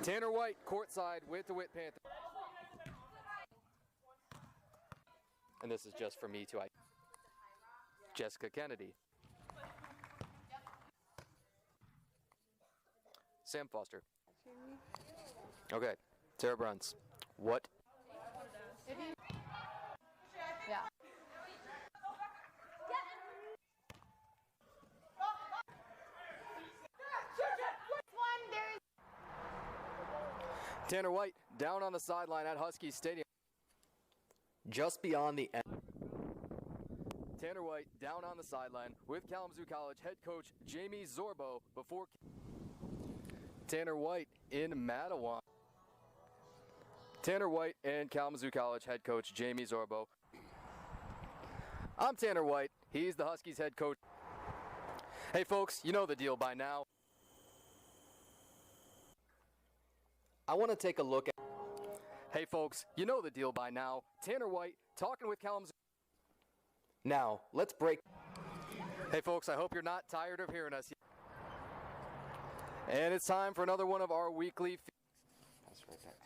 Tanner White, courtside with the Whit Panthers. And this is just for me to Jessica Kennedy. Sam Foster. Okay, Sarah Bruns. What? Yeah. Tanner White down on the sideline at Husky Stadium. Just beyond the end. Tanner White down on the sideline with Kalamazoo College head coach Jamie Zorbo before Tanner White in Matawan. Tanner White and Kalamazoo College head coach Jamie Zorbo. I'm Tanner White. He's the Huskies head coach. Hey folks, you know the deal by now. I want to take a look at. Hey folks, you know the deal by now. Tanner White talking with Kalamazoo. Now, let's break. Hey folks, I hope you're not tired of hearing us. And it's time for another one of our weekly. That's right back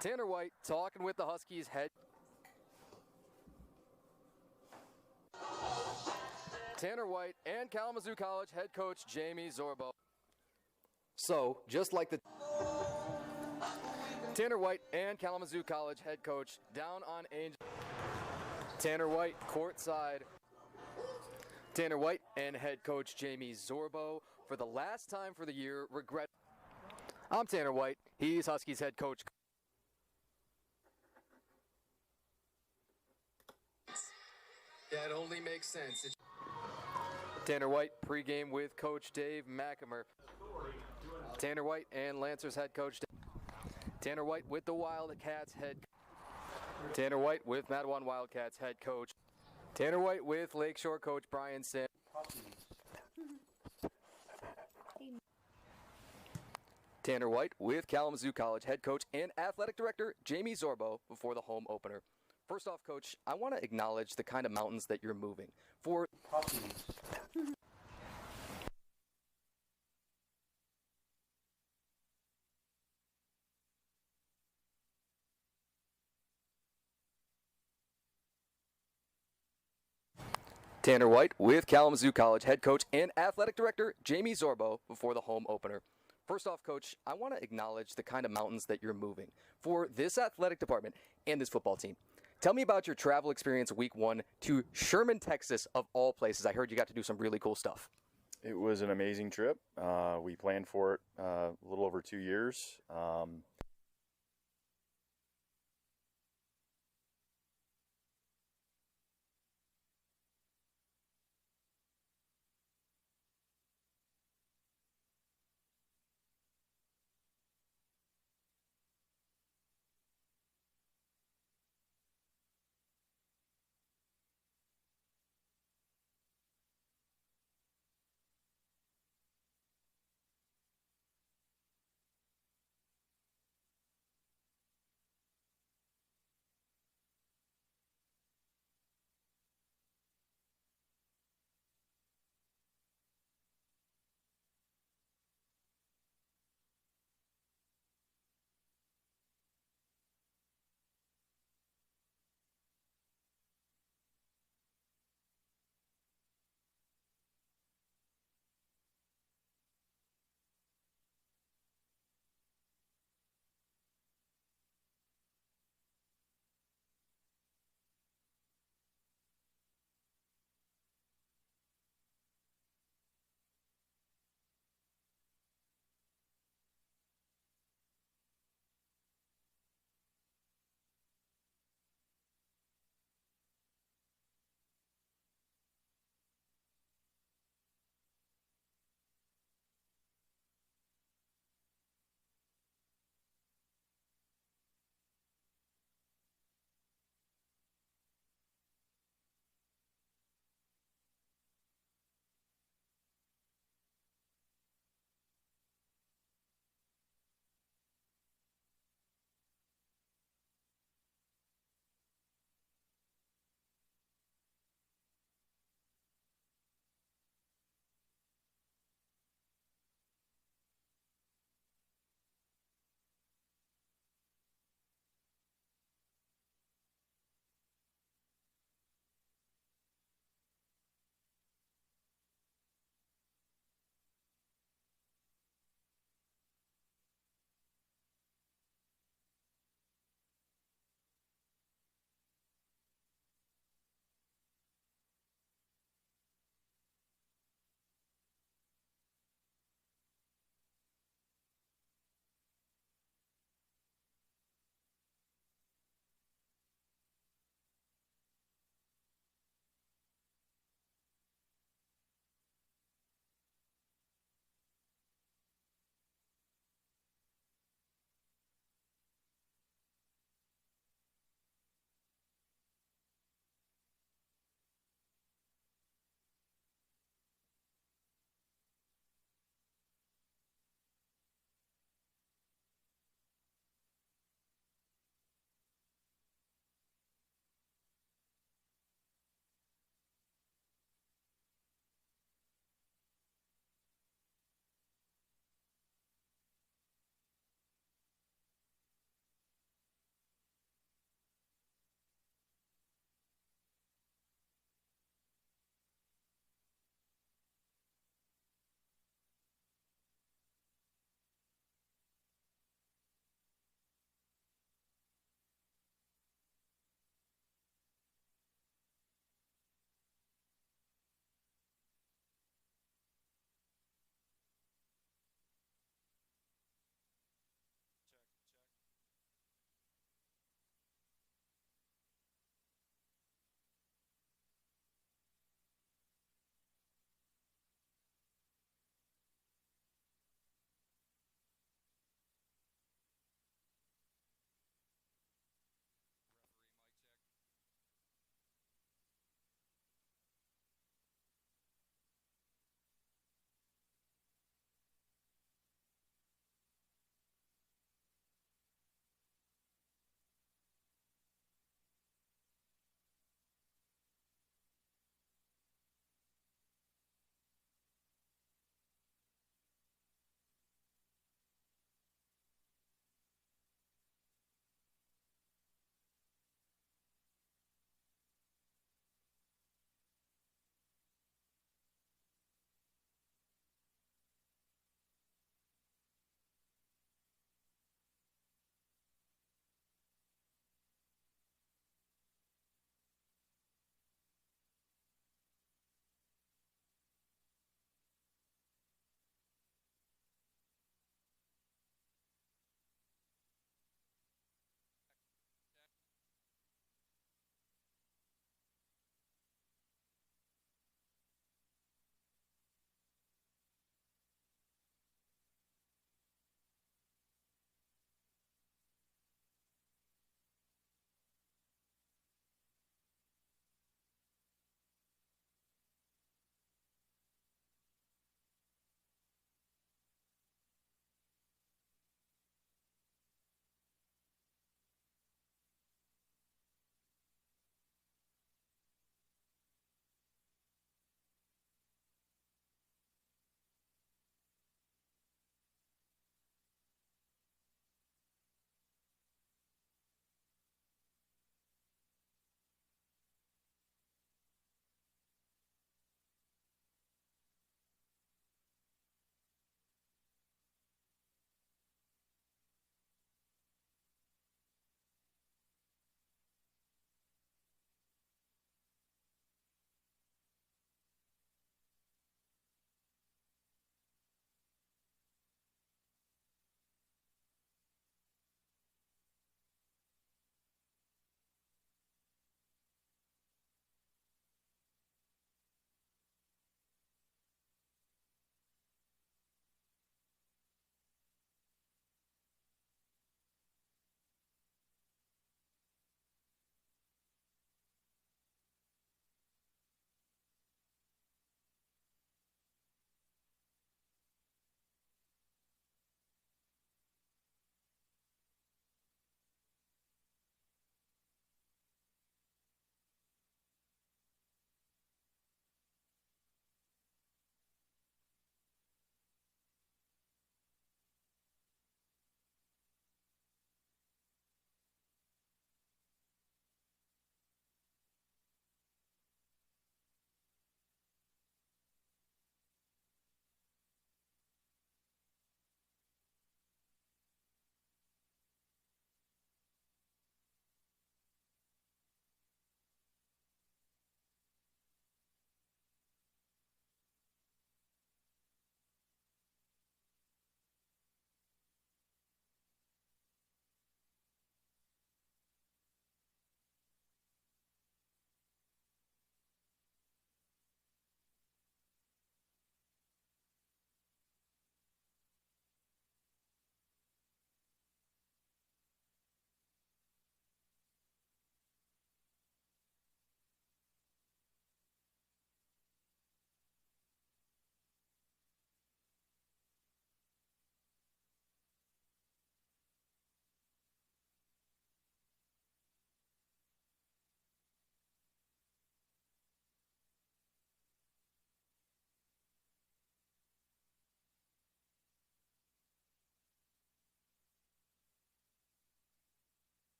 to Tanner White talking with the Huskies head. Tanner White and Kalamazoo College head coach Jamie Zorbo. So, just like the Tanner White and Kalamazoo College head coach down on Angel. Tanner White courtside. Tanner White and head coach Jamie Zorbo for the last time for the year. Regret. I'm Tanner White. He's Huskies head coach. That only makes sense. Tanner White pregame with Coach Dave McAmer. Tanner White and Lancers head coach. Tanner White with the Wildcats head. Tanner White with Matawan Wildcats head coach. Tanner White with Lakeshore coach Brian Sim. Tanner White with Kalamazoo College head coach and athletic director Jamie Zorbo before the home opener. First off, Coach, I want to acknowledge the kind of mountains that you're moving. For Tanner White with Kalamazoo College head coach and athletic director Jamie Zorbo before the home opener. First off, Coach, I want to acknowledge the kind of mountains that you're moving for this athletic department and this football team. Tell me about your travel experience week 1 to Sherman, Texas, of all places. I heard you got to do some really cool stuff. It was an amazing trip. We planned for it a little over 2 years.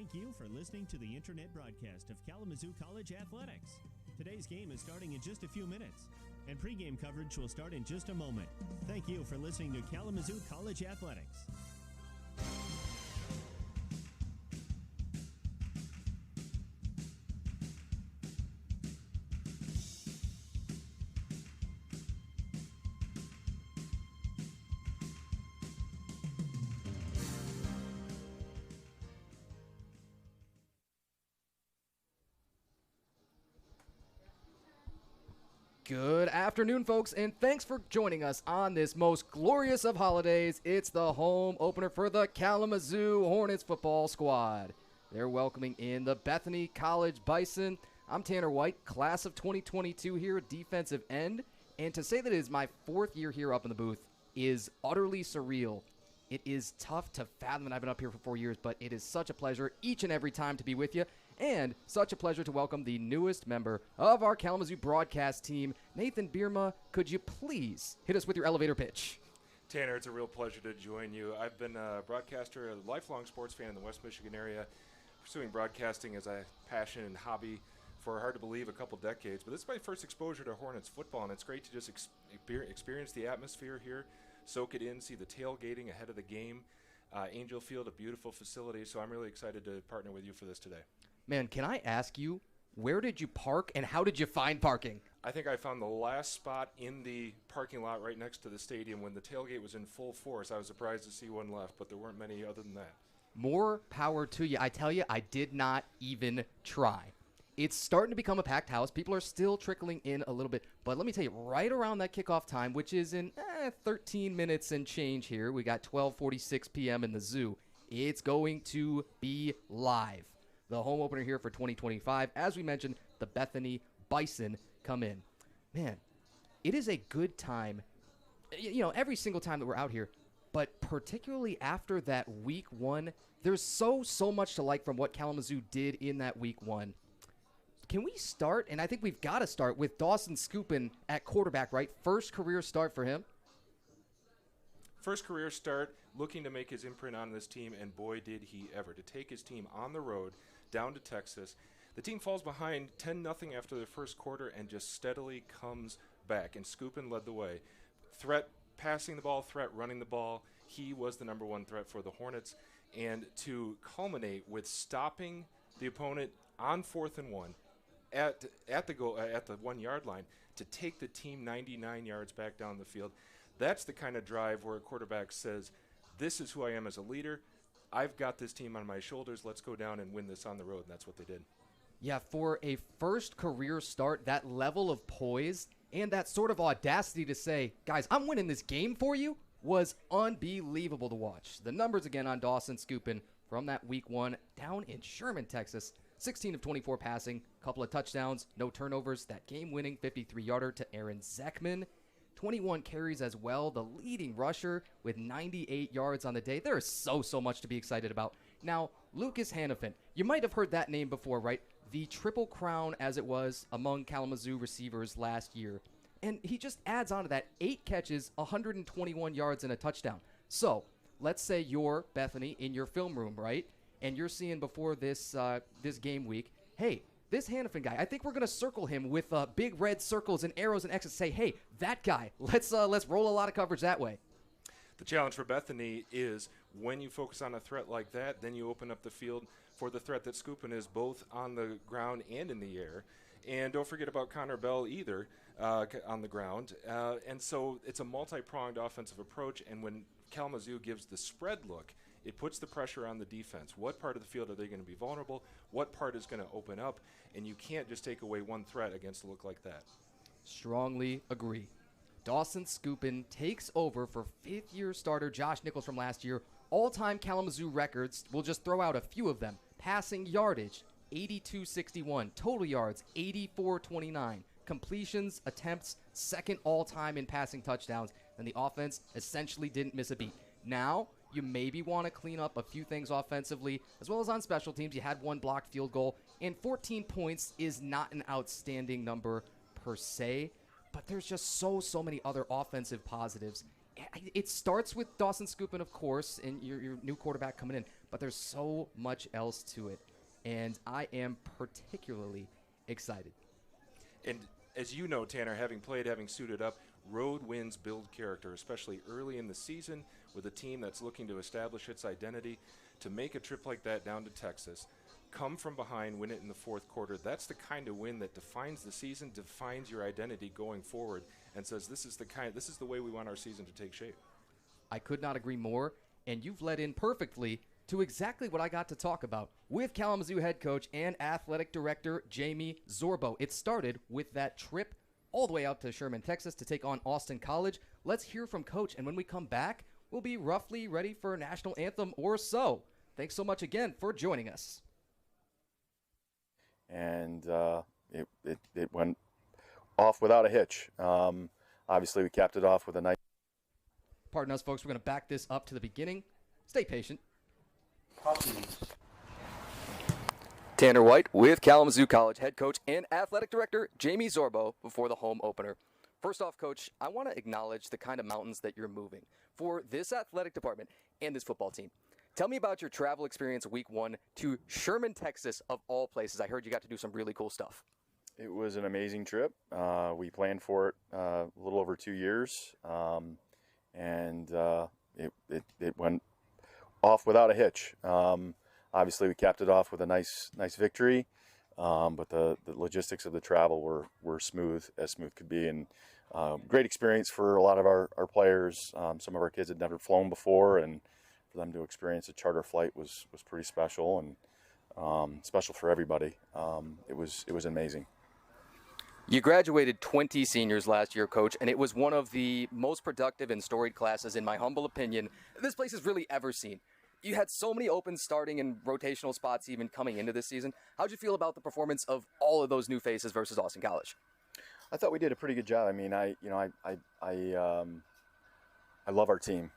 Thank you for listening to the internet broadcast of Kalamazoo College Athletics. Today's game is starting in just a few minutes, and pregame coverage will start in just a moment. Thank you for listening to Kalamazoo College Athletics. Good afternoon, folks, and thanks for joining us on this most glorious of holidays. It's the home opener for the Kalamazoo Hornets football squad. They're welcoming in the Bethany College Bison. I'm Tanner White, class of 2022 here, defensive end. And to say that it is my fourth year here up in the booth is utterly surreal. It is tough to fathom that I've been up here for 4 years, but it is such a pleasure each and every time to be with you. And such a pleasure to welcome the newest member of our Kalamazoo broadcast team. Nathan Bierma, could you please hit us with your elevator pitch? Tanner, it's a real pleasure to join you. I've been a broadcaster, a lifelong sports fan in the West Michigan area, pursuing broadcasting as a passion and hobby for, hard to believe, a couple decades. But this is my first exposure to Hornets football, and it's great to just experience the atmosphere here, soak it in, see the tailgating ahead of the game. Angel Field, a beautiful facility, so I'm really excited to partner with you for this today. Man, can I ask you, where did you park and how did you find parking? I think I found the last spot in the parking lot right next to the stadium when the tailgate was in full force. I was surprised to see one left, but there weren't many other than that. More power to you. I tell you, I did not even try. It's starting to become a packed house. People are still trickling in a little bit. But let me tell you, right around that kickoff time, which is in 13 minutes and change here, we got 12:46 p.m. in the zoo. It's going to be live. The home opener here for 2025. As we mentioned, the Bethany Bison come in. Man, it is a good time, you know, every single time that we're out here, but particularly after that week one, there's so much to like from what Kalamazoo did in that week one. Can we start, and I think we've got to start with Dawson Scoopin at quarterback, right? First career start for him. First career start, looking to make his imprint on this team, and boy, did he ever. To take his team on the road down to Texas. The team falls behind 10-0 after the first quarter and just steadily comes back, and Scoopin led the way. Threat passing the ball, threat running the ball. He was the number one threat for the Hornets, and to culminate with stopping the opponent on 4th and 1 at the 1 yard line to take the team 99 yards back down the field. That's the kind of drive where a quarterback says, this is who I am as a leader. I've got this team on my shoulders. Let's go down and win this on the road, and that's what they did. Yeah, for a first career start, that level of poise and that sort of audacity to say, guys, I'm winning this game for you, was unbelievable to watch. The numbers again on Dawson Scoopin from that week one down in Sherman, Texas. 16 of 24 passing, couple of touchdowns, no turnovers. That game-winning 53-yarder to Aaron Zeckman. 21 carries as well, the leading rusher with 98 yards on the day. There is so much to be excited about. Now, Lucas Hannafin, you might have heard that name before, right? The triple crown, as it was, among Kalamazoo receivers last year. And he just adds on to that 8 catches, 121 yards, and a touchdown. So, let's say you're Bethany in your film room, right? And you're seeing before this game week, hey, this Hannafin guy, I think we're going to circle him with big red circles and arrows and X's. Say, hey, that guy, let's roll a lot of coverage that way. The challenge for Bethany is when you focus on a threat like that, then you open up the field for the threat that Scoopin is both on the ground and in the air. And don't forget about Connor Bell either on the ground. And so it's a multi-pronged offensive approach. And when Kalamazoo gives the spread look, it puts the pressure on the defense. What part of the field are they going to be vulnerable? What part is going to open up? And you can't just take away one threat against a look like that. Strongly agree. Dawson Scoopin takes over for fifth-year starter Josh Nichols from last year. All-time Kalamazoo records, we'll just throw out a few of them. Passing yardage, 82-61. Total yards, 84-29. Completions, attempts, second all-time in passing touchdowns. And the offense essentially didn't miss a beat. Now, you maybe want to clean up a few things offensively, as well as on special teams. You had one blocked field goal, and 14 points is not an outstanding number per se, but there's just so many other offensive positives. It starts with Dawson Scoopin, of course, and your new quarterback coming in, but there's so much else to it, and I am particularly excited. And as you know, Tanner, having played, having suited up, road wins build character, especially early in the season with a team that's looking to establish its identity. To make a trip like that down to Texas, come from behind, win it in the fourth quarter, that's the kind of win that defines the season, defines your identity going forward, and says this is the way we want our season to take shape. I could not agree more, and you've led in perfectly to exactly what I got to talk about with Kalamazoo head coach and athletic director Jamie Zorbo. It started with that trip all the way out to Sherman, Texas to take on Austin College. Let's hear from Coach, and when we come back, we'll be roughly ready for a national anthem or so. Thanks so much again for joining us. And it went off without a hitch. Obviously, we capped it off with a nice. Pardon us, folks. We're going to back this up to the beginning. Stay patient. Tanner White with Kalamazoo College head coach and athletic director Jamie Zorbo before the home opener. First off, Coach, I want to acknowledge the kind of mountains that you're moving for this athletic department and this football team. Tell me about your travel experience week 1 to Sherman, Texas, of all places. I heard you got to do some really cool stuff. It was an amazing trip. We planned for it a little over 2 years, and it went off without a hitch. Obviously, we capped it off with a nice victory, but the logistics of the travel were smooth could be, and great experience for a lot of our players. Some of our kids had never flown before, and for them to experience a charter flight was pretty special, and special for everybody. It was amazing. You graduated 20 seniors last year, Coach, and it was one of the most productive and storied classes, in my humble opinion, this place has really ever seen. You had so many open starting and rotational spots even coming into this season. How'd you feel about the performance of all of those new faces versus Austin College? I thought we did a pretty good job. I mean, I love our team.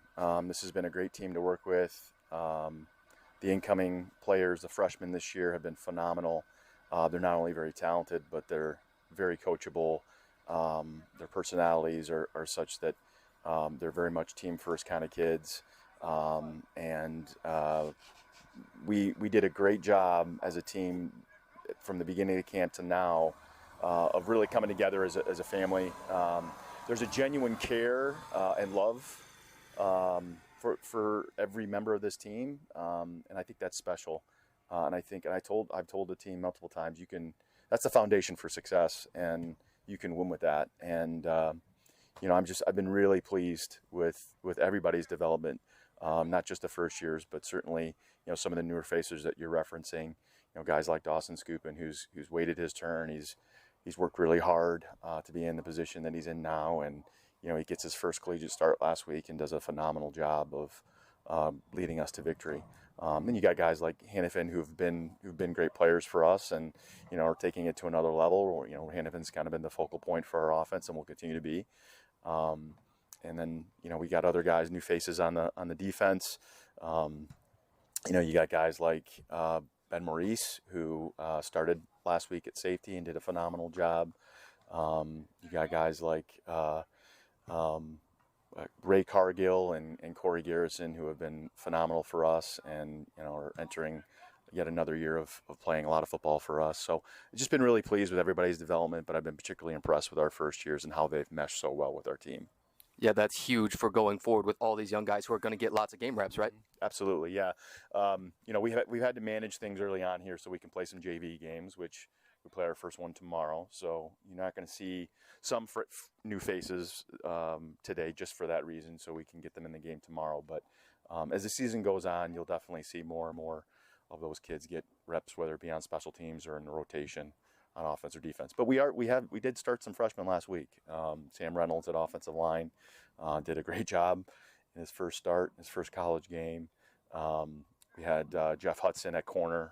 This has been a great team to work with. The incoming players, the freshmen this year, have been phenomenal. They're not only very talented, but they're very coachable. Their personalities are such that they're very much team first kind of kids. We did a great job as a team from the beginning of camp to now of really coming together as a family. There's a genuine care and love for every member of this team, and I think that's special. I've told the team multiple times, that's the foundation for success, and you can win with that. And I've been really pleased with everybody's development. Not just the first years, but certainly, some of the newer faces that you're referencing, guys like Dawson Scoopin, who's waited his turn. He's worked really hard to be in the position that he's in now. And, he gets his first collegiate start last week and does a phenomenal job of leading us to victory. Then you got guys like Hannafin who've been great players for us and, are taking it to another level. Hannafin's kind of been the focal point for our offense and will continue to be. And then, we got other guys, new faces on the defense. You got guys like Ben Maurice, who started last week at safety and did a phenomenal job. You got guys like Ray Cargill and Corey Garrison, who have been phenomenal for us and, are entering yet another year of playing a lot of football for us. So I've just been really pleased with everybody's development, but I've been particularly impressed with our first years and how they've meshed so well with our team. Yeah, that's huge for going forward with all these young guys who are going to get lots of game reps, right? Absolutely, yeah. We've had to manage things early on here so we can play some JV games, which we play our first one tomorrow. So you're not going to see some new faces today just for that reason, so we can get them in the game tomorrow. But as the season goes on, you'll definitely see more and more of those kids get reps, whether it be on special teams or in the rotation on offense or defense. But we did start some freshmen last week. Sam Reynolds at offensive line did a great job in his first start, his first college game. We had Jeff Hudson at corner,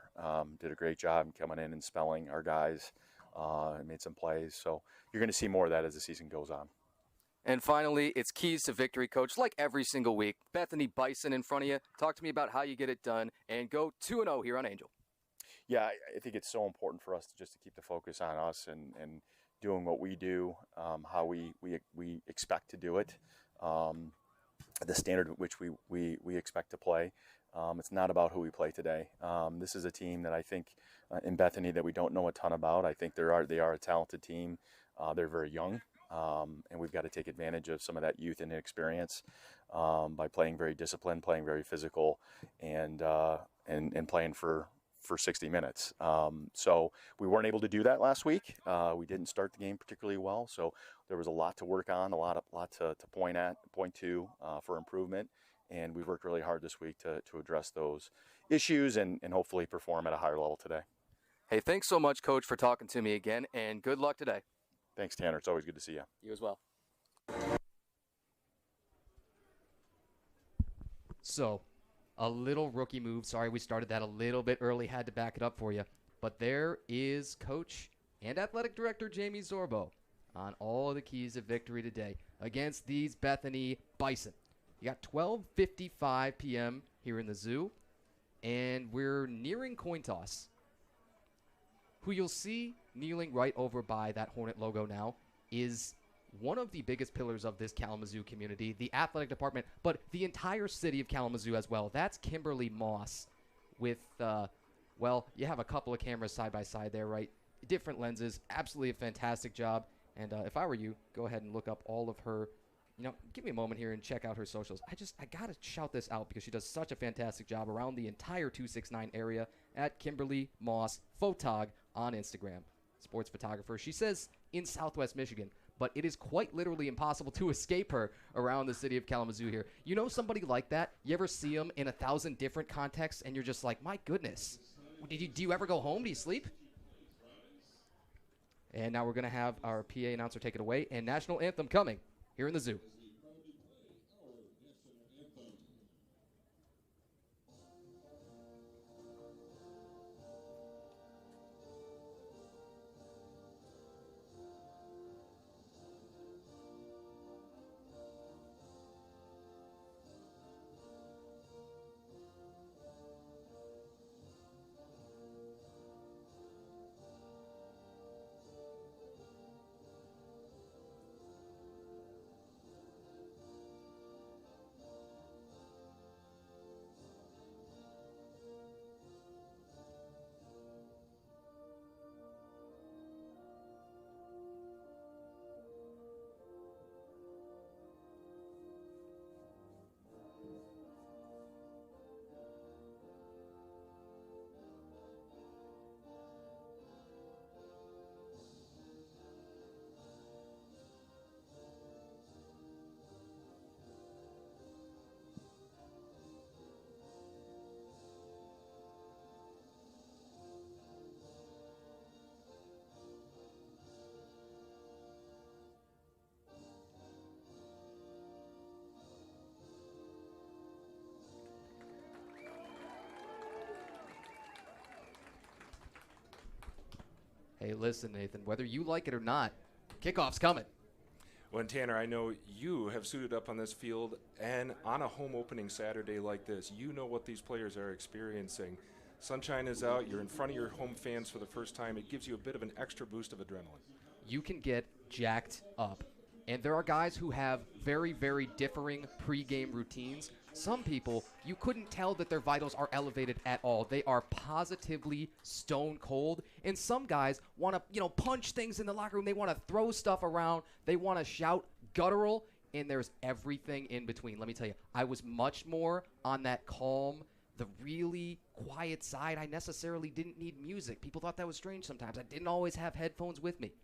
did a great job coming in and spelling our guys and made some plays. So you're going to see more of that as the season goes on. And finally, it's keys to victory, Coach. Like every single week, Bethany Bison in front of you. Talk to me about how you get it done and go 2-0 here on Angel. Yeah, I think it's so important for us to keep the focus on us and doing what we do, how we expect to do it, the standard at which we expect to play. It's not about who we play today. This is a team that I think in Bethany that we don't know a ton about. I think they are a talented team. They're very young, and we've got to take advantage of some of that youth and experience by playing very disciplined, playing very physical, and playing for 60 minutes. So we weren't able to do that last week. We didn't start the game particularly well, so there was a lot to work on, a lot to point to for improvement. And we've worked really hard this week to address those issues and hopefully perform at a higher level today. Hey, thanks so much, Coach, for talking to me again, and good luck today. Thanks, Tanner. It's always good to see you. You as well. So, a little rookie move. Sorry we started that a little bit early. Had to back it up for you. But there is Coach and Athletic Director Jamie Zorbo on all the keys of victory today against these Bethany Bison. You got 12:55 p.m. here in the zoo, and we're nearing coin toss. Who you'll see kneeling right over by that Hornet logo now is one of the biggest pillars of this Kalamazoo community, the athletic department, but the entire city of Kalamazoo as well. That's Kimberly Moss with, well, you have a couple of cameras side by side there, right? Different lenses. Absolutely a fantastic job. And if I were you, go ahead and look up all of her. Give me a moment here and check out her socials. I got to shout this out because she does such a fantastic job around the entire 269 area at Kimberly Moss Photog on Instagram. Sports photographer. She says in Southwest Michigan, but it is quite literally impossible to escape her around the city of Kalamazoo here. You know somebody like that? You ever see them in 1,000 different contexts and you're just like, my goodness. Do you ever go home? Do you sleep? And now we're going to have our PA announcer take it away and national anthem coming here in the zoo. Hey, listen, Nathan, whether you like it or not, kickoff's coming. Well, and Tanner, I know you have suited up on this field, and on a home opening Saturday like this, you know what these players are experiencing. Sunshine is out, you're in front of your home fans for the first time. It gives you a bit of an extra boost of adrenaline. You can get jacked up. And there are guys who have very, very differing pregame routines. Some people, you couldn't tell that their vitals are elevated at all. They are positively stone cold. And some guys want to, punch things in the locker room. They want to throw stuff around. They want to shout guttural. And there's everything in between. Let me tell you, I was much more on that calm, the really quiet side. I necessarily didn't need music. People thought that was strange sometimes. I didn't always have headphones with me.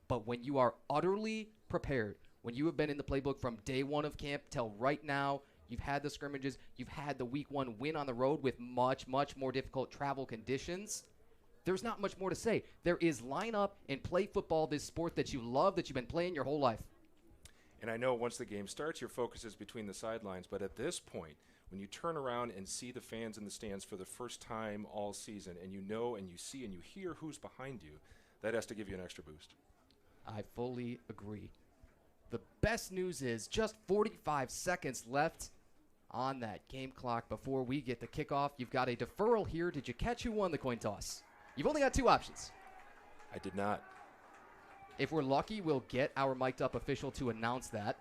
But when you are utterly prepared, when you have been in the playbook from day one of camp till right now, you've had the scrimmages, you've had the week one win on the road with much, much more difficult travel conditions, there's not much more to say. There is line up and play football, this sport that you love, that you've been playing your whole life. And I know once the game starts, your focus is between the sidelines. But at this point, when you turn around and see the fans in the stands for the first time all season, and you know and you see and you hear who's behind you, that has to give you an extra boost. I fully agree. The best news is just 45 seconds left on that game clock before we get the kickoff. You've got a deferral here. Did you catch who won the coin toss? You've only got two options. I did not. If we're lucky, we'll get our mic'd up official to announce that.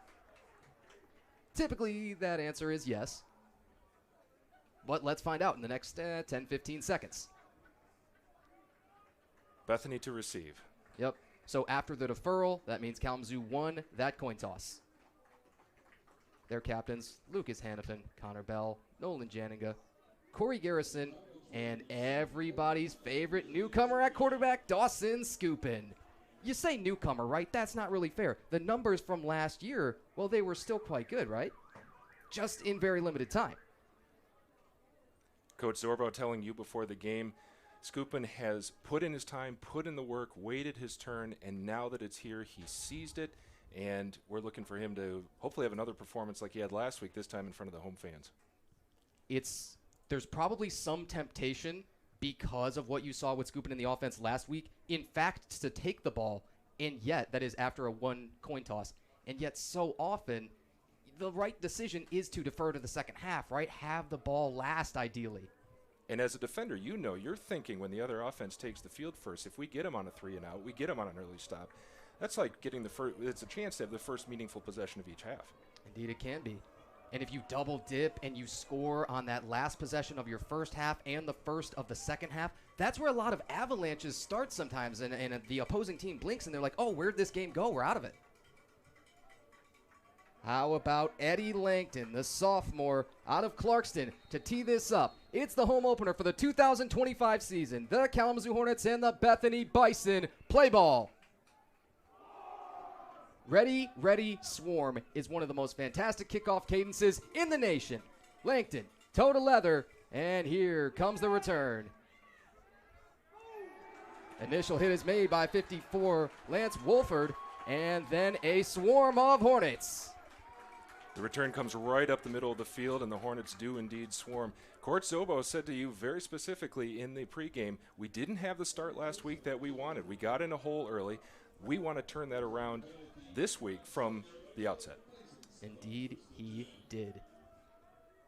Typically, that answer is yes. But let's find out in the next 10, 15 seconds. Bethany to receive. Yep. So after the deferral, that means Kalamazoo won that coin toss. Their captains, Lucas Hannafin, Connor Bell, Nolan Janinga, Corey Garrison, and everybody's favorite newcomer at quarterback, Dawson Scoopin. You say newcomer, right? That's not really fair. The numbers from last year, well, they were still quite good, right? Just in very limited time. Coach Zorbo telling you before the game, Scoopin has put in his time, put in the work, waited his turn, and now that it's here, he seized it, and we're looking for him to hopefully have another performance like he had last week, this time in front of the home fans. There's probably some temptation because of what you saw with Scoopin in the offense last week, in fact, to take the ball, and yet, that is after a one coin toss, and yet so often, the right decision is to defer to the second half, right? Have the ball last, ideally. And as a defender, you know, you're thinking when the other offense takes the field first, if we get him on a 3-and-out, we get him on an early stop, that's like getting the first, it's a chance to have the first meaningful possession of each half. Indeed, it can be. And if you double dip and you score on that last possession of your first half and the first of the second half, that's where a lot of avalanches start sometimes. And the opposing team blinks and they're like, oh, where'd this game go? We're out of it. How about Eddie Langton, the sophomore out of Clarkston, to tee this up? It's the home opener for the 2025 season. The Kalamazoo Hornets and the Bethany Bison play ball. Ready, ready, swarm is one of the most fantastic kickoff cadences in the nation. Langton, toe to leather, and here comes the return. Initial hit is made by 54 Lance Wolford, and then a swarm of Hornets. The return comes right up the middle of the field, and the Hornets do indeed swarm. Coach Zobo said to you very specifically in the pregame, we didn't have the start last week that we wanted. We got in a hole early. We want to turn that around this week from the outset. Indeed, he did.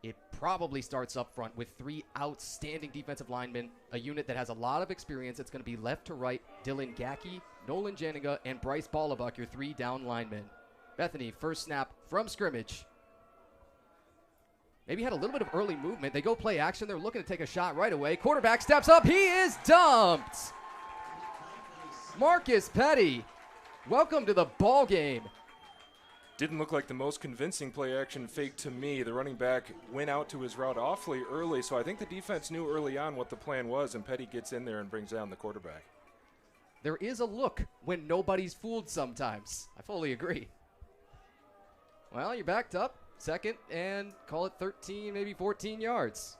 It probably starts up front with three outstanding defensive linemen, a unit that has a lot of experience. It's going to be left to right, Dylan Gackey, Nolan Janinga, and Bryce Ballabuck, your three down linemen. Bethany, first snap from scrimmage. Maybe had a little bit of early movement. They go play action. They're looking to take a shot right away. Quarterback steps up. He is dumped. Marcus Petty, welcome to the ball game. Didn't look like the most convincing play action fake to me. The running back went out to his route awfully early, so I think the defense knew early on what the plan was, and Petty gets in there and brings down the quarterback. There is a look when nobody's fooled sometimes. I fully agree. Well, you're backed up, second, and call it 13, maybe 14 yards.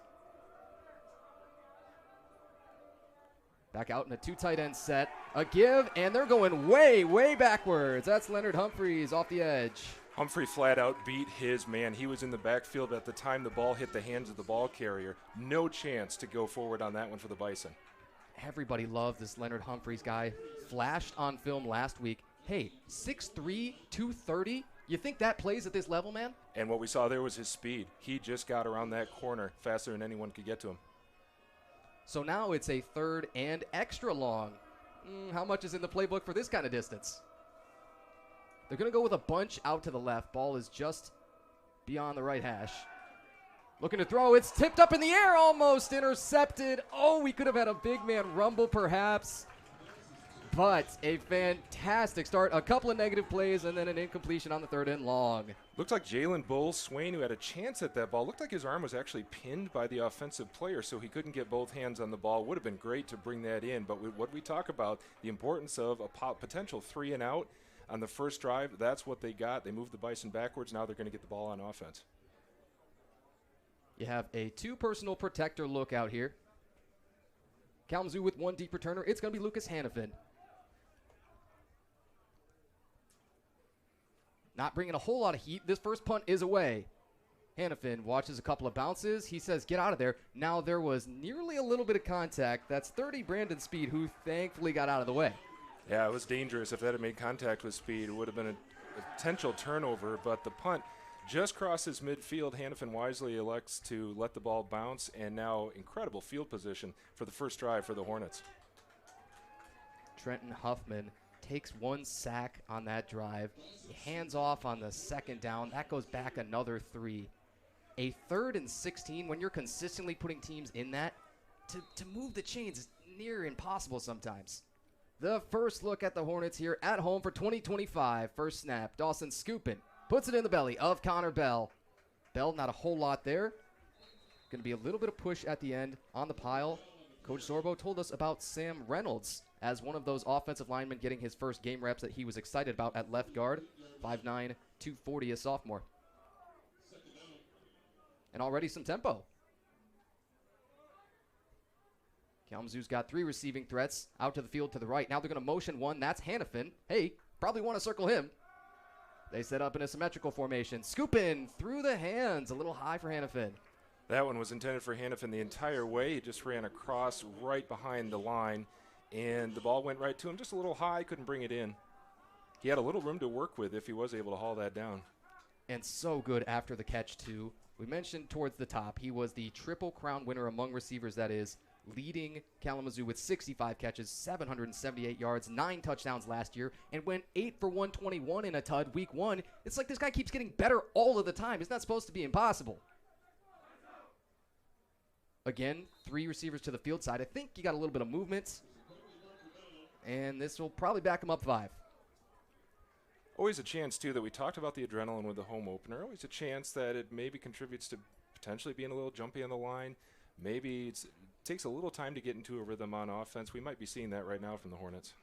Back out in a two tight end set. A give, and they're going way, way backwards. That's Leonard Humphreys off the edge. Humphrey flat out beat his man. He was in the backfield at the time the ball hit the hands of the ball carrier. No chance to go forward on that one for the Bison. Everybody loved this Leonard Humphreys guy. Flashed on film last week. Hey, 6'3", 230. You think that plays at this level, man? And what we saw there was his speed. He just got around that corner faster than anyone could get to him. So now it's a third and extra long. How much is in the playbook for this kind of distance? They're going to go with a bunch out to the left. Ball is just beyond the right hash. Looking to throw. It's tipped up in the air, almost intercepted. Oh, we could have had a big man rumble perhaps. But a fantastic start. A couple of negative plays and then an incompletion on the third and long. Looked like Jalen Bull Swain, who had a chance at that ball, looked like his arm was actually pinned by the offensive player, so he couldn't get both hands on the ball. Would have been great to bring that in. But what we talk about, the importance of a potential 3-and-out on the first drive, that's what they got. They moved the Bison backwards. Now they're going to get the ball on offense. You have a two personal protector look out here. Kalamazoo with one deep returner. It's going to be Lucas Hannafin. Not bringing a whole lot of heat. This first punt is away. Hannafin watches a couple of bounces. He says, get out of there. Now there was nearly a little bit of contact. That's 30 Brandon Speed, who thankfully got out of the way. Yeah, it was dangerous. If that had made contact with Speed, it would have been a potential turnover. But the punt just crosses midfield. Hannafin wisely elects to let the ball bounce. And now incredible field position for the first drive for the Hornets. Trenton Huffman takes one sack on that drive. He hands off on the second down. That goes back another 3. A 3rd and 16, when you're consistently putting teams in that, to move the chains is near impossible sometimes. The first look at the Hornets here at home for 2025. First snap, Dawson scooping. Puts it in the belly of Connor Bell. Bell, not a whole lot there. Going to be a little bit of push at the end on the pile. Coach Zorbo told us about Sam Reynolds as one of those offensive linemen getting his first game reps that he was excited about at left guard. 5'9", 240, a sophomore. And already some tempo. Kalamazoo's got 3 receiving threats out to the field to the right. Now they're going to motion one. That's Hannafin. Hey, probably want to circle him. They set up in a symmetrical formation. Scoop in through the hands. A little high for Hannafin. That one was intended for Hannafin the entire way. He just ran across right behind the line, and the ball went right to him. Just a little high, couldn't bring it in. He had a little room to work with if he was able to haul that down. And so good after the catch, too. We mentioned towards the top, he was the Triple Crown winner among receivers, that is, leading Kalamazoo with 65 catches, 778 yards, 9 touchdowns last year, and went 8 for 121 in a TUD week 1. It's like this guy keeps getting better all of the time. It's not supposed to be impossible. Again, 3 receivers to the field side. I think you got a little bit of movement, and this will probably back him up 5. Always a chance, too, that we talked about the adrenaline with the home opener. Always a chance that it maybe contributes to potentially being a little jumpy on the line. Maybe it takes a little time to get into a rhythm on offense. We might be seeing that right now from the Hornets.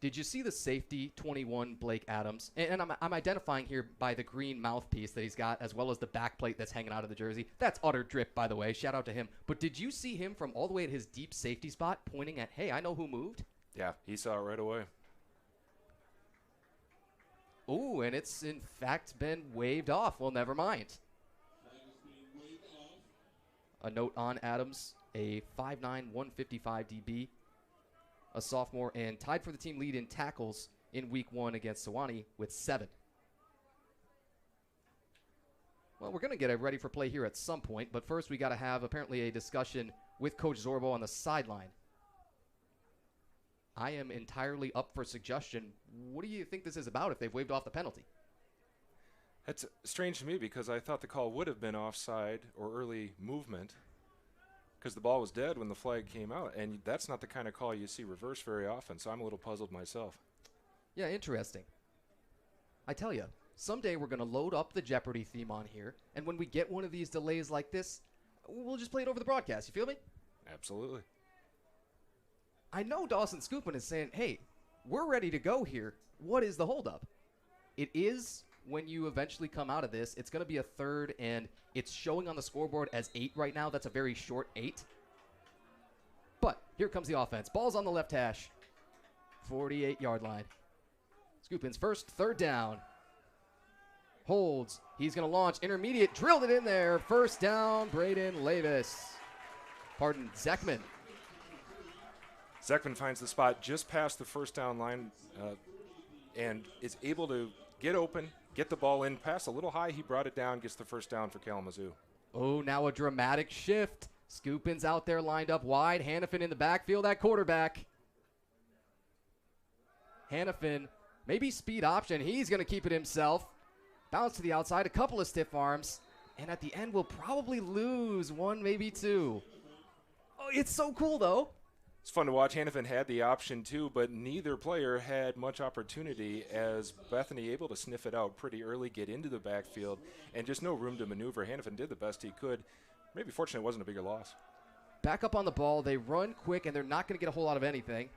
Did you see the safety, 21, Blake Adams? And I'm identifying here by the green mouthpiece that he's got, as well as the back plate that's hanging out of the jersey. That's utter drip, by the way. Shout out to him. But did you see him from all the way at his deep safety spot pointing at, hey, I know who moved? Yeah, he saw it right away. Ooh, and it's in fact been waved off. Well, never mind. A note on Adams, a 5'9", 155 DB, a sophomore, and tied for the team lead in tackles in week 1 against Sewanee with 7. Well, we're going to get it ready for play here at some point, but first we got to have apparently a discussion with Coach Zorbo on the sideline. I am entirely up for suggestion. What do you think this is about if they've waved off the penalty? That's strange to me because I thought the call would have been offside or early movement because the ball was dead when the flag came out, and that's not the kind of call you see reverse very often, so I'm a little puzzled myself. Yeah, interesting. I tell you, someday we're going to load up the Jeopardy theme on here, and when we get one of these delays like this, we'll just play it over the broadcast. You feel me? Absolutely. I know Dawson Scoopin is saying, hey, we're ready to go here. What is the holdup? It is, when you eventually come out of this, it's going to be a 3rd, and it's showing on the scoreboard as 8 right now. That's a very short 8. But here comes the offense. Ball's on the left hash. 48-yard line. Scoopin's first 3rd down. Holds. He's going to launch. Intermediate. Drilled it in there. First down, Braden Zekman. Zekman finds the spot just past the first down line and is able to get open, get the ball in, pass a little high. He brought it down, gets the first down for Kalamazoo. Oh, now a dramatic shift. Scoopin's out there lined up wide. Hannafin in the backfield at quarterback. Hannafin, maybe speed option. He's going to keep it himself. Bounce to the outside, a couple of stiff arms. And at the end, we'll probably lose 1, maybe 2. Oh, it's so cool, though. It's fun to watch. Hannafin had the option too, but neither player had much opportunity as Bethany able to sniff it out pretty early, get into the backfield, and just no room to maneuver. Hannafin did the best he could. Maybe fortunately it wasn't a bigger loss. Back up on the ball. They run quick, and they're not going to get a whole lot of anything.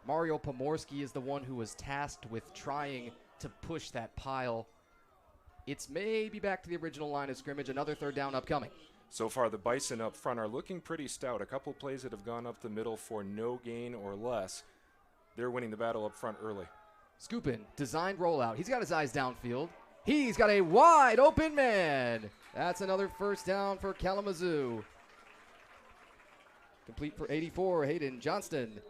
Mario Pomorski is the one who was tasked with trying to push that pile. It's maybe back to the original line of scrimmage. Another 3rd down upcoming. So far, the Bison up front are looking pretty stout. A couple plays that have gone up the middle for no gain or less. They're winning the battle up front early. Scoopin, designed rollout. He's got his eyes downfield. He's got a wide open man. That's another first down for Kalamazoo. Complete for 84, Hayden Johnston.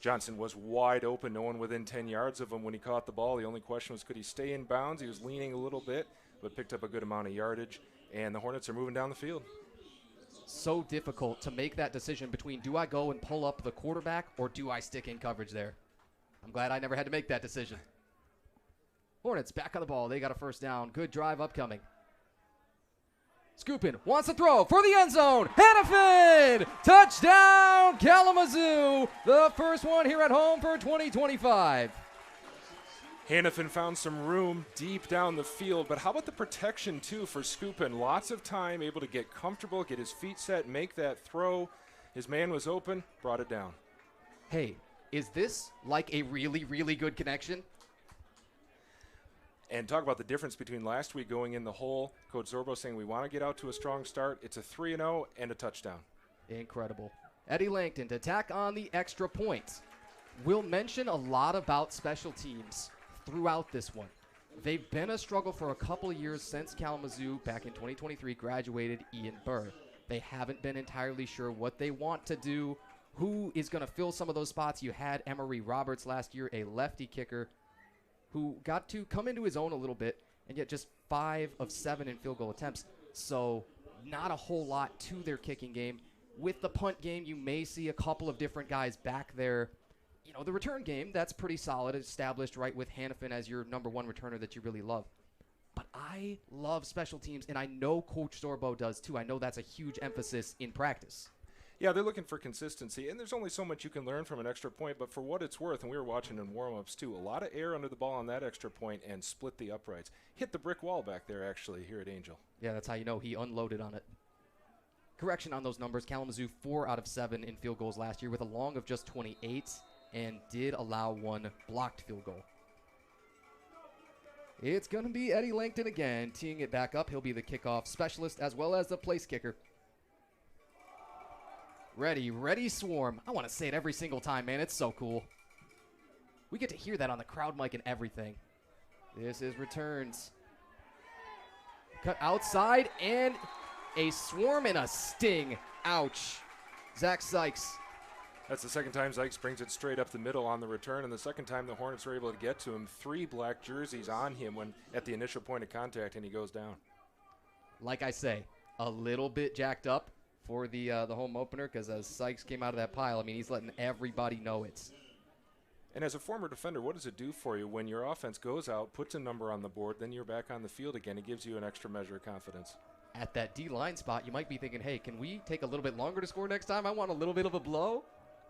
Johnson was wide open, no one within 10 yards of him when he caught the ball. The only question was, could he stay in bounds? He was leaning a little bit, but picked up a good amount of yardage. And the Hornets are moving down the field. So difficult to make that decision between do I go and pull up the quarterback or do I stick in coverage there? I'm glad I never had to make that decision. Hornets back on the ball. They got a first down. Good drive upcoming. Scoopin wants to throw for the end zone. Hannafin! Touchdown, Kalamazoo! The first one here at home for 2025. Hannafin found some room deep down the field, but how about the protection, too, for Scoopin? Lots of time, able to get comfortable, get his feet set, make that throw. His man was open, brought it down. Hey, is this like a really, really good connection? And talk about the difference between last week going in the hole. Coach Zorbo saying we want to get out to a strong start. It's a 3-0 and a touchdown. Incredible. Eddie Langton to tack on the extra point. We'll mention a lot about special teams throughout this one. They've been a struggle for a couple of years since Kalamazoo, back in 2023, graduated Ian Burr. They haven't been entirely sure what they want to do, who is going to fill some of those spots. You had Emery Roberts last year, a lefty kicker, who got to come into his own a little bit, and yet just 5 of 7 in field goal attempts. So not a whole lot to their kicking game. With the punt game, you may see a couple of different guys back there. You know, the return game, that's pretty solid, established right with Hannafin as your number one returner that you really love. But I love special teams, and I know Coach Zorbo does too. I know that's a huge emphasis in practice. Yeah, they're looking for consistency, and there's only so much you can learn from an extra point, but for what it's worth, and we were watching in warm-ups too, a lot of air under the ball on that extra point and split the uprights. Hit the brick wall back there, actually, here at Angel. Yeah, that's how you know he unloaded on it. Correction on those numbers, Kalamazoo 4 out of 7 in field goals last year with a long of just 28 and did allow 1 blocked field goal. It's going to be Eddie Langton again, teeing it back up. He'll be the kickoff specialist as well as the place kicker. Ready, ready, swarm. I want to say it every single time, man. It's so cool. We get to hear that on the crowd mic and everything. This is returns. Cut outside and a swarm and a sting. Ouch. Zach Sykes. That's the second time Zykes brings it straight up the middle on the return, and the second time the Hornets were able to get to him. 3 black jerseys on him when at the initial point of contact, and he goes down. Like I say, a little bit jacked up for the home opener, because as Sykes came out of that pile, I mean, he's letting everybody know it. And as a former defender, what does it do for you when your offense goes out, puts a number on the board, then you're back on the field again? It gives you an extra measure of confidence. At that D-line spot, you might be thinking, hey, can we take a little bit longer to score next time? I want a little bit of a blow.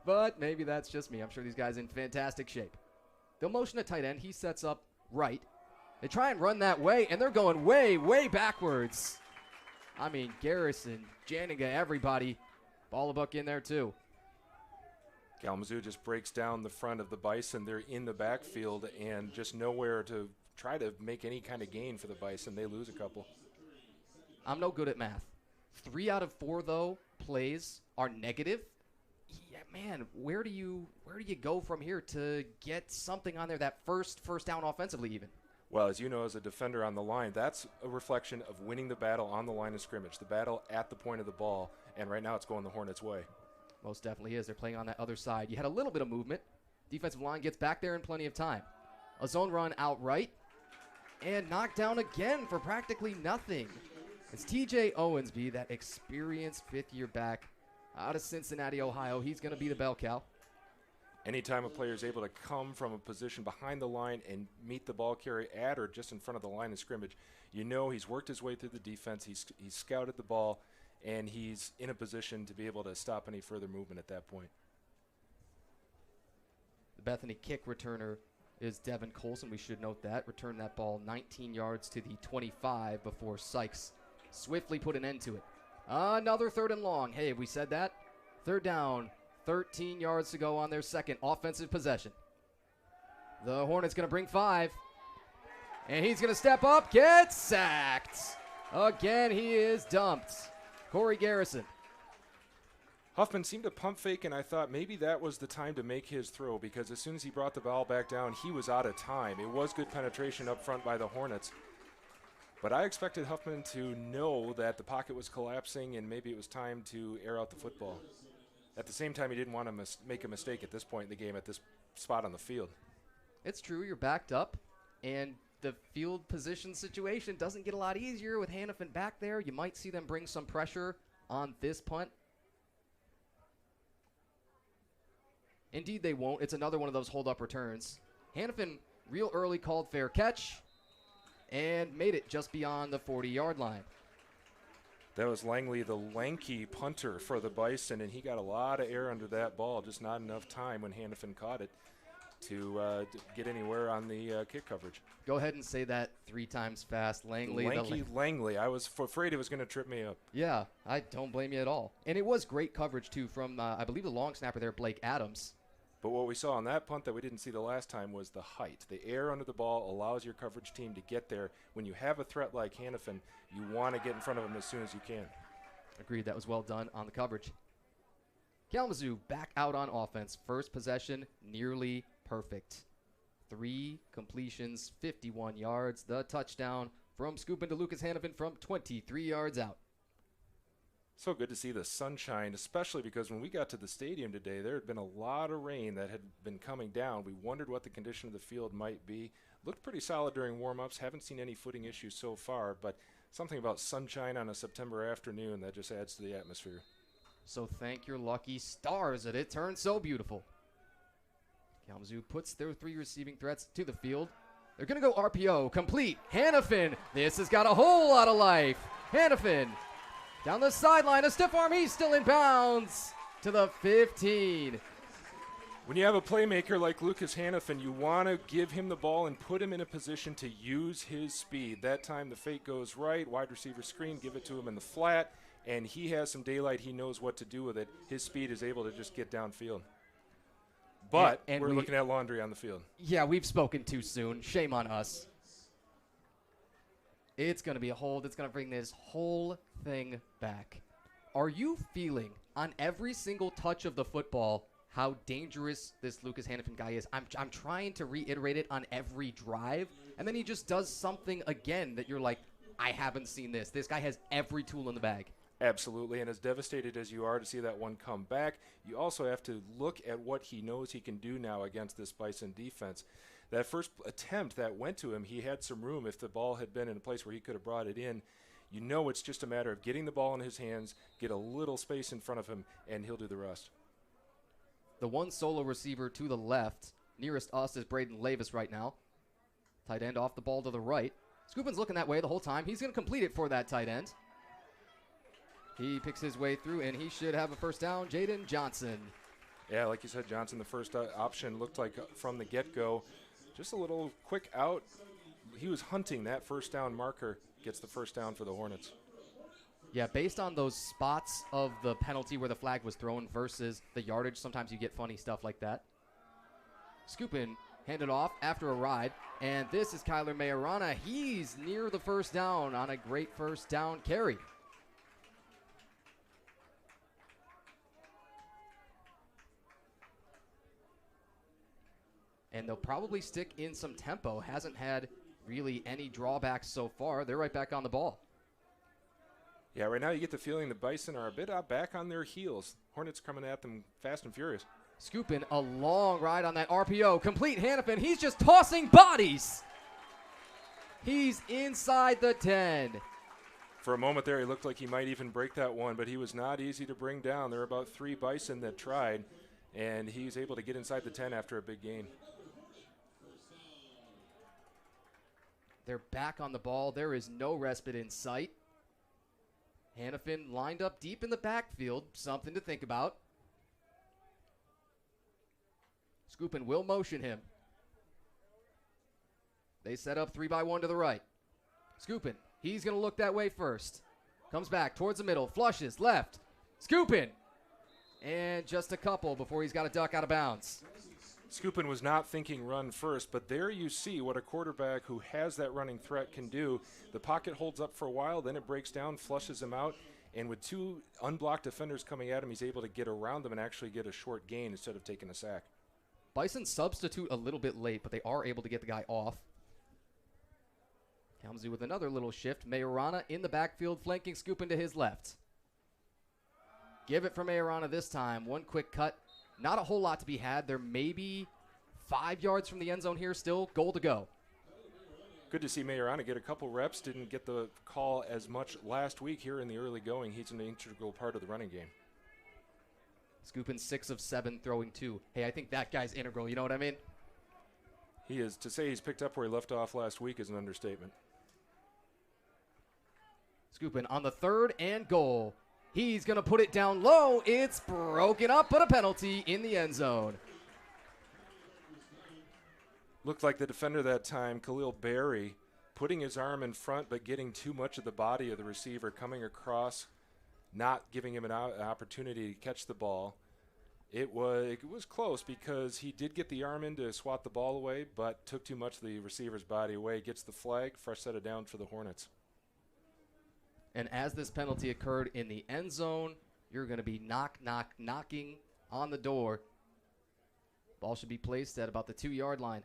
But maybe that's just me. I'm sure these guys are in fantastic shape. They'll motion a tight end. He sets up right. They try and run that way, and they're going way, way backwards. I mean, Garrison, Janiga, everybody. Ballabuck in there, too. Kalamazoo just breaks down the front of the Bison. They're in the backfield and just nowhere to try to make any kind of gain for the Bison. They lose a couple. I'm no good at math. 3 out of 4, though, plays are negative. Yeah, man, where do you go from here to get something on there that first down offensively even? Well, as you know, as a defender on the line, that's a reflection of winning the battle on the line of scrimmage, the battle at the point of the ball, and right now it's going the Hornets' way. Most definitely is. They're playing on that other side. You had a little bit of movement. Defensive line gets back there in plenty of time. A zone run outright, and knocked down again for practically nothing. It's TJ Owensby, that experienced fifth-year back out of Cincinnati, Ohio. He's going to be the bell cow. Anytime a player is able to come from a position behind the line and meet the ball carrier at or just in front of the line of scrimmage, you know he's worked his way through the defense, he's scouted the ball, and he's in a position to be able to stop any further movement at that point. The Bethany kick returner is Devin Colson. We should note that. Returned that ball 19 yards to the 25 before Sykes swiftly put an end to it. Another 3rd and long. Hey, have we said that? 3rd down, 13 yards to go on their second offensive possession. The Hornets going to bring 5. And he's going to step up, get sacked. Again, he is dumped. Corey Garrison. Huffman seemed to pump fake, and I thought maybe that was the time to make his throw, because as soon as he brought the ball back down, he was out of time. It was good penetration up front by the Hornets. But I expected Huffman to know that the pocket was collapsing and maybe it was time to air out the football. At the same time, he didn't want to make a mistake at this point in the game at this spot on the field. It's true, you're backed up, and the field position situation doesn't get a lot easier with Hannafin back there. You might see them bring some pressure on this punt. Indeed, they won't. It's another one of those hold-up returns. Hannafin real early called fair catch and made it just beyond the 40-yard line. That was Langley, the lanky punter for the Bison, and he got a lot of air under that ball, just not enough time when Hannafin caught it to get anywhere on the kick coverage. Go ahead and say that 3 times fast. Langley. Lanky Langley. I was afraid it was going to trip me up. Yeah, I don't blame you at all. And it was great coverage, too, from, I believe, the long snapper there, Blake Adams. But what we saw on that punt that we didn't see the last time was the height. The air under the ball allows your coverage team to get there. When you have a threat like Hannafin, you want to get in front of him as soon as you can. Agreed. That was well done on the coverage. Kalamazoo back out on offense. First possession, nearly perfect. 3 completions, 51 yards. The touchdown from Scoopin to Lucas Hannafin from 23 yards out. So good to see the sunshine, especially because when we got to the stadium today, there had been a lot of rain that had been coming down. We wondered what the condition of the field might be. Looked pretty solid during warm-ups. Haven't seen any footing issues so far, but something about sunshine on a September afternoon that just adds to the atmosphere. So thank your lucky stars that it turned so beautiful. Kalamazoo puts their 3 receiving threats to the field. They're going to go RPO, complete. Hannafin, this has got a whole lot of life. Hannafin, down the sideline, a stiff arm, he's still in bounds to the 15. When you have a playmaker like Lucas Hannafin, you want to give him the ball and put him in a position to use his speed. That time the fake goes right, wide receiver screen, give it to him in the flat, and he has some daylight. He knows what to do with it. His speed is able to just get downfield. But and we're looking at laundry on the field. Yeah, we've spoken too soon. Shame on us. It's going to be a hold. It's going to bring this whole thing back. Are you feeling on every single touch of the football how dangerous this Lucas Hannafin guy is? I'm trying to reiterate it on every drive, and then he just does something again that you're like, I haven't seen this. This guy has every tool in the bag. Absolutely, and as devastated as you are to see that one come back, you also have to look at what he knows he can do now against this Bison defense. That first attempt that went to him, he had some room. If the ball had been in a place where he could have brought it in, you know it's just a matter of getting the ball in his hands, get a little space in front of him, and he'll do the rest. The one solo receiver to the left, nearest us is Braden Lavis right now. Tight end off the ball to the right. Scoopin's looking that way the whole time. He's going to complete it for that tight end. He picks his way through, and he should have a first down. Jaden Johnson. Yeah, like you said, Johnson, the first option looked like from the get-go. Just a little quick out. He was hunting that first down marker, gets the first down for the Hornets. Yeah, based on those spots of the penalty where the flag was thrown versus the yardage, sometimes you get funny stuff like that. Scoopin handed off after a ride, and this is Kyler Majorana. He's near the first down on a great first down carry. And they'll probably stick in some tempo. Hasn't had really any drawbacks so far. They're right back on the ball. Yeah, right now you get the feeling the Bison are a bit back on their heels. Hornets coming at them fast and furious. Scoopin, a long ride on that RPO. Complete Hannafin. He's just tossing bodies. He's inside the 10. For a moment there, he looked like he might even break that one, but he was not easy to bring down. There were about 3 Bison that tried, and he was able to get inside the 10 after a big gain. They're back on the ball. There is no respite in sight. Hannafin lined up deep in the backfield. Something to think about. Scoopin will motion him. They set up 3-by-1 to the right. Scoopin, he's going to look that way first. Comes back towards the middle. Flushes left. Scoopin. And just a couple before he's got to duck out of bounds. Scoopin was not thinking run first, but there you see what a quarterback who has that running threat can do. The pocket holds up for a while, then it breaks down, flushes him out, and with 2 unblocked defenders coming at him, he's able to get around them and actually get a short gain instead of taking a sack. Bison substitute a little bit late, but they are able to get the guy off. Kalamazoo with another little shift. Majorana in the backfield, flanking Scoopin to his left. Give it for Majorana this time. One quick cut. Not a whole lot to be had. They're maybe 5 yards from the end zone here still. Goal to go. Good to see Majorana get a couple reps. Didn't get the call as much last week here in the early going. He's an integral part of the running game. Scoopin 6 of 7, throwing 2. Hey, I think that guy's integral. You know what I mean? He is. To say he's picked up where he left off last week is an understatement. Skupin on the 3rd and goal. He's going to put it down low. It's broken up, but a penalty in the end zone. Looked like the defender that time, Khalil Berry, putting his arm in front but getting too much of the body of the receiver coming across, not giving him an opportunity to catch the ball. It was close because he did get the arm in to swat the ball away, but took too much of the receiver's body away. Gets the flag, fresh set of down for the Hornets. And as this penalty occurred in the end zone, you're going to be knocking on the door. Ball should be placed at about the 2-yard line.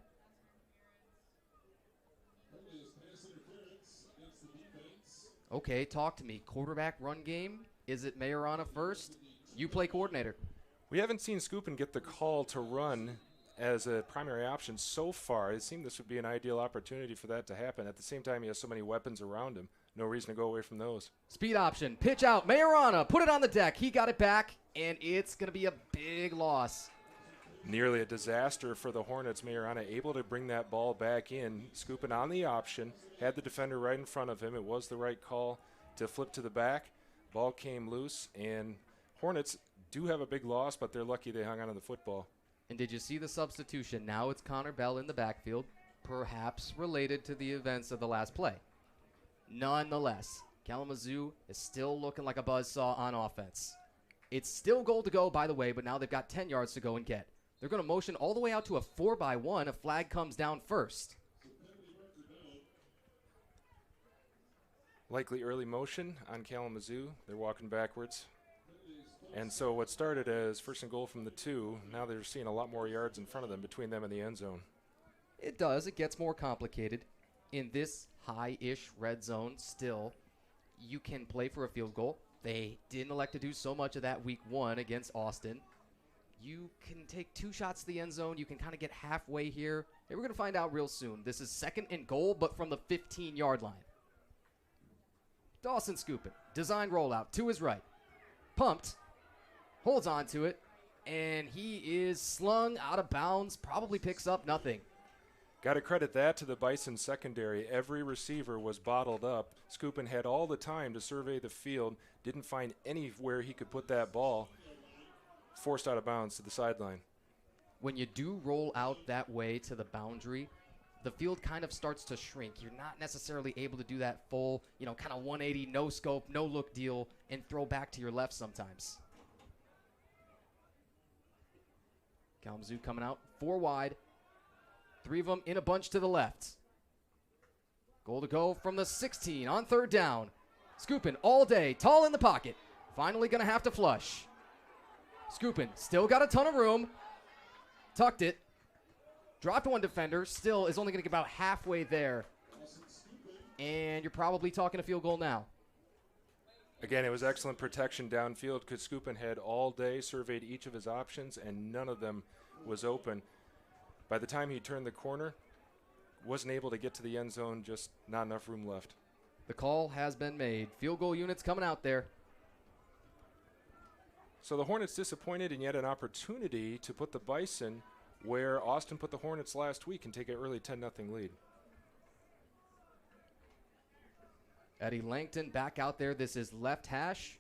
Okay, talk to me. Quarterback run game? Is it Majorana first? You play coordinator. We haven't seen Skupin get the call to run as a primary option so far. It seemed this would be an ideal opportunity for that to happen. At the same time, he has so many weapons around him. No reason to go away from those. Speed option. Pitch out. Majorana. Put it on the deck. He got it back, and it's going to be a big loss. Nearly a disaster for the Hornets. Majorana able to bring that ball back in. Skupin on the option. Had the defender right in front of him. It was the right call to flip to the back. Ball came loose, and Hornets do have a big loss, but they're lucky they hung on to the football. And did you see the substitution? Now it's Connor Bell in the backfield, perhaps related to the events of the last play. Nonetheless, Kalamazoo is still looking like a buzzsaw on offense. It's still goal to go, by the way, but now they've got 10 yards to go and get. They're going to motion all the way out to a 4-by-1. A flag comes down first. Likely early motion on Kalamazoo. They're walking backwards. And so what started as 1st and goal from the 2, now they're seeing a lot more yards in front of them, between them and the end zone. It does. It gets more complicated. In this high-ish red zone, still, you can play for a field goal. They didn't elect to do so much of that week 1 against Austin. You can take 2 shots to the end zone. You can kind of get halfway here. Hey, we're going to find out real soon. This is 2nd and goal, but from the 15-yard line. Dawson Skupin. Design rollout to his right. Pumped. Holds on to it, and he is slung out of bounds, probably picks up nothing. Got to credit that to the Bison secondary. Every receiver was bottled up. Skupin had all the time to survey the field, didn't find anywhere he could put that ball, forced out of bounds to the sideline. When you do roll out that way to the boundary, the field kind of starts to shrink. You're not necessarily able to do that full, kind of 180, no scope, no look deal, and throw back to your left sometimes. Kalamazoo coming out 4 wide. 3 of them in a bunch to the left. Goal to go from the 16 on 3rd down. Skupin all day, tall in the pocket. Finally going to have to flush. Skupin still got a ton of room. Tucked it. Dropped 1 defender. Still is only going to get about halfway there. And you're probably talking a field goal now. Again, it was excellent protection downfield because Skupin had all day, surveyed each of his options, and none of them was open. By the time he turned the corner, wasn't able to get to the end zone, just not enough room left. The call has been made. Field goal units coming out there. So the Hornets disappointed, and yet an opportunity to put the Bison where Austin put the Hornets last week and take an early 10-0 lead. Eddie Langton back out there. This is left hash.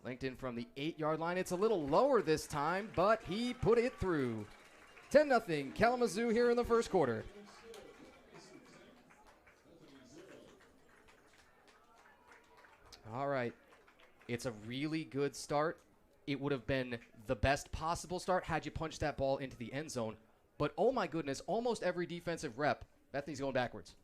Langton from the 8-yard line. It's a little lower this time, but he put it through. 10-0 Kalamazoo here in the first quarter. All right. It's a really good start. It would have been the best possible start had you punched that ball into the end zone. But, oh my goodness, almost every defensive rep, Bethany's going backwards.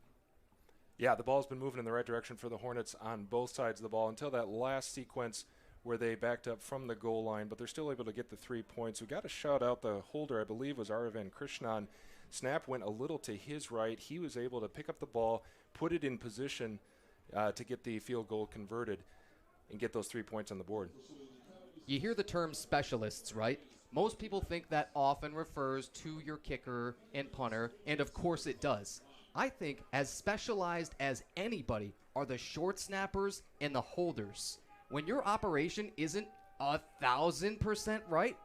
Yeah, the ball's been moving in the right direction for the Hornets on both sides of the ball until that last sequence where they backed up from the goal line, but they're still able to get the 3 points. We got to shout out the holder, I believe, was Aravan Krishnan. Snap went a little to his right. He was able to pick up the ball, put it in position to get the field goal converted and get those 3 points on the board. You hear the term specialists, right? Most people think that often refers to your kicker and punter, and of course it does. I think as specialized as anybody are the short snappers and the holders. When your operation isn't 1,000% right,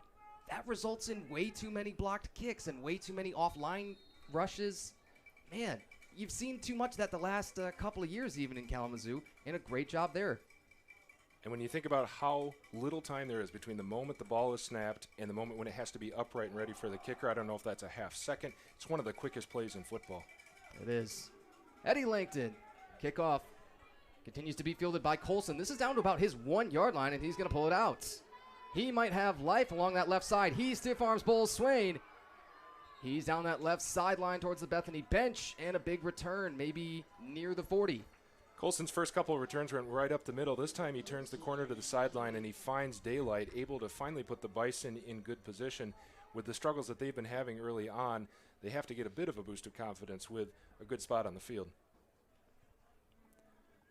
that results in way too many blocked kicks and way too many offline rushes. Man, you've seen too much of that the last couple of years even in Kalamazoo, and a great job there. And when you think about how little time there is between the moment the ball is snapped and the moment when it has to be upright and ready for the kicker, I don't know if that's a half second. It's one of the quickest plays in football. It is. Eddie Langton, kickoff, continues to be fielded by Colson. This is down to about his 1 yard line, and he's going to pull it out. He might have life along that left side. He stiff arms Bowles Swain. He's down that left sideline towards the Bethany bench, and a big return, maybe near the 40. Colson's first couple of returns went right up the middle. This time he turns the corner to the sideline and he finds daylight, able to finally put the Bison in good position. With the struggles that they've been having early on, they have to get a bit of a boost of confidence with a good spot on the field.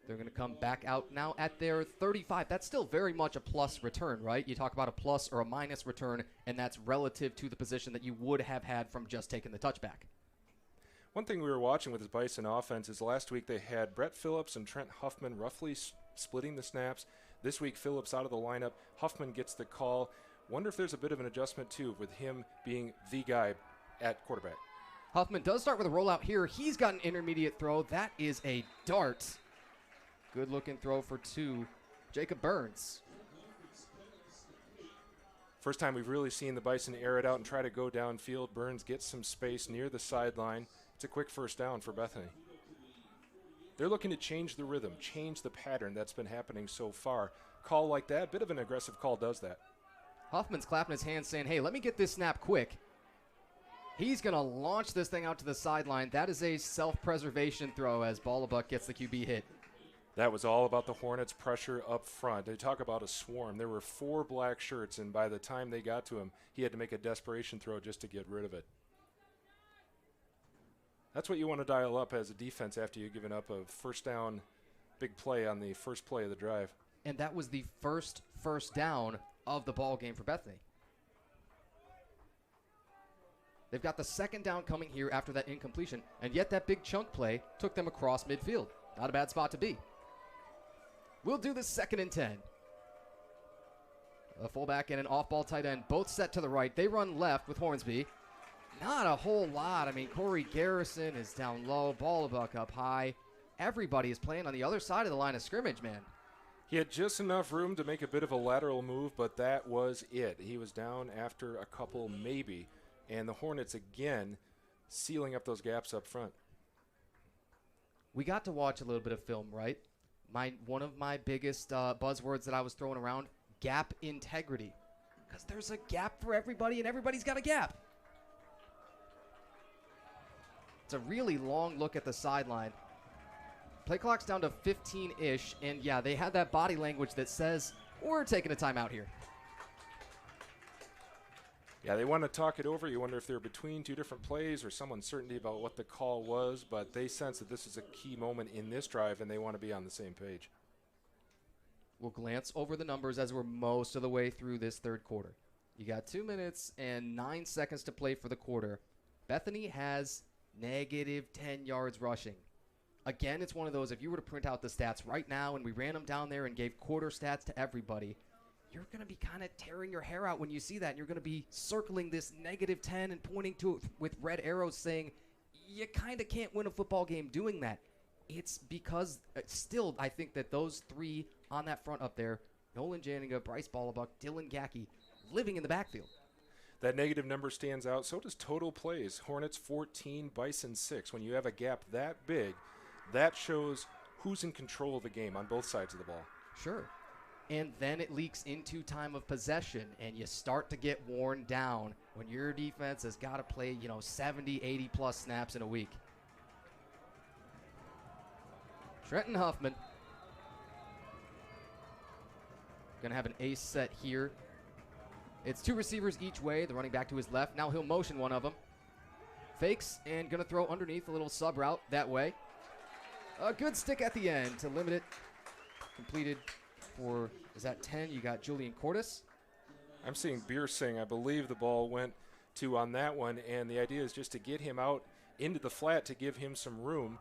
They're going to come back out now at their 35. That's still very much a plus return, right? You talk about a plus or a minus return, and that's relative to the position that you would have had from just taking the touchback. One thing we were watching with this Bison offense is last week they had Brett Phillips and Trent Huffman roughly splitting the snaps. This week Phillips out of the lineup. Huffman gets the call. Wonder if there's a bit of an adjustment too with him being the guy at quarterback. Huffman does start with a rollout here. He's got an intermediate throw. That is a dart. Good looking throw for 2. Jacob Burns. First time we've really seen the Bison air it out and try to go downfield. Burns gets some space near the sideline. It's a quick first down for Bethany. They're looking to change the rhythm, change the pattern that's been happening so far. Call like that, bit of an aggressive call does that. Huffman's clapping his hands saying, hey, let me get this snap quick. He's going to launch this thing out to the sideline. That is a self-preservation throw as Ballabuck gets the QB hit. That was all about the Hornets' pressure up front. They talk about a swarm. There were 4 black shirts, and by the time they got to him, he had to make a desperation throw just to get rid of it. That's what you want to dial up as a defense after you've given up a first down big play on the first play of the drive. And that was the first down of the ball game for Bethany. They've got the second down coming here after that incompletion, and yet that big chunk play took them across midfield. Not a bad spot to be. We'll do the 2nd and 10. A fullback and an off-ball tight end, both set to the right. They run left with Hornsby. Not a whole lot. I mean, Corey Garrison is down low, Ballabuck up high. Everybody is playing on the other side of the line of scrimmage, man. He had just enough room to make a bit of a lateral move, but that was it. He was down after a couple maybe, and the Hornets again sealing up those gaps up front. We got to watch a little bit of film, right? One of my biggest buzzwords that I was throwing around, gap integrity. Because there's a gap for everybody, and everybody's got a gap. It's a really long look at the sideline. Play clock's down to 15-ish, and yeah, they had that body language that says, we're taking a timeout here. Yeah, they want to talk it over. You wonder if they're between 2 different plays or some uncertainty about what the call was, but they sense that this is a key moment in this drive, and they want to be on the same page. We'll glance over the numbers as we're most of the way through this third quarter. You got 2 minutes and 9 seconds to play for the quarter. Bethany has negative 10 yards rushing. Again, it's one of those, if you were to print out the stats right now and we ran them down there and gave quarter stats to everybody, you're going to be kind of tearing your hair out when you see that. And you're going to be circling this negative 10 and pointing to it with red arrows saying, you kind of can't win a football game doing that. It's because still I think that those 3 on that front up there, Nolan Janiga, Bryce Ballabuck, Dylan Gackey, living in the backfield. That negative number stands out. So does total plays. Hornets 14, Bison 6. When you have a gap that big, that shows who's in control of the game on both sides of the ball. Sure. And then it leaks into time of possession, and you start to get worn down when your defense has got to play, 70, 80-plus snaps in a week. Trenton Huffman going to have an ace set here. It's 2 receivers each way. The running back to his left. Now he'll motion one of them. Fakes and going to throw underneath a little sub route that way. A good stick at the end to limit it. Completed for, is that 10? You got Julian Cordes. I'm seeing Beer Sing. I believe the ball went to on that one, and the idea is just to get him out into the flat to give him some room.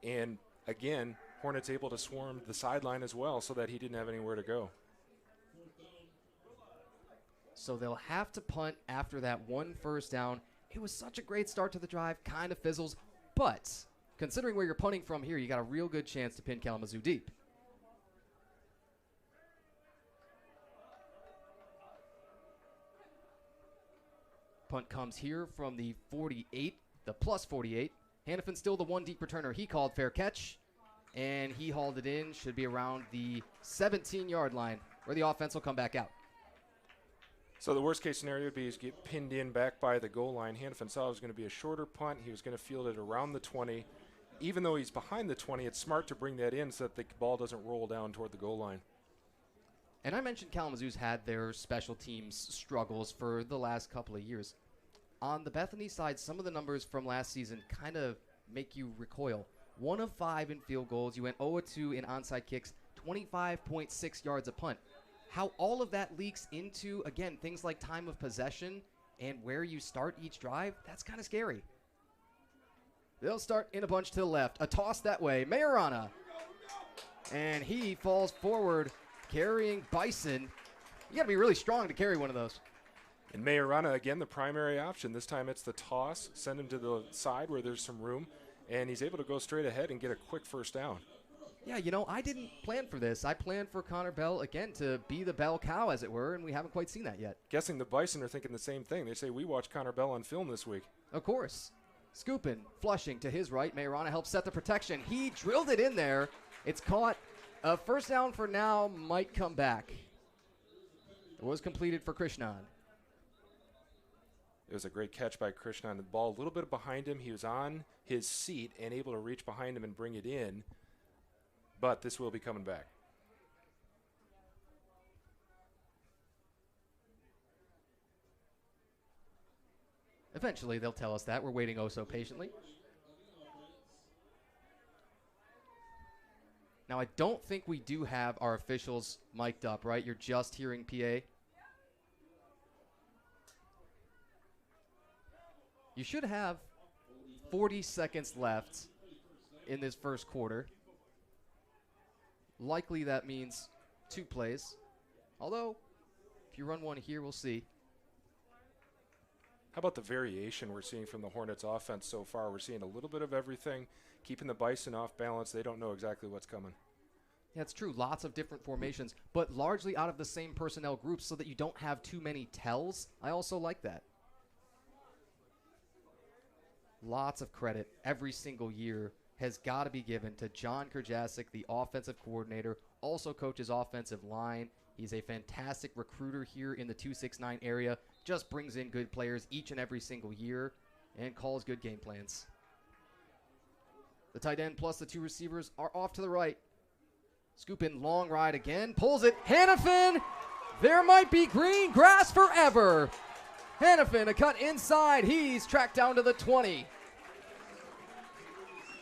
And again, Hornets able to swarm the sideline as well so that he didn't have anywhere to go. So they'll have to punt after that 1 first down. It was such a great start to the drive, kind of fizzles, but considering where you're punting from here, you got a real good chance to pin Kalamazoo deep. Punt comes here from the 48, the plus 48. Hannafin still the one deep returner. He called fair catch, and he hauled it in. Should be around the 17-yard line where the offense will come back out. So the worst case scenario would be is get pinned in back by the goal line. Hannafin saw it was going to be a shorter punt. He was going to field it around the 20. Even though he's behind the 20, it's smart to bring that in so that the ball doesn't roll down toward the goal line. And I mentioned Kalamazoo's had their special teams struggles for the last couple of years. On the Bethany side, some of the numbers from last season kind of make you recoil. 1 of 5 in field goals. You went 0 of 2 in onside kicks, 25.6 yards a punt. How all of that leaks into, again, things like time of possession and where you start each drive, that's kind of scary. They'll start in a bunch to the left. A toss that way. Majorana. And he falls forward carrying Bison. You got to be really strong to carry one of those. And Majorana, again, the primary option. This time it's the toss. Send him to the side where there's some room. And he's able to go straight ahead and get a quick first down. Yeah, you know, I didn't plan for this. I planned for Connor Bell, again, to be the bell cow, as it were, and we haven't quite seen that yet. Guessing the Bison are thinking the same thing. They say, we watched Connor Bell on film this week. Of course. Scoopin, flushing to his right. Majorana helps set the protection. He drilled it in there. It's caught. A first down for now, might come back. It was completed for Krishnan. It was a great catch by Krishnan. The ball a little bit behind him. He was on his seat and able to reach behind him and bring it in. But this will be coming back. Eventually, they'll tell us that. We're waiting oh so patiently. Now, I don't think we do have our officials mic'd up, right? You're just hearing PA. You should have 40 seconds left in this first quarter. Likely that means 2 plays. Although, if you run one here, we'll see. How about the variation we're seeing from the Hornets offense so far? We're seeing a little bit of everything, keeping the Bison off balance. They don't know exactly what's coming. Yeah, it's true. Lots of different formations, but largely out of the same personnel groups so that you don't have too many tells. I also like that. Lots of credit every single year has got to be given to John Krajasik, the offensive coordinator, also coaches offensive line. He's a fantastic recruiter here in the 269 area, just brings in good players each and every single year and calls good game plans. The tight end plus the 2 receivers are off to the right. Scoop in, long ride again, pulls it. Hannafin, there might be green grass forever. Hannafin, a cut inside. He's tracked down to the 20.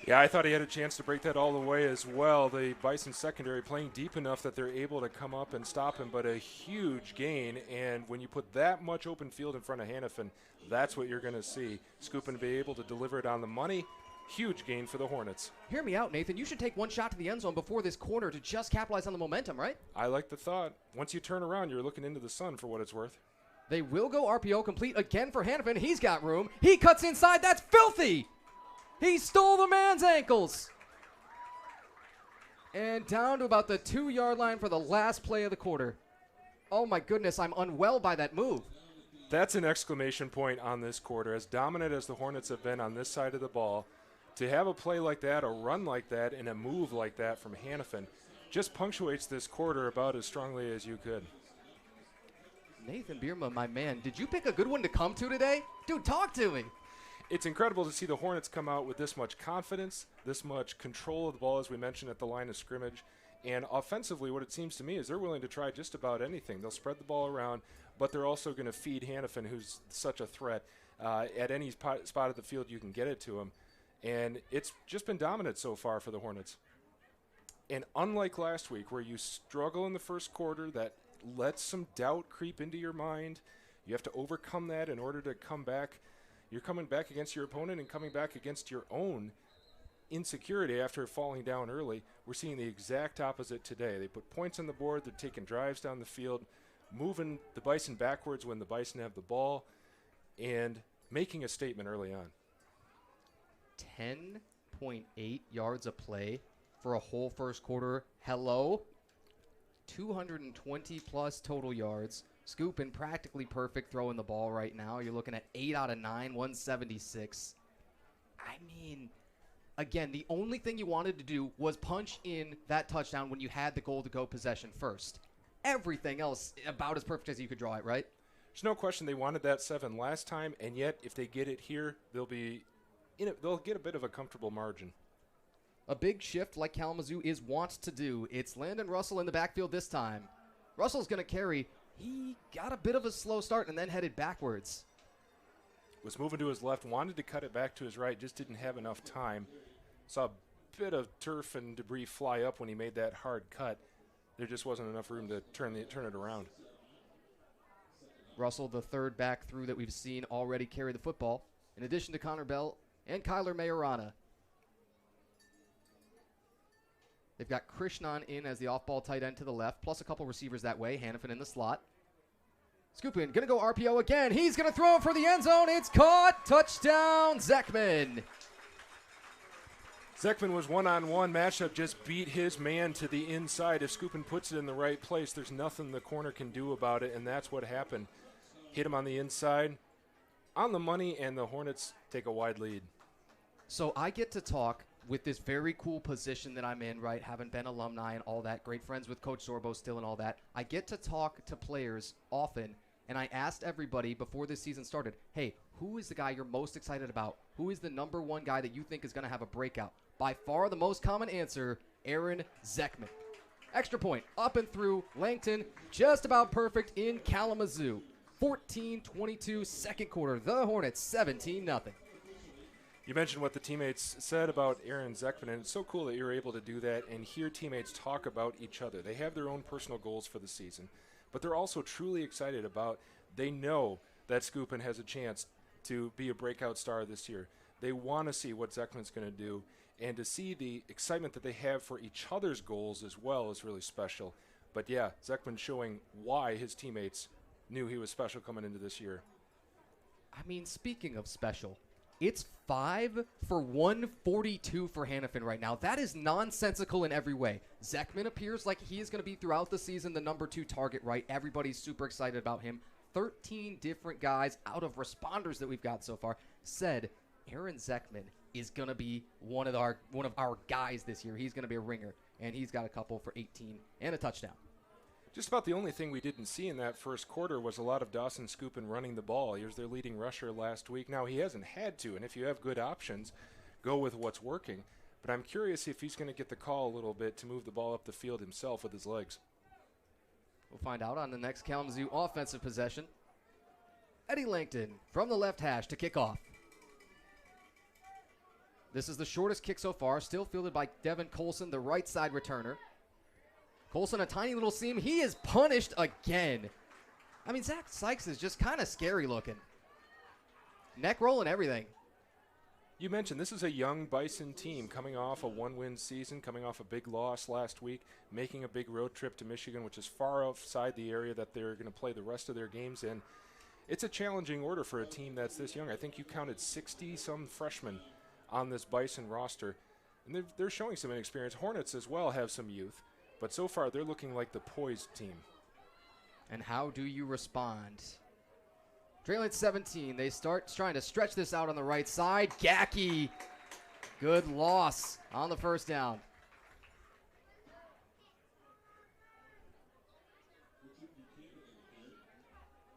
Yeah, I thought he had a chance to break that all the way as well. The Bison secondary playing deep enough that they're able to come up and stop him, but a huge gain. And when you put that much open field in front of Hannafin, that's what you're going to see. Scoopin be able to deliver it on the money. Huge gain for the Hornets. Hear me out, Nathan. You should take one shot to the end zone before this quarter to just capitalize on the momentum, right? I like the thought. Once you turn around, you're looking into the sun for what it's worth. They will go RPO complete again for Hannafin. He's got room. He cuts inside. That's filthy. He stole the man's ankles. And down to about the 2-yard line for the last play of the quarter. Oh, my goodness. I'm unwell by that move. That's an exclamation point on this quarter. As dominant as the Hornets have been on this side of the ball, to have a play like that, a run like that, and a move like that from Hannafin just punctuates this quarter about as strongly as you could. Nathan Bierma, my man, did you pick a good one to come to today? Dude, talk to me. It's incredible to see the Hornets come out with this much confidence, this much control of the ball, as we mentioned, at the line of scrimmage. And offensively, what it seems to me is they're willing to try just about anything. They'll spread the ball around, but they're also going to feed Hannafin, who's such a threat. At any spot of the field, you can get it to him. And it's just been dominant so far for the Hornets. And unlike last week, where you struggle in the first quarter, that lets some doubt creep into your mind, you have to overcome that in order to come back. You're coming back against your opponent and coming back against your own insecurity after falling down early. We're seeing the exact opposite today. They put points on the board. They're taking drives down the field, moving the Bison backwards when the Bison have the ball, and making a statement early on. 1.8 yards a play for a whole first quarter. Hello? 220-plus total yards. Scooping practically perfect throwing the ball right now. You're looking at 8 out of 9, 176. I mean, again, the only thing you wanted to do was punch in that touchdown when you had the goal-to-go possession first. Everything else about as perfect as you could draw it, right? There's no question they wanted that 7 last time, and yet if they get it here, they'll get a bit of a comfortable margin. A big shift like Kalamazoo is wont to do. It's Landon Russell in the backfield this time. Russell's going to carry. He got a bit of a slow start and then headed backwards. Was moving to his left, wanted to cut it back to his right, just didn't have enough time. Saw a bit of turf and debris fly up when he made that hard cut. There just wasn't enough room to turn it around. Russell, the third back through that we've seen already carry the football, in addition to Connor Bell and Kyler Majorana. They've got Krishnan in as the off-ball tight end to the left, plus a couple receivers that way. Hannafin in the slot. Scoopin, going to go RPO again. He's going to throw it for the end zone. It's caught. Touchdown, Zekman. Zekman was one-on-one matchup, just beat his man to the inside. If Scoopin puts it in the right place, there's nothing the corner can do about it, and that's what happened. Hit him on the inside, on the money, and the Hornets take a wide lead. So I get to talk with this very cool position that I'm in, right, having been alumni and all that, great friends with Coach Zorbo still and all that. I get to talk to players often, and I asked everybody before this season started, hey, who is the guy you're most excited about? Who is the number one guy that you think is going to have a breakout? By far the most common answer, Aaron Zekman. Extra point, up and through, Langton, just about perfect in Kalamazoo. 14-22, second quarter, the Hornets 17-0. You mentioned what the teammates said about Aaron Zekman, and it's so cool that you're able to do that and hear teammates talk about each other. They have their own personal goals for the season, but they're also truly excited about, they know that Scoopin has a chance to be a breakout star this year. They want to see what Zekman's going to do, and to see the excitement that they have for each other's goals as well is really special. But yeah, Zekman showing why his teammates knew he was special coming into this year. I mean, speaking of special, it's 5 for 142 for Hannafin right now. That is nonsensical in every way. Zekman appears like he is going to be throughout the season the number 2 target, right? Everybody's super excited about him. 13 different guys out of responders that we've got so far said Aaron Zekman is going to be one of our guys this year. He's going to be a ringer, and he's got a couple for 18 and a touchdown. Just about the only thing we didn't see in that first quarter was a lot of Dawson Scoopin running the ball. He was their leading rusher last week. Now, he hasn't had to, and if you have good options, go with what's working. But I'm curious if he's going to get the call a little bit to move the ball up the field himself with his legs. We'll find out on the next Kalamazoo offensive possession. Eddie Langton from the left hash to kick off. This is the shortest kick so far, still fielded by Devin Colson, the right side returner. Colson, a tiny little seam. He is punished again. I mean, Zach Sykes is just kind of scary looking. Neck roll and everything. You mentioned this is a young Bison team coming off a 1-win season, coming off a big loss last week, making a big road trip to Michigan, which is far outside the area that they're going to play the rest of their games in. It's a challenging order for a team that's this young. I think you counted 60-some freshmen on this Bison roster, and they're showing some inexperience. Hornets as well have some youth, but so far they're looking like the poised team. And how do you respond? Trailing 17, they start trying to stretch this out on the right side. Gacky, good loss on the first down.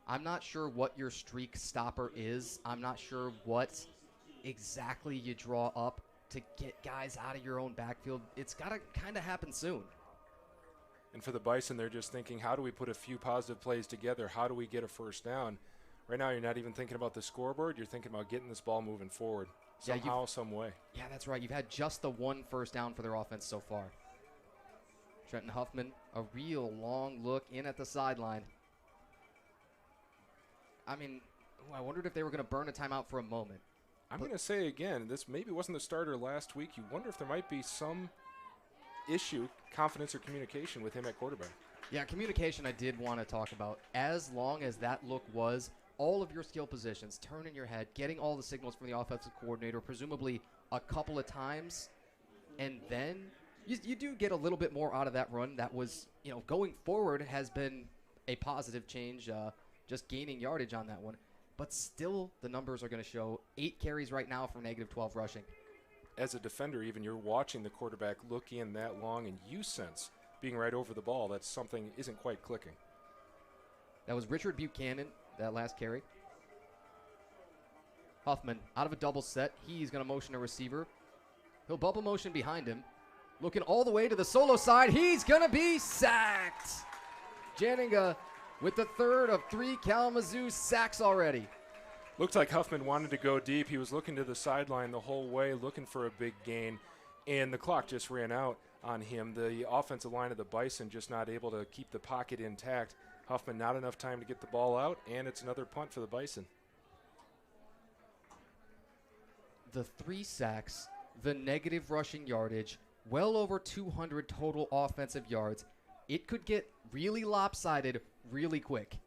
I'm not sure what your streak stopper is. I'm not sure what exactly you draw up to get guys out of your own backfield. It's got to kind of happen soon. And for the Bison, they're just thinking, how do we put a few positive plays together? How do we get a first down? Right now, you're not even thinking about the scoreboard. You're thinking about getting this ball moving forward somehow, some way. Yeah, that's right. You've had just the one first down for their offense so far. Trenton Huffman, a real long look in at the sideline. I mean, I wondered if they were going to burn a timeout for a moment. I'm going to say again, this maybe wasn't the starter last week. You wonder if there might be some issue, confidence or communication with him at quarterback. Yeah, communication I did want to talk about. As long as that look was all of your skill positions, turning your head, getting all the signals from the offensive coordinator, presumably a couple of times, and then you do get a little bit more out of that run. That was, going forward has been a positive change, just gaining yardage on that one. But still, the numbers are going to show 8 carries right now for -12 rushing. As a defender, even, you're watching the quarterback look in that long, and you sense being right over the ball that something isn't quite clicking. That was Richard Buchanan, that last carry. Huffman out of a double set. He's going to motion a receiver. He'll bubble motion behind him. Looking all the way to the solo side. He's going to be sacked. Janinga with the third of 3 Kalamazoo sacks already. Looked like Huffman wanted to go deep. He was looking to the sideline the whole way, looking for a big gain, and the clock just ran out on him. The offensive line of the Bison just not able to keep the pocket intact. Huffman not enough time to get the ball out, and it's another punt for the Bison. The 3 sacks, the negative rushing yardage, well over 200 total offensive yards. It could get really lopsided really quick.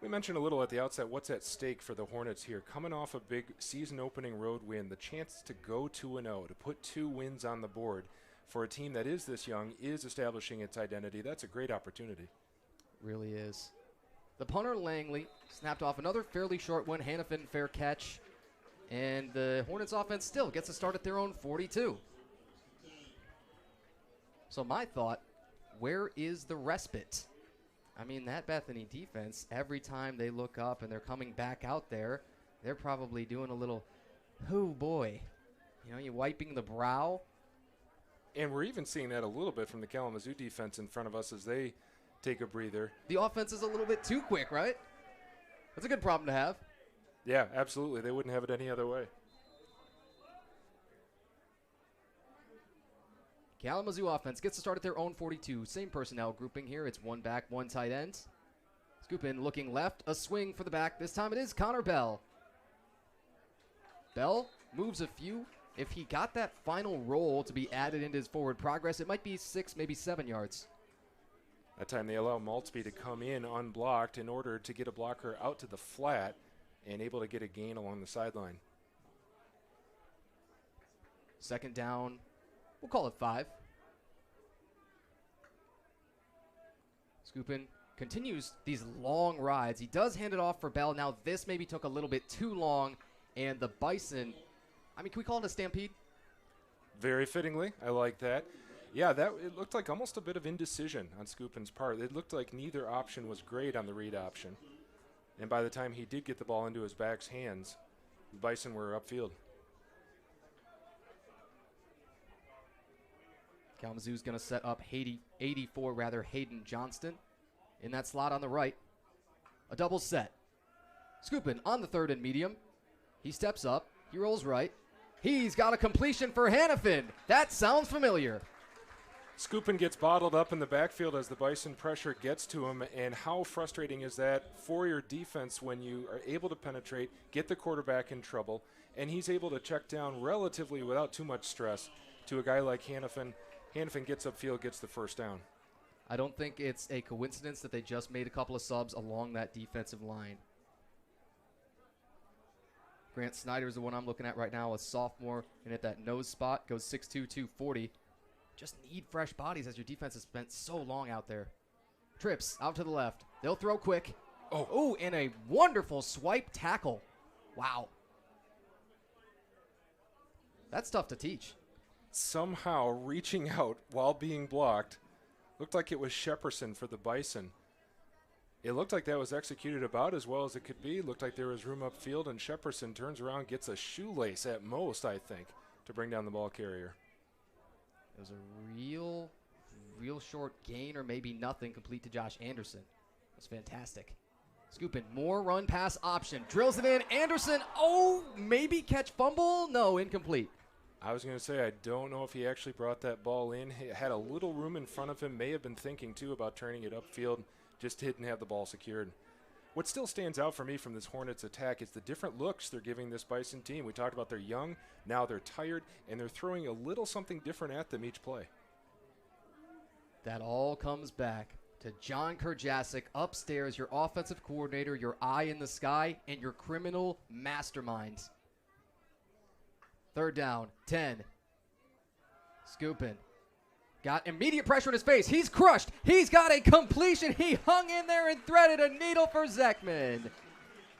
We mentioned a little at the outset what's at stake for the Hornets here. Coming off a big season-opening road win, the chance to go 2-0, to put 2 wins on the board for a team that is this young, is establishing its identity. That's a great opportunity. Really is. The punter, Langley, snapped off another fairly short one. Hannafin, fair catch. And the Hornets offense still gets a start at their own 42. So my thought, where is the respite? I mean, that Bethany defense, every time they look up and they're coming back out there, they're probably doing a little, oh boy, you wiping the brow. And we're even seeing that a little bit from the Kalamazoo defense in front of us as they take a breather. The offense is a little bit too quick, right? That's a good problem to have. Yeah, absolutely. They wouldn't have it any other way. Kalamazoo offense gets to start at their own 42. Same personnel grouping here. It's 1 back, 1 tight end. Scoop in looking left. A swing for the back. This time it is Connor Bell. Bell moves a few. If he got that final roll to be added into his forward progress, it might be 6, maybe 7 yards. That time they allow Maltzby to come in unblocked in order to get a blocker out to the flat and able to get a gain along the sideline. Second down. We'll call it 5. Scoopin continues these long rides. He does hand it off for Bell. Now this maybe took a little bit too long, and the Bison, can we call it a stampede? Very fittingly. I like that. Yeah, it looked like almost a bit of indecision on Scoopin's part. It looked like neither option was great on the read option. And by the time he did get the ball into his back's hands, the Bison were upfield. Kalamazoo's going to set up 84 Hayden Johnston in that slot on the right. A double set. Scoopin on the third and medium. He steps up. He rolls right. He's got a completion for Hannafin. That sounds familiar. Scoopin gets bottled up in the backfield as the Bison pressure gets to him, and how frustrating is that for your defense when you are able to penetrate, get the quarterback in trouble, and he's able to check down relatively without too much stress to a guy like Hannafin. Hannafin gets upfield, gets the first down. I don't think it's a coincidence that they just made a couple of subs along that defensive line. Grant Snyder is the one I'm looking at right now, a sophomore, and at that nose spot goes 6'2", 240. Just need fresh bodies as your defense has spent so long out there. Trips out to the left. They'll throw quick. Oh, and a wonderful swipe tackle. Wow. That's tough to teach. Somehow reaching out while being blocked. Looked like it was Shepperson for the Bison. It looked like that was executed about as well as it could be. Looked like there was room upfield, and Shepperson turns around, gets a shoelace at most, I think, to bring down the ball carrier. It was a real short gain, or maybe nothing, complete to Josh Anderson. It was fantastic. Scoopin, more run pass option. Drills it in. Anderson, maybe catch fumble. No, incomplete. I was going to say, I don't know if he actually brought that ball in. He had a little room in front of him, may have been thinking, too, about turning it upfield, just didn't have the ball secured. What still stands out for me from this Hornets attack is the different looks they're giving this Bison team. We talked about they're young, now they're tired, and they're throwing a little something different at them each play. That all comes back to John Kerjasic upstairs, your offensive coordinator, your eye in the sky, and your criminal mastermind. Third down, 10. Scoopin. Got immediate pressure in his face. He's crushed. He's got a completion. He hung in there and threaded a needle for Zekman.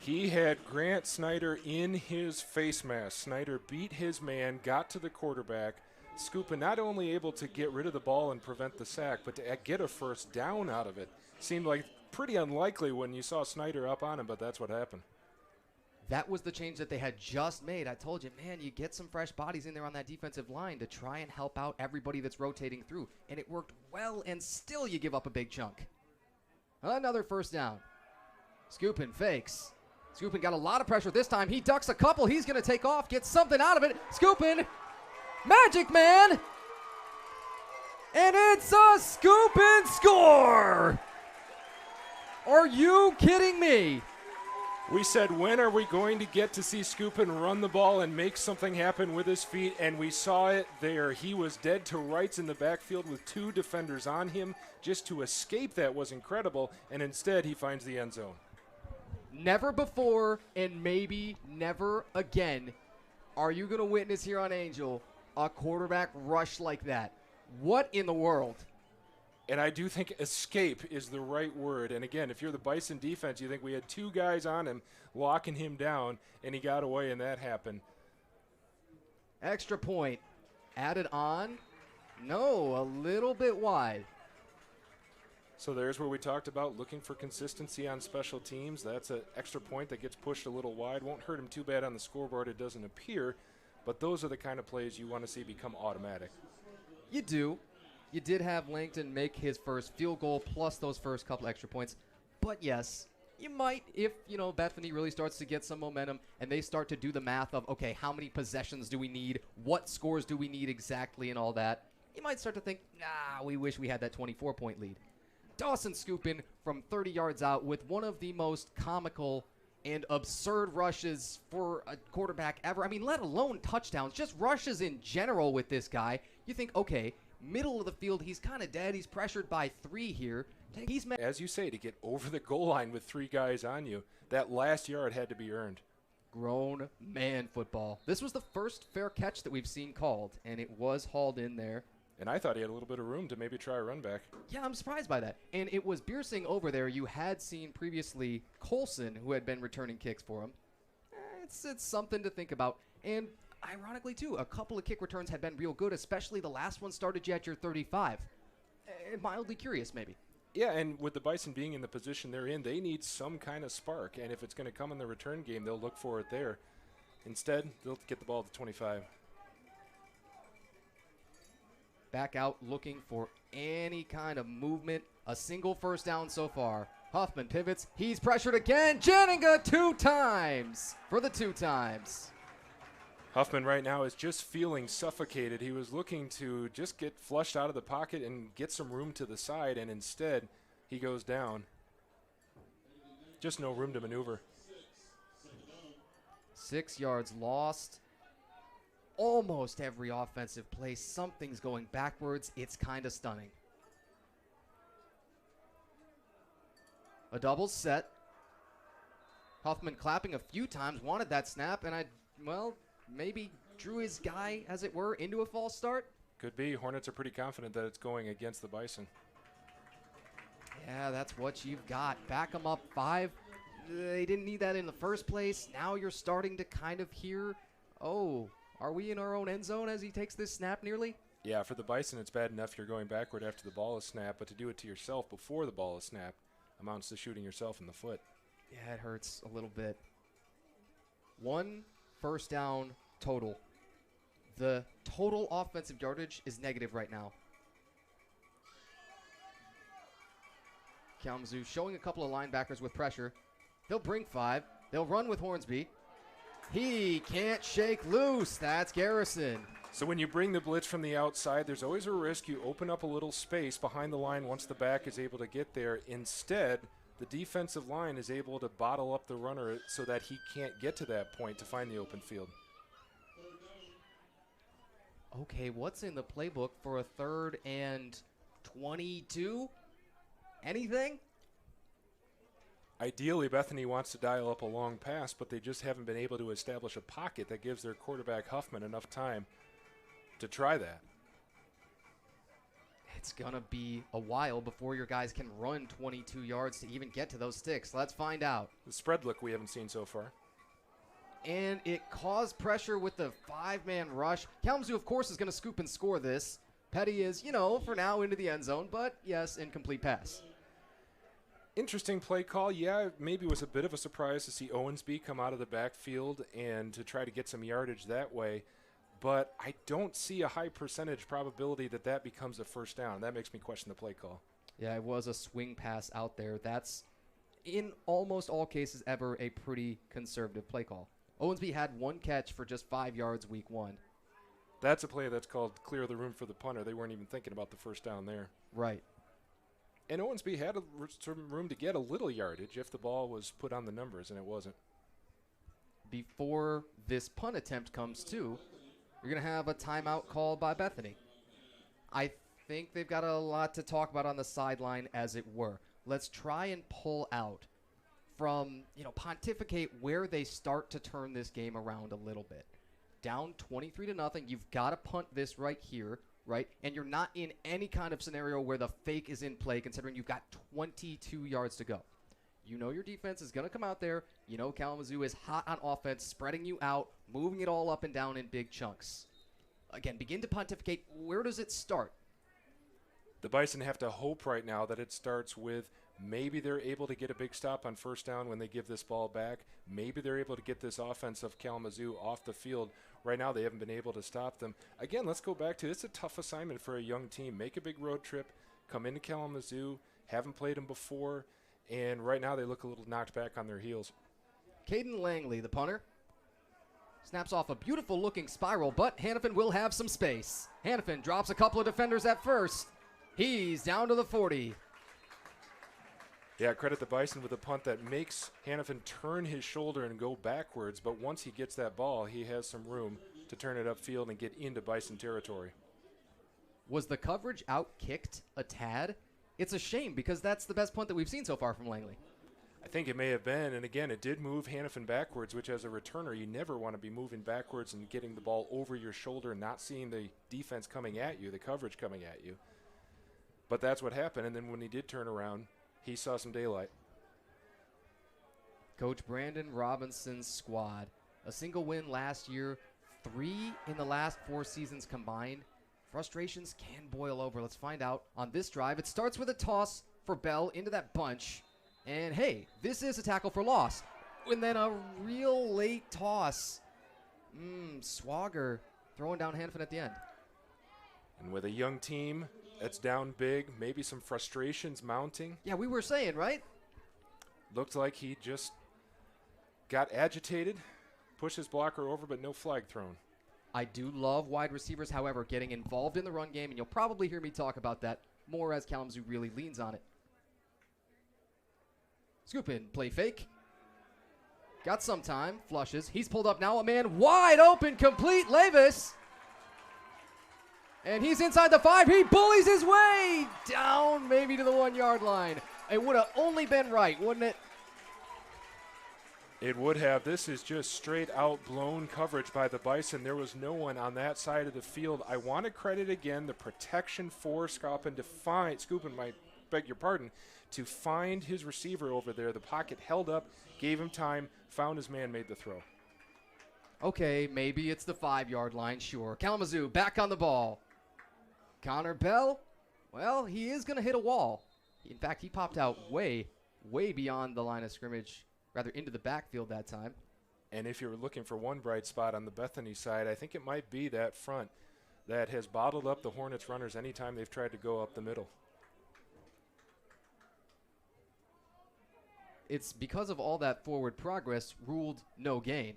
He had Grant Snyder in his face mask. Snyder beat his man, got to the quarterback. Scoopin not only able to get rid of the ball and prevent the sack, but to get a first down out of it. Seemed like pretty unlikely when you saw Snyder up on him, but that's what happened. That was the change that they had just made. I told you, man, you get some fresh bodies in there on that defensive line to try and help out everybody that's rotating through. And it worked well, and still you give up a big chunk. Another first down. Scoopin fakes. Scoopin got a lot of pressure this time. He ducks a couple. He's going to take off, get something out of it. Scoopin, Magic Man. And it's a Scoopin score. Are you kidding me? We said, when are we going to get to see Scoopin run the ball and make something happen with his feet? And we saw it there. He was dead to rights in the backfield with 2 defenders on him. Just to escape that was incredible, and instead he finds the end zone. Never before, and maybe never again, are you going to witness here on Angel a quarterback rush like that. What in the world? And I do think escape is the right word. And again, if you're the Bison defense, you think we had 2 guys on him locking him down, and he got away, and that happened. Extra point added on. No, a little bit wide. So there's where we talked about looking for consistency on special teams. That's an extra point that gets pushed a little wide. Won't hurt him too bad on the scoreboard, it doesn't appear. But those are the kind of plays you want to see become automatic. You do. You did have Langton make his first field goal plus those first couple extra points. But yes, you might, if, Bethany really starts to get some momentum and they start to do the math of, okay, how many possessions do we need? What scores do we need exactly and all that? You might start to think, we wish we had that 24-point lead. Dawson Scoopin from 30 yards out with one of the most comical and absurd rushes for a quarterback ever. I mean, let alone touchdowns, just rushes in general with this guy. You think, okay, middle of the field, he's kind of dead. He's pressured by 3 here. As you say, to get over the goal line with 3 guys on you, that last yard had to be earned. Grown man football. This was the first fair catch that we've seen called, and it was hauled in there. And I thought he had a little bit of room to maybe try a run back. Yeah, I'm surprised by that. And it was Biersing over there. You had seen previously Colson, who had been returning kicks for him. It's something to think about. And ironically, too, a couple of kick returns had been real good, especially the last one started you at your 35. Mildly curious, maybe. Yeah, and with the Bison being in the position they're in, they need some kind of spark. And if it's going to come in the return game, they'll look for it there. Instead, they'll get the ball to 25. Back out looking for any kind of movement. A single first down so far. Huffman pivots. He's pressured again. Jennings 2 times for the 2 times. Huffman right now is just feeling suffocated. He was looking to just get flushed out of the pocket and get some room to the side, and instead he goes down. Just no room to maneuver. 6 yards lost. Almost every offensive play, something's going backwards. It's kind of stunning. A double set. Huffman clapping a few times, wanted that snap, and maybe drew his guy, as it were, into a false start. Could be. Hornets are pretty confident that it's going against the Bison. Yeah, that's what you've got. Back them up 5. They didn't need that in the first place. Now you're starting to kind of hear, are we in our own end zone as he takes this snap nearly? Yeah, for the Bison, it's bad enough you're going backward after the ball is snapped, but to do it to yourself before the ball is snapped amounts to shooting yourself in the foot. Yeah, it hurts a little bit. 1 first down total. The total offensive yardage is negative right now. Kalamazoo showing a couple of linebackers with pressure. They'll bring 5. They'll run with Hornsby. He can't shake loose. That's Garrison. So when you bring the blitz from the outside, there's always a risk you open up a little space behind the line once the back is able to get there. Instead, the defensive line is able to bottle up the runner so that he can't get to that point to find the open field. Okay, what's in the playbook for a 3rd and 22? Anything? Ideally, Bethany wants to dial up a long pass, but they just haven't been able to establish a pocket that gives their quarterback Huffman enough time to try that. It's going to be a while before your guys can run 22 yards to even get to those sticks. Let's find out. The spread look we haven't seen so far. And it caused pressure with the 5-man rush. Kalamazoo, of course, is going to scoop and score this. Petty is, for now into the end zone, but yes, incomplete pass. Interesting play call. Yeah, maybe it was a bit of a surprise to see Owensby come out of the backfield and to try to get some yardage that way. But I don't see a high percentage probability that becomes a first down. That makes me question the play call. Yeah, it was a swing pass out there. That's, in almost all cases ever, a pretty conservative play call. Owensby had 1 catch for just 5 yards week 1. That's a play that's called clear the room for the punter. They weren't even thinking about the first down there. Right. And Owensby had some room to get a little yardage if the ball was put on the numbers, and it wasn't. Before this punt attempt comes to, you're going to have a timeout called by Bethany. I think they've got a lot to talk about on the sideline, as it were. Let's try and pull out from, pontificate where they start to turn this game around a little bit. Down 23-0, you've got to punt this right here, right? And you're not in any kind of scenario where the fake is in play, considering you've got 22 yards to go. Your defense is going to come out there. Kalamazoo is hot on offense, spreading you out, moving it all up and down in big chunks. Again, begin to pontificate. Where does it start? The Bison have to hope right now that it starts with maybe they're able to get a big stop on first down when they give this ball back. Maybe they're able to get this offense of Kalamazoo off the field. Right now they haven't been able to stop them. Again, let's go back to it's a tough assignment for a young team. Make a big road trip, come into Kalamazoo, haven't played them before, and right now they look a little knocked back on their heels. Caden Langley, the punter, snaps off a beautiful-looking spiral, but Hannafin will have some space. Hannafin drops a couple of defenders at first. He's down to the 40. Yeah, credit the Bison with a punt that makes Hannafin turn his shoulder and go backwards, but once he gets that ball, he has some room to turn it upfield and get into Bison territory. Was the coverage out-kicked a tad? It's a shame because that's the best punt that we've seen so far from Langley. I think it may have been, and again, it did move Hannafin backwards, which as a returner, you never want to be moving backwards and getting the ball over your shoulder and not seeing the defense coming at you, the coverage coming at you. But that's what happened, and then when he did turn around, he saw some daylight. Coach Brandon Robinson's squad, a single win last year, 3 in the last 4 seasons combined. Frustrations can boil over. Let's find out on this drive. It starts with a toss for Bell into that bunch. And hey, this is a tackle for loss. And then a real late toss. Swagger throwing down Hannafin at the end. And with a young team that's down big, maybe some frustrations mounting. Yeah, we were saying, right? Looked like he just got agitated, pushed his blocker over, but no flag thrown. I do love wide receivers, however, getting involved in the run game, and you'll probably hear me talk about that more as Kalamazoo really leans on it. Scoop in, play fake. Got some time, flushes. He's pulled up now, a man wide open, complete, Levis. And he's inside the 5. He bullies his way down maybe to the 1-yard line. It would have only been right, wouldn't it? It would have. This is just straight out blown coverage by the Bison. There was no one on that side of the field. I want to credit again the protection for Scoopin to find his receiver over there. The pocket held up, gave him time, found his man, made the throw. Okay, maybe it's the 5-yard line, sure. Kalamazoo back on the ball. Connor Bell, well, he is going to hit a wall. In fact, he popped out way beyond the line of scrimmage, rather into the backfield that time. And if you're looking for one bright spot on the Bethany side, I think it might be that front that has bottled up the Hornets runners anytime they've tried to go up the middle. It's because of all that forward progress ruled no gain.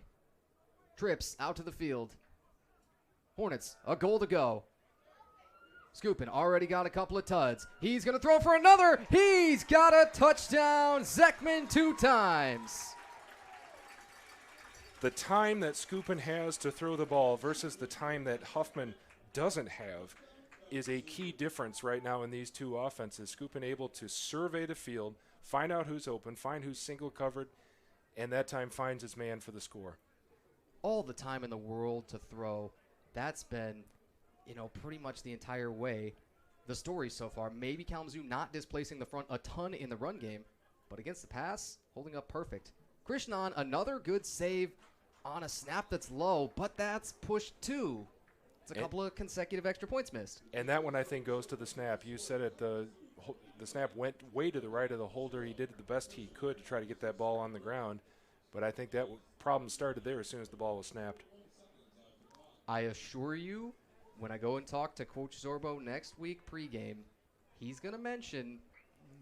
Trips out to the field. Hornets, a goal to go. Scoopin already got a couple of tuds. He's going to throw for another. He's got a touchdown. Zekman 2 times. The time that Scoopin has to throw the ball versus the time that Huffman doesn't have is a key difference right now in these two offenses. Scoopin able to survey the field, find out who's open, find who's single covered, and that time finds his man for the score. All the time in the world to throw. That's been, pretty much the entire way the story so far. Maybe Kalamazoo not displacing the front a ton in the run game, but against the pass, holding up perfect. Krishnan, another good save on a snap that's low, but that's pushed two. It's a couple of consecutive extra points missed. And that one, I think, goes to the snap. You said it, the snap went way to the right of the holder. He did the best he could to try to get that ball on the ground, but I think that problem started there as soon as the ball was snapped. I assure you, when I go and talk to Coach Zorbo next week pregame, he's going to mention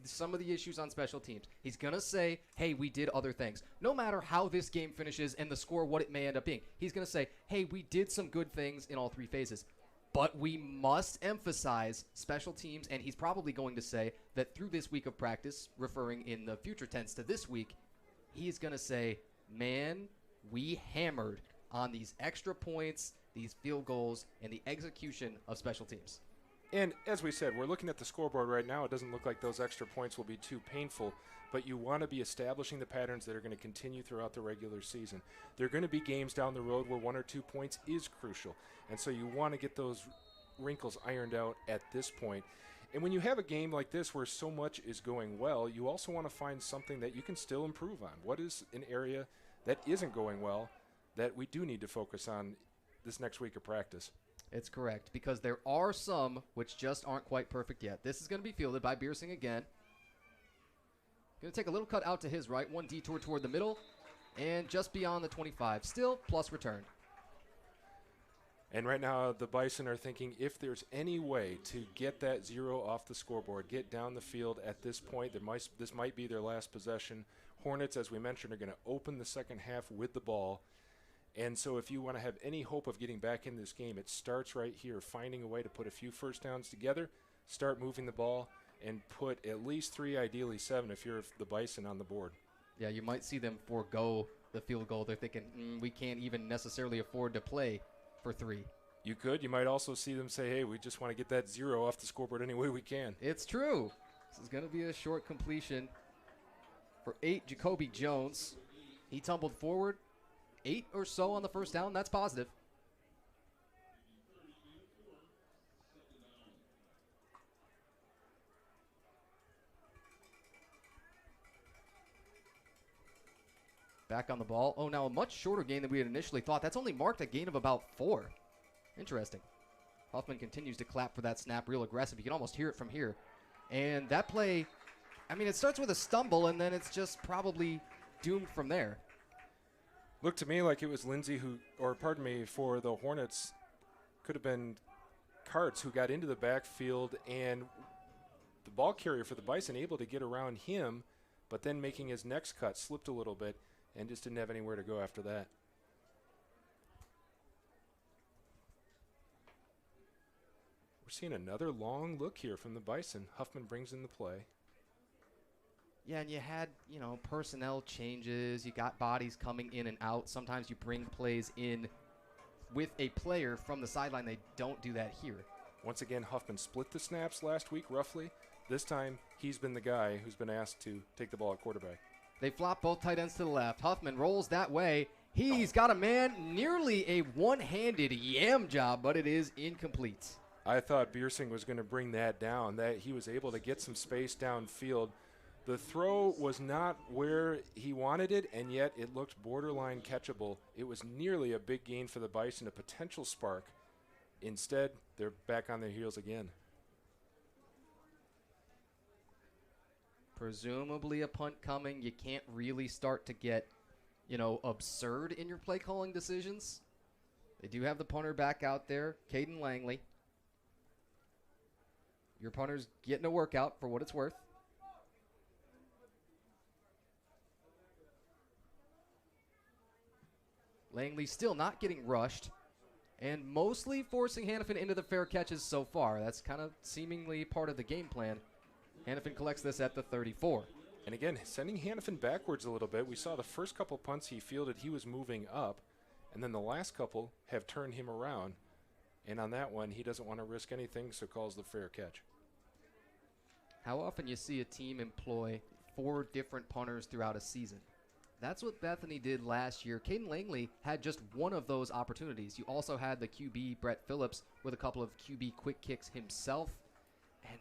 some of the issues on special teams. He's going to say, hey, we did other things. No matter how this game finishes and the score, what it may end up being, he's going to say, hey, we did some good things in all three phases. But we must emphasize special teams, and he's probably going to say that through this week of practice, referring in the future tense to this week, he's going to say, man, we hammered on these extra points, these field goals, and the execution of special teams. And as we said, we're looking at the scoreboard right now. It doesn't look like those extra points will be too painful, but you want to be establishing the patterns that are going to continue throughout the regular season. There are going to be games down the road where 1 or 2 points is crucial, and so you want to get those wrinkles ironed out at this point. And when you have a game like this where so much is going well, you also want to find something that you can still improve on. What is an area that isn't going well that we do need to focus on this next week of practice? It's correct, because there are some which just aren't quite perfect yet. This is going to be fielded by Biersing again. Going to take a little cut out to his right, one detour toward the middle, and just beyond the 25. Still plus return. And right now the Bison are thinking if there's any way to get that 0 off the scoreboard, get down the field at this point, this might be their last possession. Hornets, as we mentioned, are going to open the second half with the ball. And so if you want to have any hope of getting back in this game, it starts right here, finding a way to put a few first downs together, start moving the ball, and put at least 3, ideally 7 if you're the Bison on the board. Yeah, you might see them forego the field goal. They're thinking, we can't even necessarily afford to play for 3. You could. You might also see them say, hey, we just want to get that 0 off the scoreboard any way we can. It's true. This is going to be a short completion for 8, Jacoby Jones. He tumbled forward. 8 or so on the first down. That's positive. Back on the ball. Oh, now a much shorter gain than we had initially thought. That's only marked a gain of about 4. Interesting. Huffman continues to clap for that snap, real aggressive. You can almost hear it from here. And that play, it starts with a stumble, and then it's just probably doomed from there. Looked to me like it was Lindsey for the Hornets, could have been Karts who got into the backfield, and the ball carrier for the Bison able to get around him, but then making his next cut slipped a little bit and just didn't have anywhere to go after that. We're seeing another long look here from the Bison. Huffman brings in the play. Yeah, and you had, personnel changes. You got bodies coming in and out. Sometimes you bring plays in with a player from the sideline. They don't do that here. Once again, Huffman split the snaps last week, roughly. This time, he's been the guy who's been asked to take the ball at quarterback. They flop both tight ends to the left. Huffman rolls that way. He's got a man, nearly a one-handed yam job, but it is incomplete. I thought Biersing was going to bring that down, that he was able to get some space downfield. The throw was not where he wanted it, and yet it looked borderline catchable. It was nearly a big gain for the Bison, a potential spark. Instead, they're back on their heels again. Presumably a punt coming. You can't really start to get, absurd in your play calling decisions. They do have the punter back out there, Caden Langley. Your punter's getting a workout for what it's worth. Langley still not getting rushed and mostly forcing Hannafin into the fair catches so far. That's kind of seemingly part of the game plan. Hannafin collects this at the 34. And again, sending Hannafin backwards a little bit. We saw the first couple punts he fielded, he was moving up, and then the last couple have turned him around. And on that one, he doesn't want to risk anything, so calls the fair catch. How often you see a team employ 4 different punters throughout a season? That's what Bethany did last year. Caden Langley had just one of those opportunities. You also had the QB, Brett Phillips, with a couple of QB quick kicks himself. And,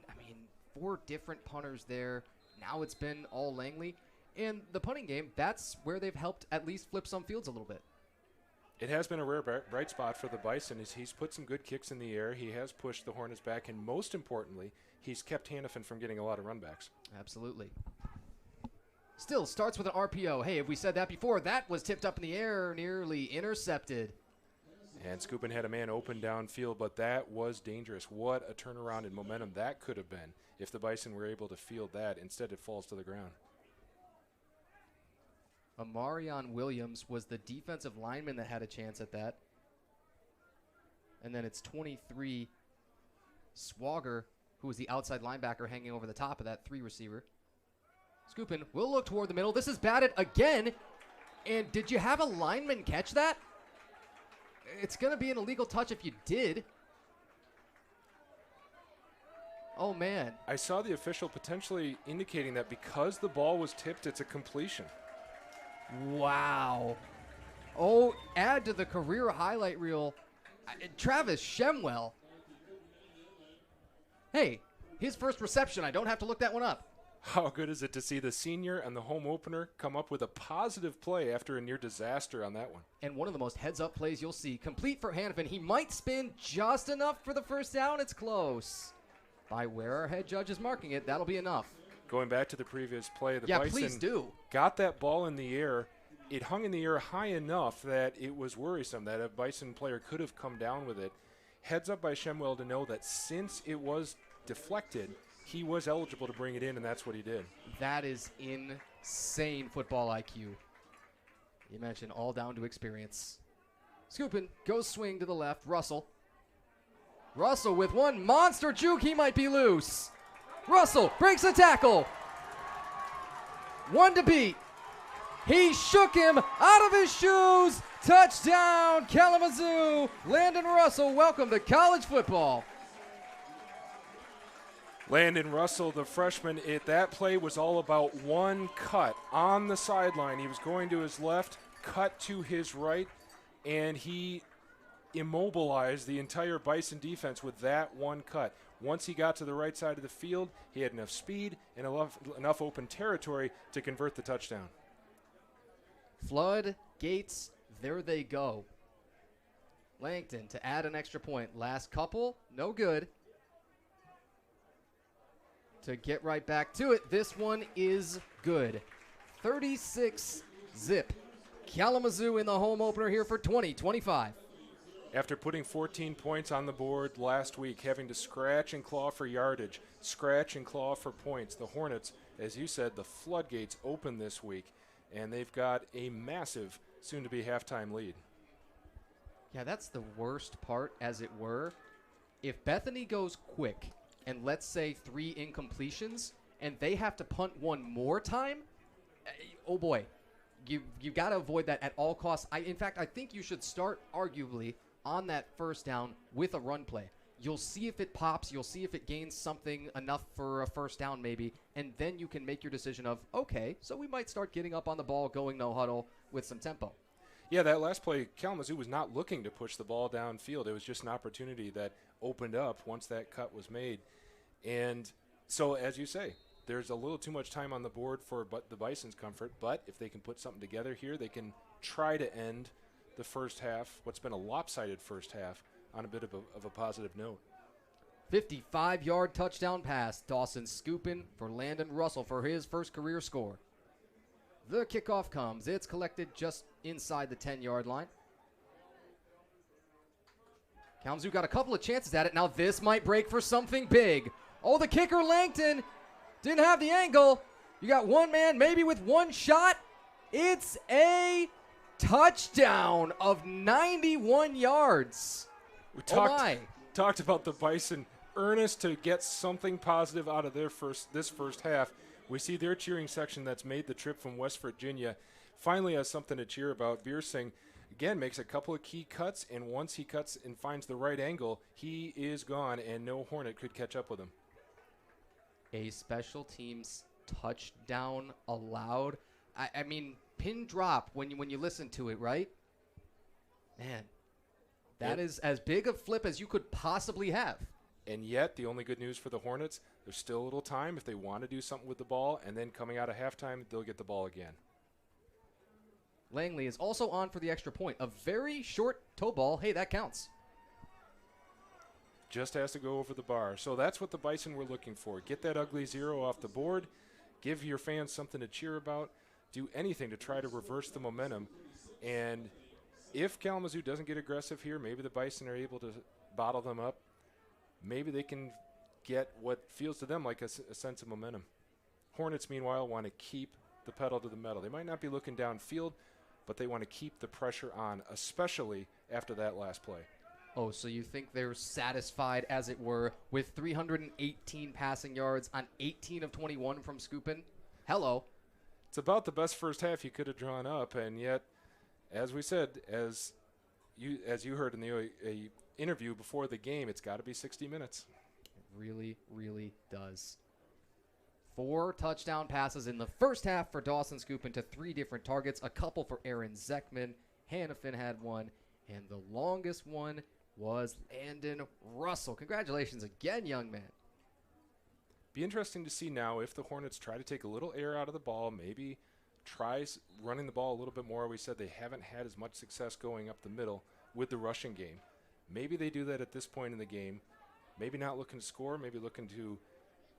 4 different punters there. Now it's been all Langley. And the punting game, that's where they've helped at least flip some fields a little bit. It has been a rare bright spot for the Bison. He's put some good kicks in the air. He has pushed the Hornets back, and most importantly, he's kept Hannafin from getting a lot of runbacks. Absolutely. Still starts with an RPO. Hey, have we said that before? That was tipped up in the air, nearly intercepted. And Skupin had a man open downfield, but that was dangerous. What a turnaround in momentum that could have been if the Bison were able to field that. Instead, it falls to the ground. Amarion Williams was the defensive lineman that had a chance at that. And then it's 23 Swagger, who was the outside linebacker hanging over the top of that 3 receiver. Skupin will look toward the middle. This is batted again. And did you have a lineman catch that? It's going to be an illegal touch if you did. Oh, man. I saw the official potentially indicating that because the ball was tipped, it's a completion. Wow. Oh, add to the career highlight reel, Travis Shemwell. Hey, his first reception. I don't have to look that one up. How good is it to see the senior and the home opener come up with a positive play after a near disaster on that one? And one of the most heads-up plays you'll see. Complete for Hannafin. He might spin just enough for the first down. It's close. By where our head judge is marking it, that'll be enough. Going back to the previous play, the Bison please do. Got that ball in the air. It hung in the air high enough that it was worrisome that a Bison player could have come down with it. Heads up by Shemwell to know that since it was deflected, he was eligible to bring it in, and that's what he did. That is insane football IQ. You mentioned all down to experience. Skupin goes swing to the left. Russell with one monster juke. He might be loose. Russell breaks a tackle. 1 to beat. He shook him out of his shoes. Touchdown, Kalamazoo. Landon Russell, welcome to college football. Landon Russell, the freshman, that play was all about one cut on the sideline. He was going to his left, cut to his right, and he immobilized the entire Bison defense with that one cut. Once he got to the right side of the field, he had enough speed and enough open territory to convert the touchdown. Floodgates, there they go. Langton to add an extra point. Last couple, no good. To get right back to it, this one is good. 36-zip. Kalamazoo in the home opener here for 2025. After putting 14 points on the board last week, having to scratch and claw for yardage, scratch and claw for points, the Hornets, as you said, the floodgates open this week, and they've got a massive soon-to-be halftime lead. Yeah, that's the worst part, as it were. If Bethany goes quick, and let's say 3 incompletions, and they have to punt one more time, oh boy, you got to avoid that at all costs. In fact, I think you should start, arguably, on that first down with a run play. You'll see if it pops. You'll see if it gains something enough for a first down maybe, and then you can make your decision of, okay, so we might start getting up on the ball, going no huddle with some tempo. Yeah, that last play, Kalamazoo was not looking to push the ball downfield. It was just an opportunity that opened up once that cut was made. And so, as you say, there's a little too much time on the board for the Bison's comfort, but if they can put something together here, they can try to end the first half, what's been a lopsided first half, on a bit of a positive note. 55-yard touchdown pass. Dawson Skupin for Landon Russell for his first career score. The kickoff comes. It's collected just inside the 10-yard line. Kalamazoo got a couple of chances at it. Now this might break for something big. Oh, the kicker, Langton, didn't have the angle. You got one man maybe with one shot. It's a touchdown of 91 yards. We talked about the Bison earnest to get something positive out of this first half. We see their cheering section that's made the trip from West Virginia finally has something to cheer about. Beersing again, makes a couple of key cuts, and once he cuts and finds the right angle, he is gone, and no Hornet could catch up with him. A special teams touchdown allowed. I mean, pin drop when you listen to it, right? Man, that is as big a flip as you could possibly have. And yet, the only good news for the Hornets, there's still a little time if they want to do something with the ball, and then coming out of halftime, they'll get the ball again. Langley is also on for the extra point. A very short toe ball. Hey, that counts. Just has to go over the bar. So that's what the Bison were looking for. Get that ugly 0 off the board. Give your fans something to cheer about. Do anything to try to reverse the momentum. And if Kalamazoo doesn't get aggressive here, maybe the Bison are able to bottle them up. Maybe they can get what feels to them like a sense of momentum. Hornets, meanwhile, want to keep the pedal to the metal. They might not be looking downfield, but they want to keep the pressure on, especially after that last play. Oh, so you think they're satisfied, as it were, with 318 passing yards on 18 of 21 from Scoopin? Hello. It's about the best first half you could have drawn up, and yet, as we said, as you heard in the interview before the game, it's got to be 60 minutes. It really, really does. 4 touchdown passes in the first half for Dawson Scoopin to 3 different targets, a couple for Aaron Zekman. Hannafin had one, and the longest one was Landon Russell. Congratulations again, young man. Be interesting to see now if the Hornets try to take a little air out of the ball, maybe tries running the ball a little bit more. We said they haven't had as much success going up the middle with the rushing game. Maybe they do that at this point in the game. Maybe not looking to score, maybe looking to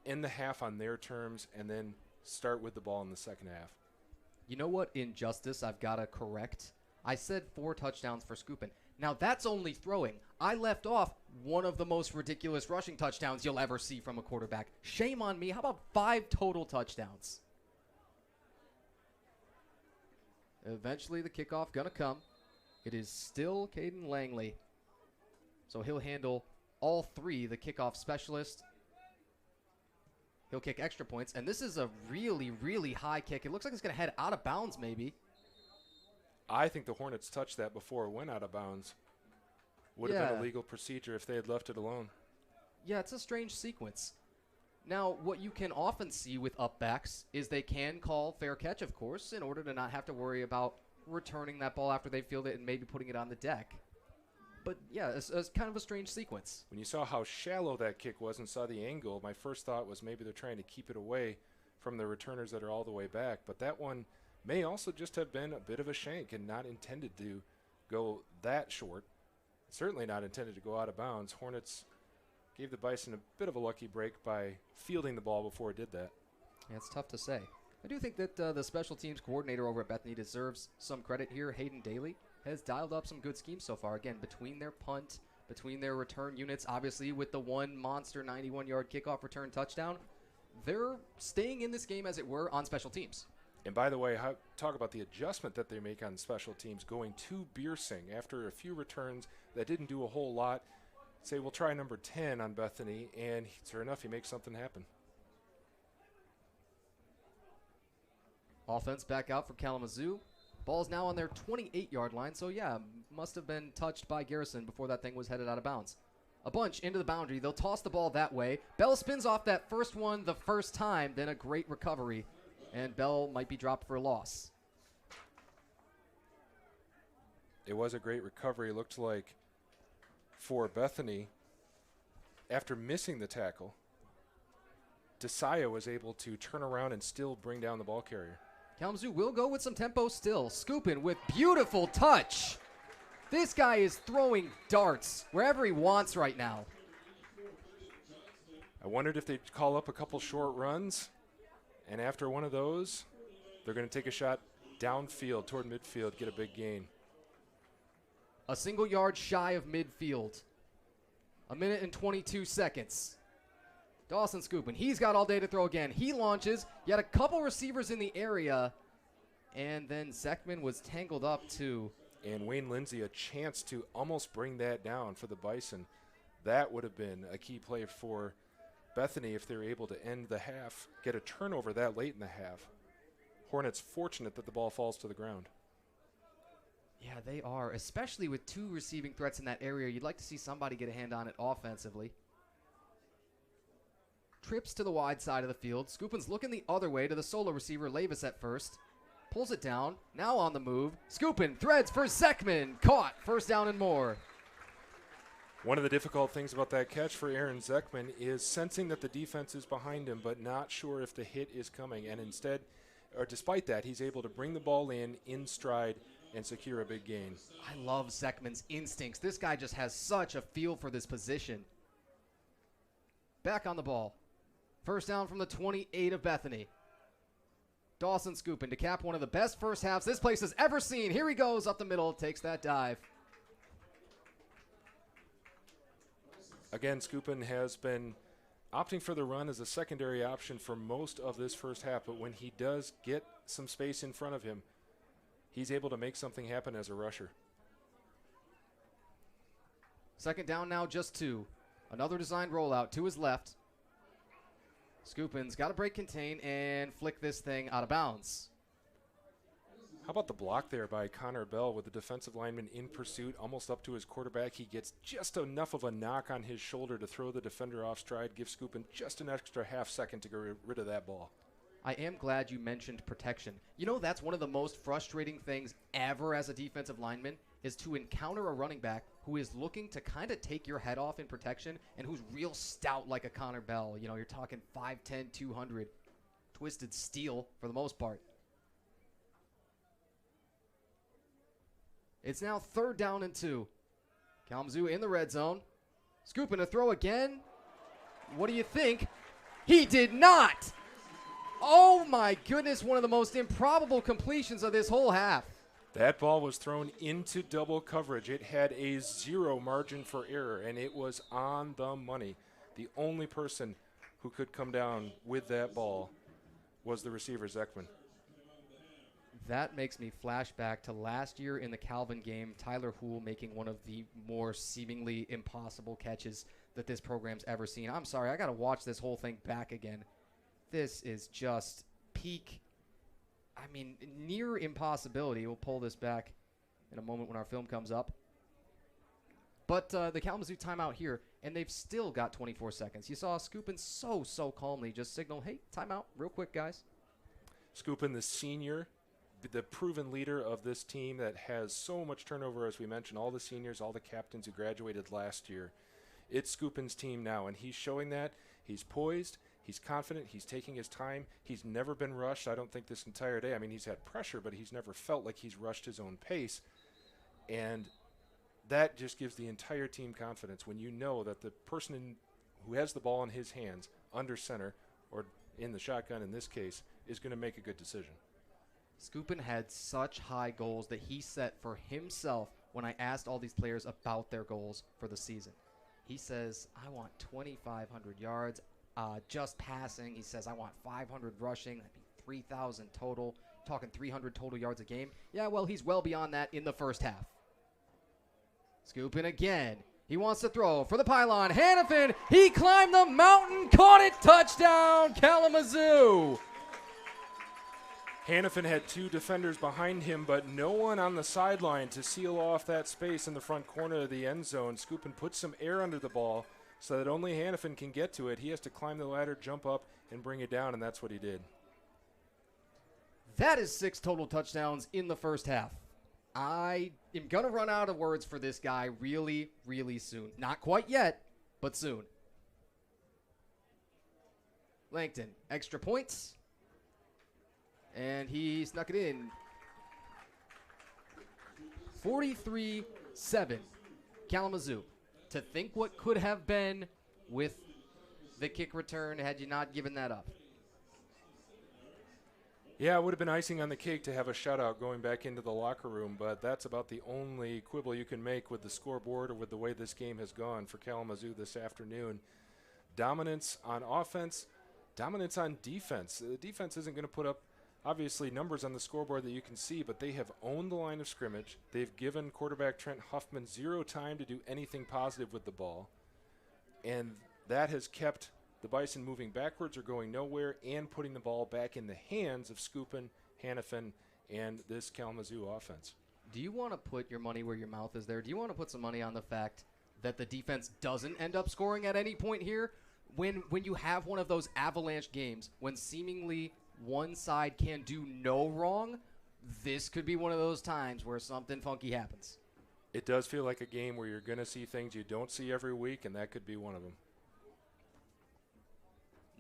end the half on their terms and then start with the ball in the second half. You know what injustice I've got to correct? I said 4 touchdowns for Scoopin. Now that's only throwing. I left off one of the most ridiculous rushing touchdowns you'll ever see from a quarterback. Shame on me. How about 5 total touchdowns? Eventually the kickoff gonna come. It is still Caden Langley. So he'll handle all 3, the kickoff specialist. He'll kick extra points, and this is a really, really high kick. It looks like it's going to head out of bounds, maybe. I think the Hornets touched that before it went out of bounds. Would have been a legal procedure if they had left it alone. Yeah, it's a strange sequence. Now, what you can often see with upbacks is they can call fair catch, of course, in order to not have to worry about returning that ball after they field it and maybe putting it on the deck. But, yeah, it's kind of a strange sequence. When you saw how shallow that kick was and saw the angle, my first thought was maybe they're trying to keep it away from the returners that are all the way back. But that one may also just have been a bit of a shank and not intended to go that short. Certainly not intended to go out of bounds. Hornets gave the Bison a bit of a lucky break by fielding the ball before it did that. Yeah, it's tough to say. I do think that the special teams coordinator over at Bethany deserves some credit here. Hayden Daly has dialed up some good schemes so far. Again, between their punt, between their return units, obviously with the one monster 91-yard kickoff return touchdown, they're staying in this game, as it were, on special teams. And by the way, talk about the adjustment that they make on special teams, going to Beersing after a few returns that didn't do a whole lot. Say, we'll try number 10 on Bethany, and sure enough, he makes something happen. Offense back out for Kalamazoo. Ball's now on their 28-yard line, so yeah, must have been touched by Garrison before that thing was headed out of bounds. A bunch into the boundary. They'll toss the ball that way. Bell spins off that first one the first time, then a great recovery, and Bell might be dropped for a loss. It was a great recovery, it looked like, for Bethany. After missing the tackle, Desaya was able to turn around and still bring down the ball carrier. Kalamazoo will go with some tempo still. Scoopin with beautiful touch. This guy is throwing darts wherever he wants right now. I wondered if they'd call up a couple short runs, and after one of those, they're going to take a shot downfield toward midfield, get a big gain. A single yard shy of midfield. 1 minute and 22 seconds. Dawson Scoopin, he's got all day to throw again. He launches, yet a couple receivers in the area, and then Zekman was tangled up too. And Wayne Lindsay a chance to almost bring that down for the Bison. That would have been a key play for Bethany if they're able to end the half, get a turnover that late in the half. Hornets fortunate that the ball falls to the ground. Yeah, they are, especially with 2 receiving threats in that area. You'd like to see somebody get a hand on it offensively. Trips to the wide side of the field. Skupin's looking the other way to the solo receiver, Levis at first. Pulls it down, now on the move. Skupin threads for Zekman. Caught, first down and more. One of the difficult things about that catch for Aaron Zekman is sensing that the defense is behind him, but not sure if the hit is coming. And instead, or despite that, he's able to bring the ball in stride, and secure a big gain. I love Zekman's instincts. This guy just has such a feel for this position. Back on the ball. First down from the 28 of Bethany. Dawson Skupin to cap one of the best first halves this place has ever seen. Here he goes up the middle, takes that dive. Again, Skupin has been opting for the run as a secondary option for most of this first half, but when he does get some space in front of him, he's able to make something happen as a rusher. Second down now, just 2. Another designed rollout to his left. Skupin's got to break contain and flick this thing out of bounds. How about the block there by Connor Bell with the defensive lineman in pursuit, almost up to his quarterback. He gets just enough of a knock on his shoulder to throw the defender off stride, give Skupin just an extra half second to get rid of that ball. I am glad you mentioned protection. You know, that's one of the most frustrating things ever as a defensive lineman is to encounter a running back who is looking to kind of take your head off in protection and who's real stout like a Connor Bell. You know, you're talking 5'10", 200, twisted steel for the most part. It's now third down and 2. Kalamazoo in the red zone. Skupin a throw again. What do you think? He did not! Oh my goodness, one of the most improbable completions of this whole half. That ball was thrown into double coverage. It had a 0 margin for error, and it was on the money. The only person who could come down with that ball was the receiver, Zekman. That makes me flash back to last year in the Calvin game, Tyler Houle making one of the more seemingly impossible catches that this program's ever seen. I'm sorry, I got to watch this whole thing back again. This is just peak, near impossibility. We'll pull this back in a moment when our film comes up. But the Kalamazoo timeout here, and they've still got 24 seconds. You saw Skupin so calmly just signal, hey, timeout, real quick, guys. Skupin, the senior, the proven leader of this team that has so much turnover, as we mentioned, all the seniors, all the captains who graduated last year. It's Skupin's team now, and he's showing that. He's poised. He's confident. He's taking his time. He's never been rushed, I don't think, this entire day. I mean, he's had pressure, but he's never felt like he's rushed his own pace. And that just gives the entire team confidence when you know that the person who has the ball in his hands, under center, or in the shotgun in this case, is going to make a good decision. Skupin had such high goals that he set for himself when I asked all these players about their goals for the season. He says, I want 2,500 yards just passing. He says, I want 500 rushing. That'd be 3,000 total. Talking 300 total yards a game. Yeah, well, he's well beyond that in the first half. Skupin again. He wants to throw for the pylon. Hannafin, he climbed the mountain, caught it, touchdown, Kalamazoo. Hannafin had 2 defenders behind him, but no one on the sideline to seal off that space in the front corner of the end zone. Skupin puts some air under the ball so that only Hannafin can get to it. He has to climb the ladder, jump up, and bring it down, and that's what he did. That is 6 total touchdowns in the first half. I am going to run out of words for this guy really, really soon. Not quite yet, but soon. Langton, extra points. And he snuck it in. 43-7. Kalamazoo. To think what could have been with the kick return had you not given that up. Yeah, it would have been icing on the cake to have a shutout going back into the locker room, but that's about the only quibble you can make with the scoreboard or with the way this game has gone for Kalamazoo this afternoon. Dominance on offense, dominance on defense. The defense isn't going to put up, obviously, numbers on the scoreboard that you can see, but they have owned the line of scrimmage. They've given quarterback Trent Huffman 0 time to do anything positive with the ball, and that has kept the Bison moving backwards or going nowhere and putting the ball back in the hands of Skupin, Hannafin, and this Kalamazoo offense. Do you want to put your money where your mouth is there? Do you want to put some money on the fact that the defense doesn't end up scoring at any point here? When you have one of those avalanche games, when seemingly one side can do no wrong, this could be one of those times where something funky happens. It does feel like a game where you're going to see things you don't see every week, and that could be one of them.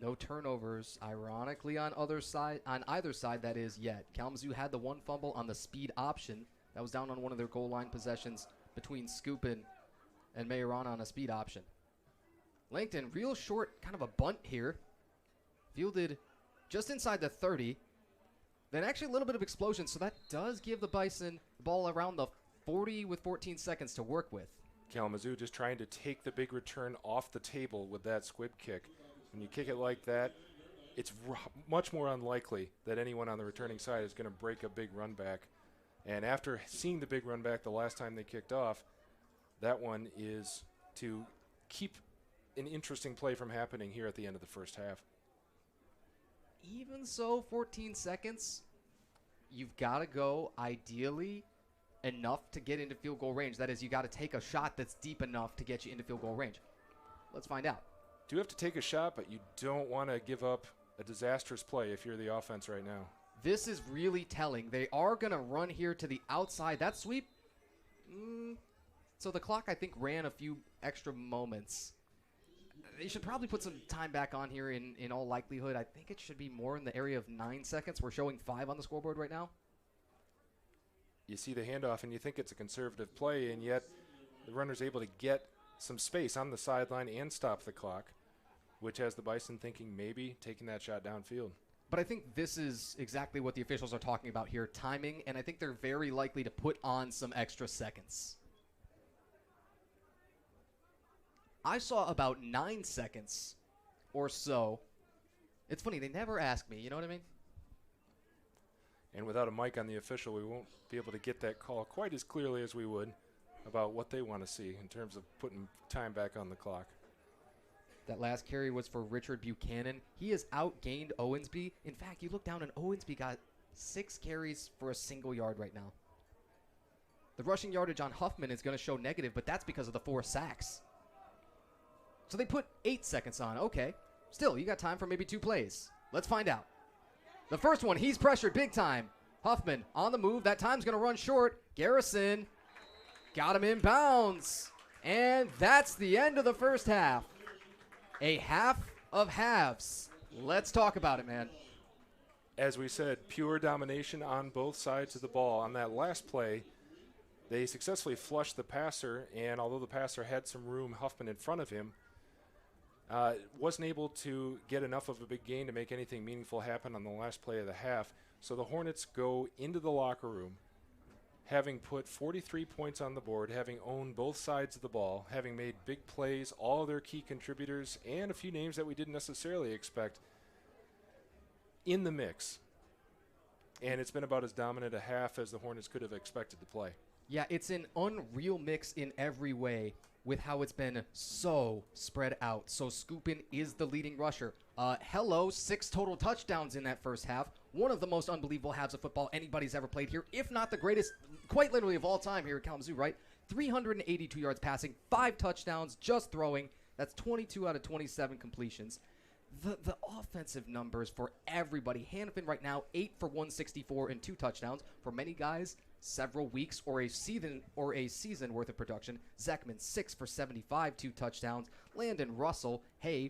No turnovers, ironically, on either side, that is, yet. Kalamazoo had the one fumble on the speed option. That was down on one of their goal line possessions between Skupin and Mayoran on a speed option. Langton, real short, kind of a bunt here. Fielded just inside the 30. Then actually a little bit of explosion, so that does give the Bison the ball around the 40 with 14 seconds to work with. Kalamazoo just trying to take the big return off the table with that squib kick. When you kick it like that, it's much more unlikely that anyone on the returning side is going to break a big run back. And after seeing the big run back the last time they kicked off, that one is to keep an interesting play from happening here at the end of the first half. Even so, 14 seconds, you've got to go ideally enough to get into field goal range. That is, you got to take a shot that's deep enough to get you into field goal range. Let's find out. Do have to take a shot, but you don't want to give up a disastrous play if you're the offense right now. This is really telling. They are going to run here to the outside. That sweep, so the clock, I think, ran a few extra moments. They should probably put some time back on here in all likelihood. I think it should be more in the area of 9 seconds. We're showing 5 on the scoreboard right now. You see the handoff, and you think it's a conservative play, and yet the runner's able to get some space on the sideline and stop the clock, which has the Bison thinking maybe taking that shot downfield. But I think this is exactly what the officials are talking about here, timing, and I think they're very likely to put on some extra seconds. I saw about 9 seconds or so. It's funny, they never ask me, you know what I mean? And without a mic on the official, we won't be able to get that call quite as clearly as we would about what they want to see in terms of putting time back on the clock. That last carry was for Richard Buchanan. He has outgained Owensby. In fact, you look down and Owensby got 6 carries for a single yard right now. The rushing yardage on Huffman is going to show negative, but that's because of the 4 sacks. So they put 8 seconds on. Okay. Still, you got time for maybe 2 plays. Let's find out. The first one, he's pressured big time. Huffman on the move. That time's going to run short. Garrison got him in bounds. And that's the end of the first half. A half of halves. Let's talk about it, man. As we said, pure domination on both sides of the ball. On that last play, they successfully flushed the passer, and although the passer had some room, Huffman in front of him, wasn't able to get enough of a big gain to make anything meaningful happen on the last play of the half. So the Hornets go into the locker room, having put 43 points on the board, having owned both sides of the ball, having made big plays, all of their key contributors, and a few names that we didn't necessarily expect in the mix. And it's been about as dominant a half as the Hornets could have expected to play. Yeah, it's an unreal mix in every way with how it's been so spread out. So Skupin is the leading rusher. 6 total touchdowns in that first half. One of the most unbelievable halves of football anybody's ever played here, if not the greatest, quite literally of all time here at Kalamazoo, right? 382 yards passing, 5 touchdowns, just throwing. That's 22 out of 27 completions. The offensive numbers for everybody. Hannafin right now, 8 for 164 and 2 touchdowns. For many guys, several weeks or a season worth of production. Zekman, 6 for 75, 2 touchdowns. Landon Russell,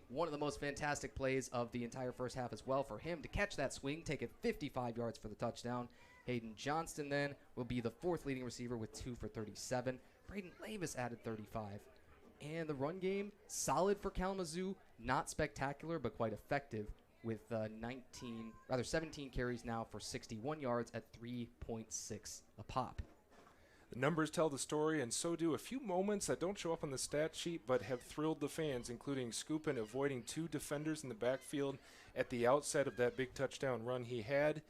one of the most fantastic plays of the entire first half as well for him to catch that swing, take it 55 yards for the touchdown. Hayden Johnston then will be the 4th leading receiver with 2 for 37. Braden Lavis added 35. And the run game, solid for Kalamazoo, not spectacular, but quite effective with 17 carries now for 61 yards at 3.6 a pop. The numbers tell the story, and so do a few moments that don't show up on the stat sheet but have thrilled the fans, including Skupin avoiding 2 defenders in the backfield at the outset of that big touchdown run he had.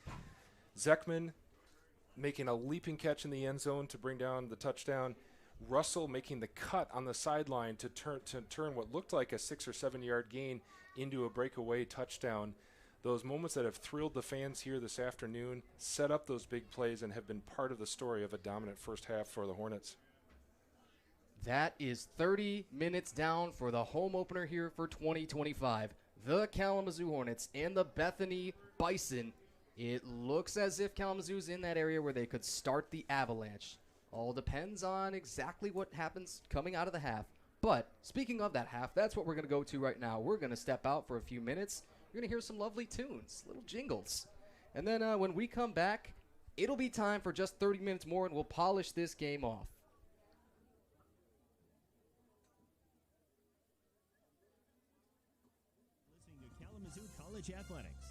Zekman making a leaping catch in the end zone to bring down the touchdown. Russell making the cut on the sideline to turn what looked like a 6 or 7 yard gain into a breakaway touchdown. those moments that have thrilled the fans here this afternoon, set up those big plays, and have been part of the story of a dominant first half for the Hornets. That is 30 minutes down for the home opener here for 2025. The Kalamazoo Hornets and the Bethany Bison. It looks as if Kalamazoo's in that area where they could start the avalanche. All depends on exactly what happens coming out of the half. But speaking of that half, that's what we're going to go to right now. We're going to step out for a few minutes. You're going to hear some lovely tunes, little jingles. And then when we come back, it'll be time for just 30 minutes more, and we'll polish this game off. Listening to Kalamazoo College Athletics.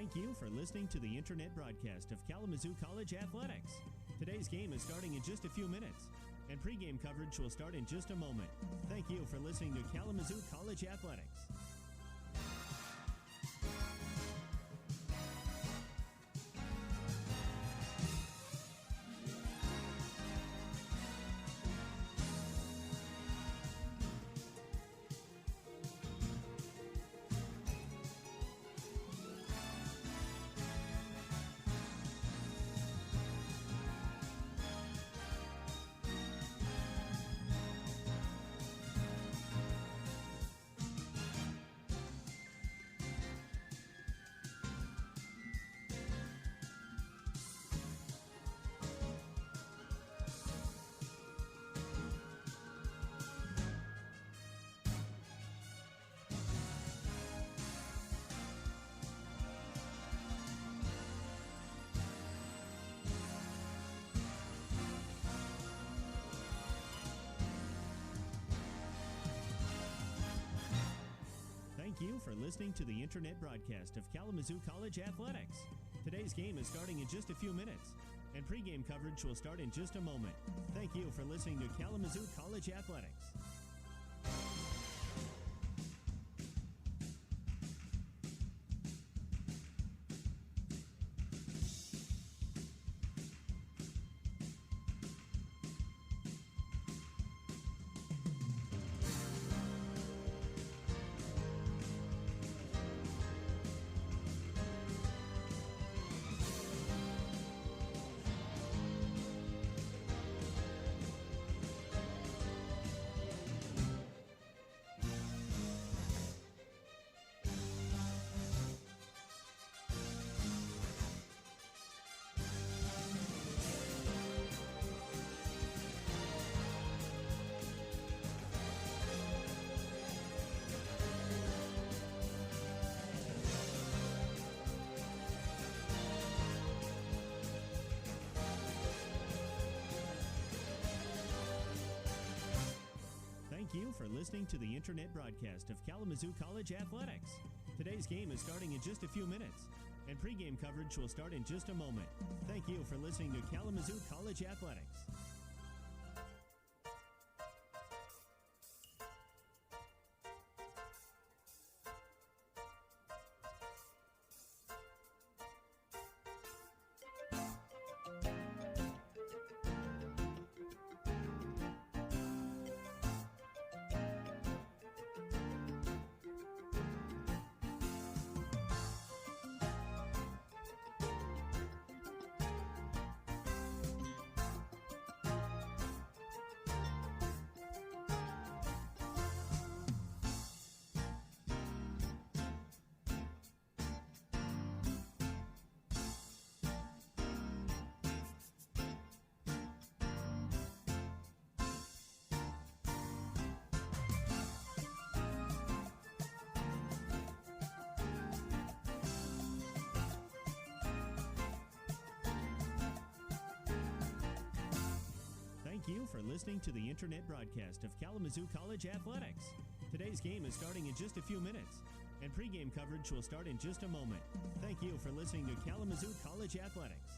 Thank you for listening to the internet broadcast of Kalamazoo College Athletics. Today's game is starting in just a few minutes, and pregame coverage will start in just a moment. Thank you for listening to Kalamazoo College Athletics. Thank you for listening to the internet broadcast of Kalamazoo College Athletics. Today's game is starting in just a few minutes, and pregame coverage will start in just a moment. Thank you for listening to Kalamazoo College Athletics. listening to the internet broadcast of Kalamazoo College Athletics. Today's game is starting in just a few minutes, and pregame coverage will start in just a moment. Thank you for listening to Kalamazoo College Athletics. Thank you for listening to the internet broadcast of Kalamazoo College Athletics. Today's game is starting in just a few minutes, and pregame coverage will start in just a moment. Thank you for listening to Kalamazoo College Athletics.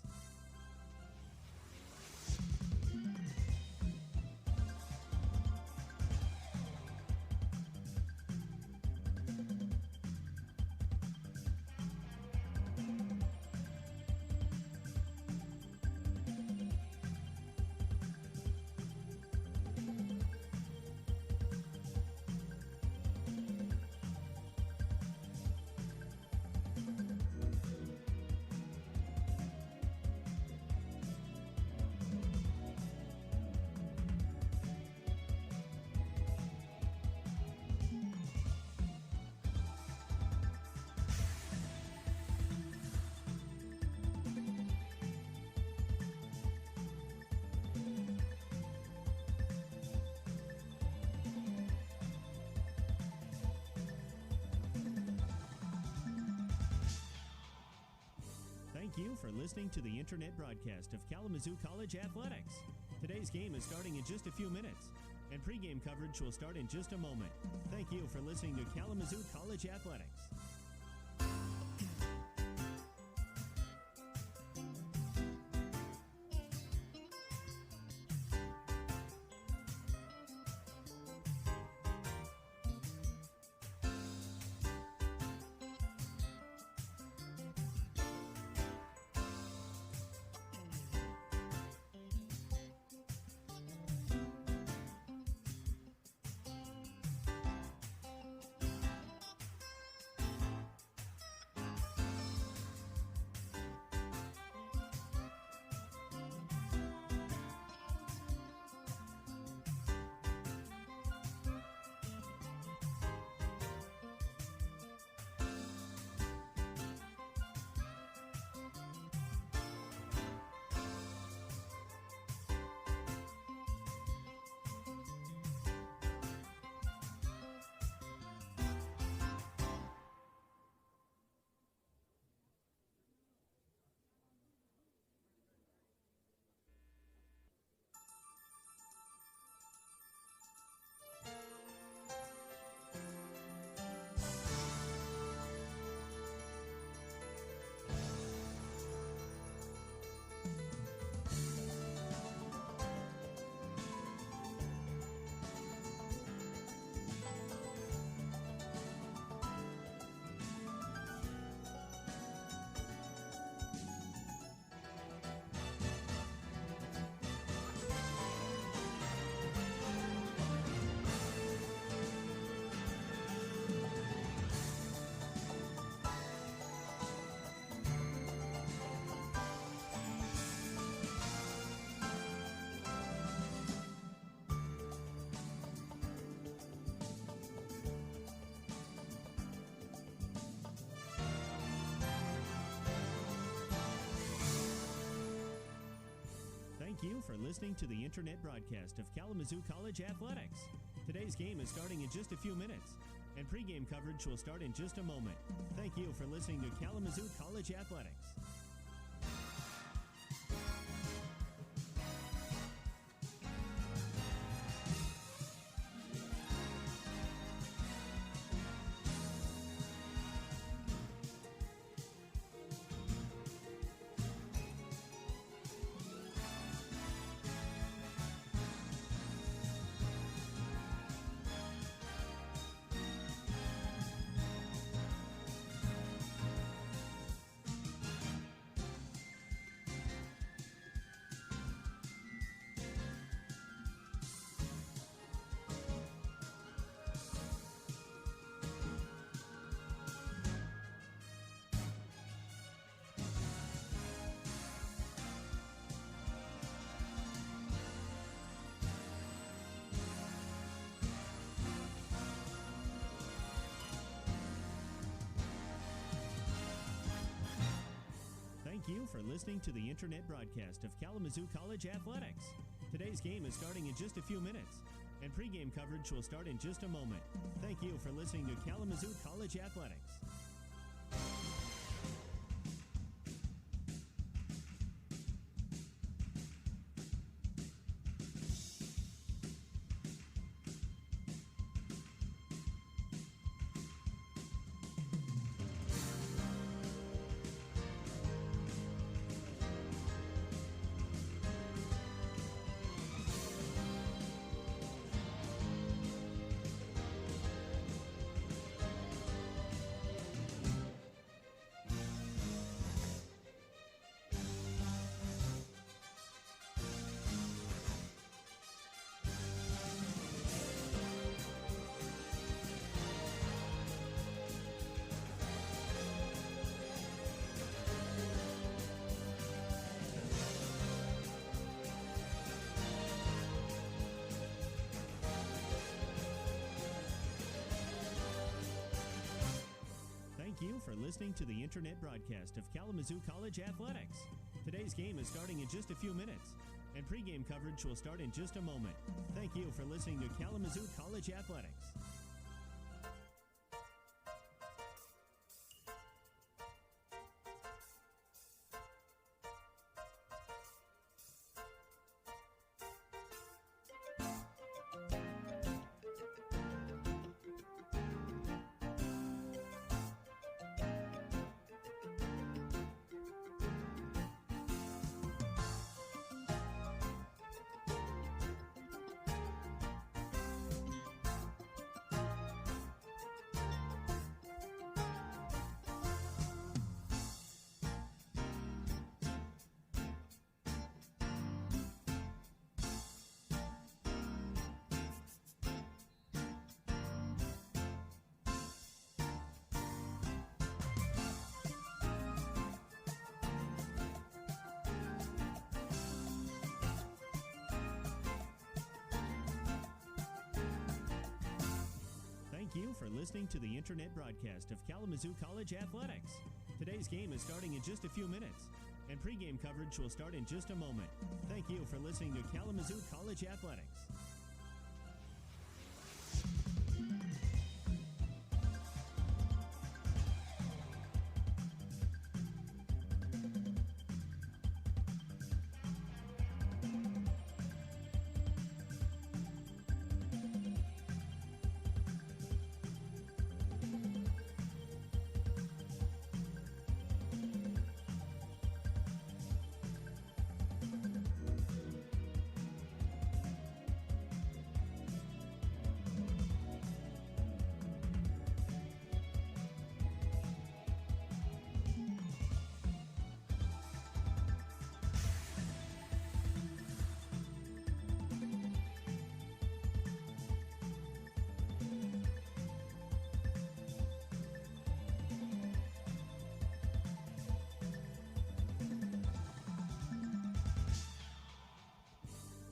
Thank you for listening to the internet broadcast of Kalamazoo College Athletics. Today's game is starting in just a few minutes, and pregame coverage will start in just a moment. Thank you for listening to Kalamazoo College Athletics. Thank you for listening to the internet broadcast of Kalamazoo College Athletics. Today's game is starting in just a few minutes, and pregame coverage will start in just a moment. Thank you for listening to Kalamazoo College Athletics. Thank you for listening to the internet broadcast of Kalamazoo College Athletics. Today's game is starting in just a few minutes, and pregame coverage will start in just a moment. Thank you for listening to Kalamazoo College Athletics. Thank you for listening to the internet broadcast of Kalamazoo College Athletics. Today's game is starting in just a few minutes, and pregame coverage will start in just a moment. Thank you for listening to Kalamazoo College Athletics. Thank you for listening to the internet broadcast of Kalamazoo College Athletics. Today's game is starting in just a few minutes, and pregame coverage will start in just a moment. Thank you for listening to Kalamazoo College Athletics.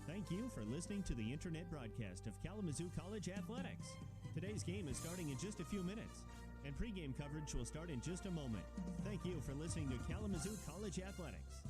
Thank you for listening to the internet broadcast of Kalamazoo College Athletics. Today's game is starting in just a few minutes, and pregame coverage will start in just a moment. Thank you for listening to Kalamazoo College Athletics.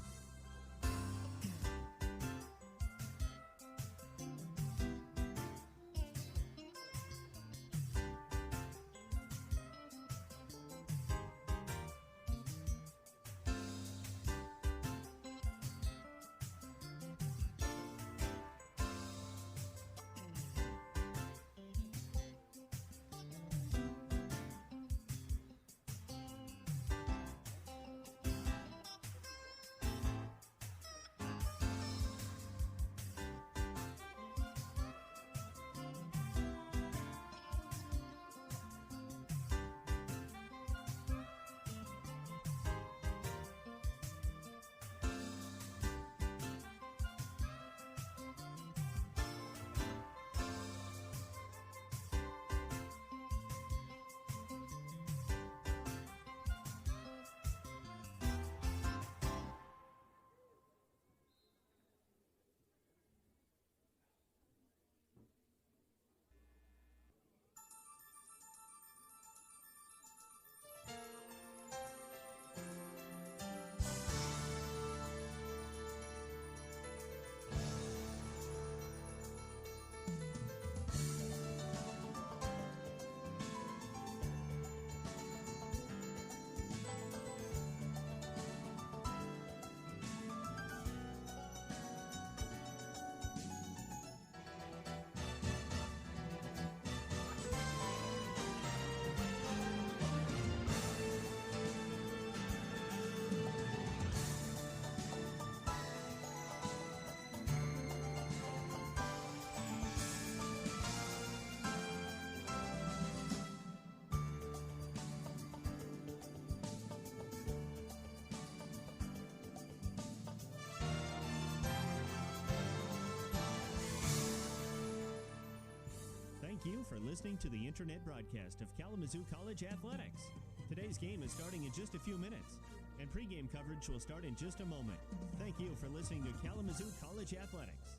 you for listening to the internet broadcast of Kalamazoo College Athletics. Today's game is starting in just a few minutes, and pregame coverage will start in just a moment. Thank you for listening to Kalamazoo College Athletics.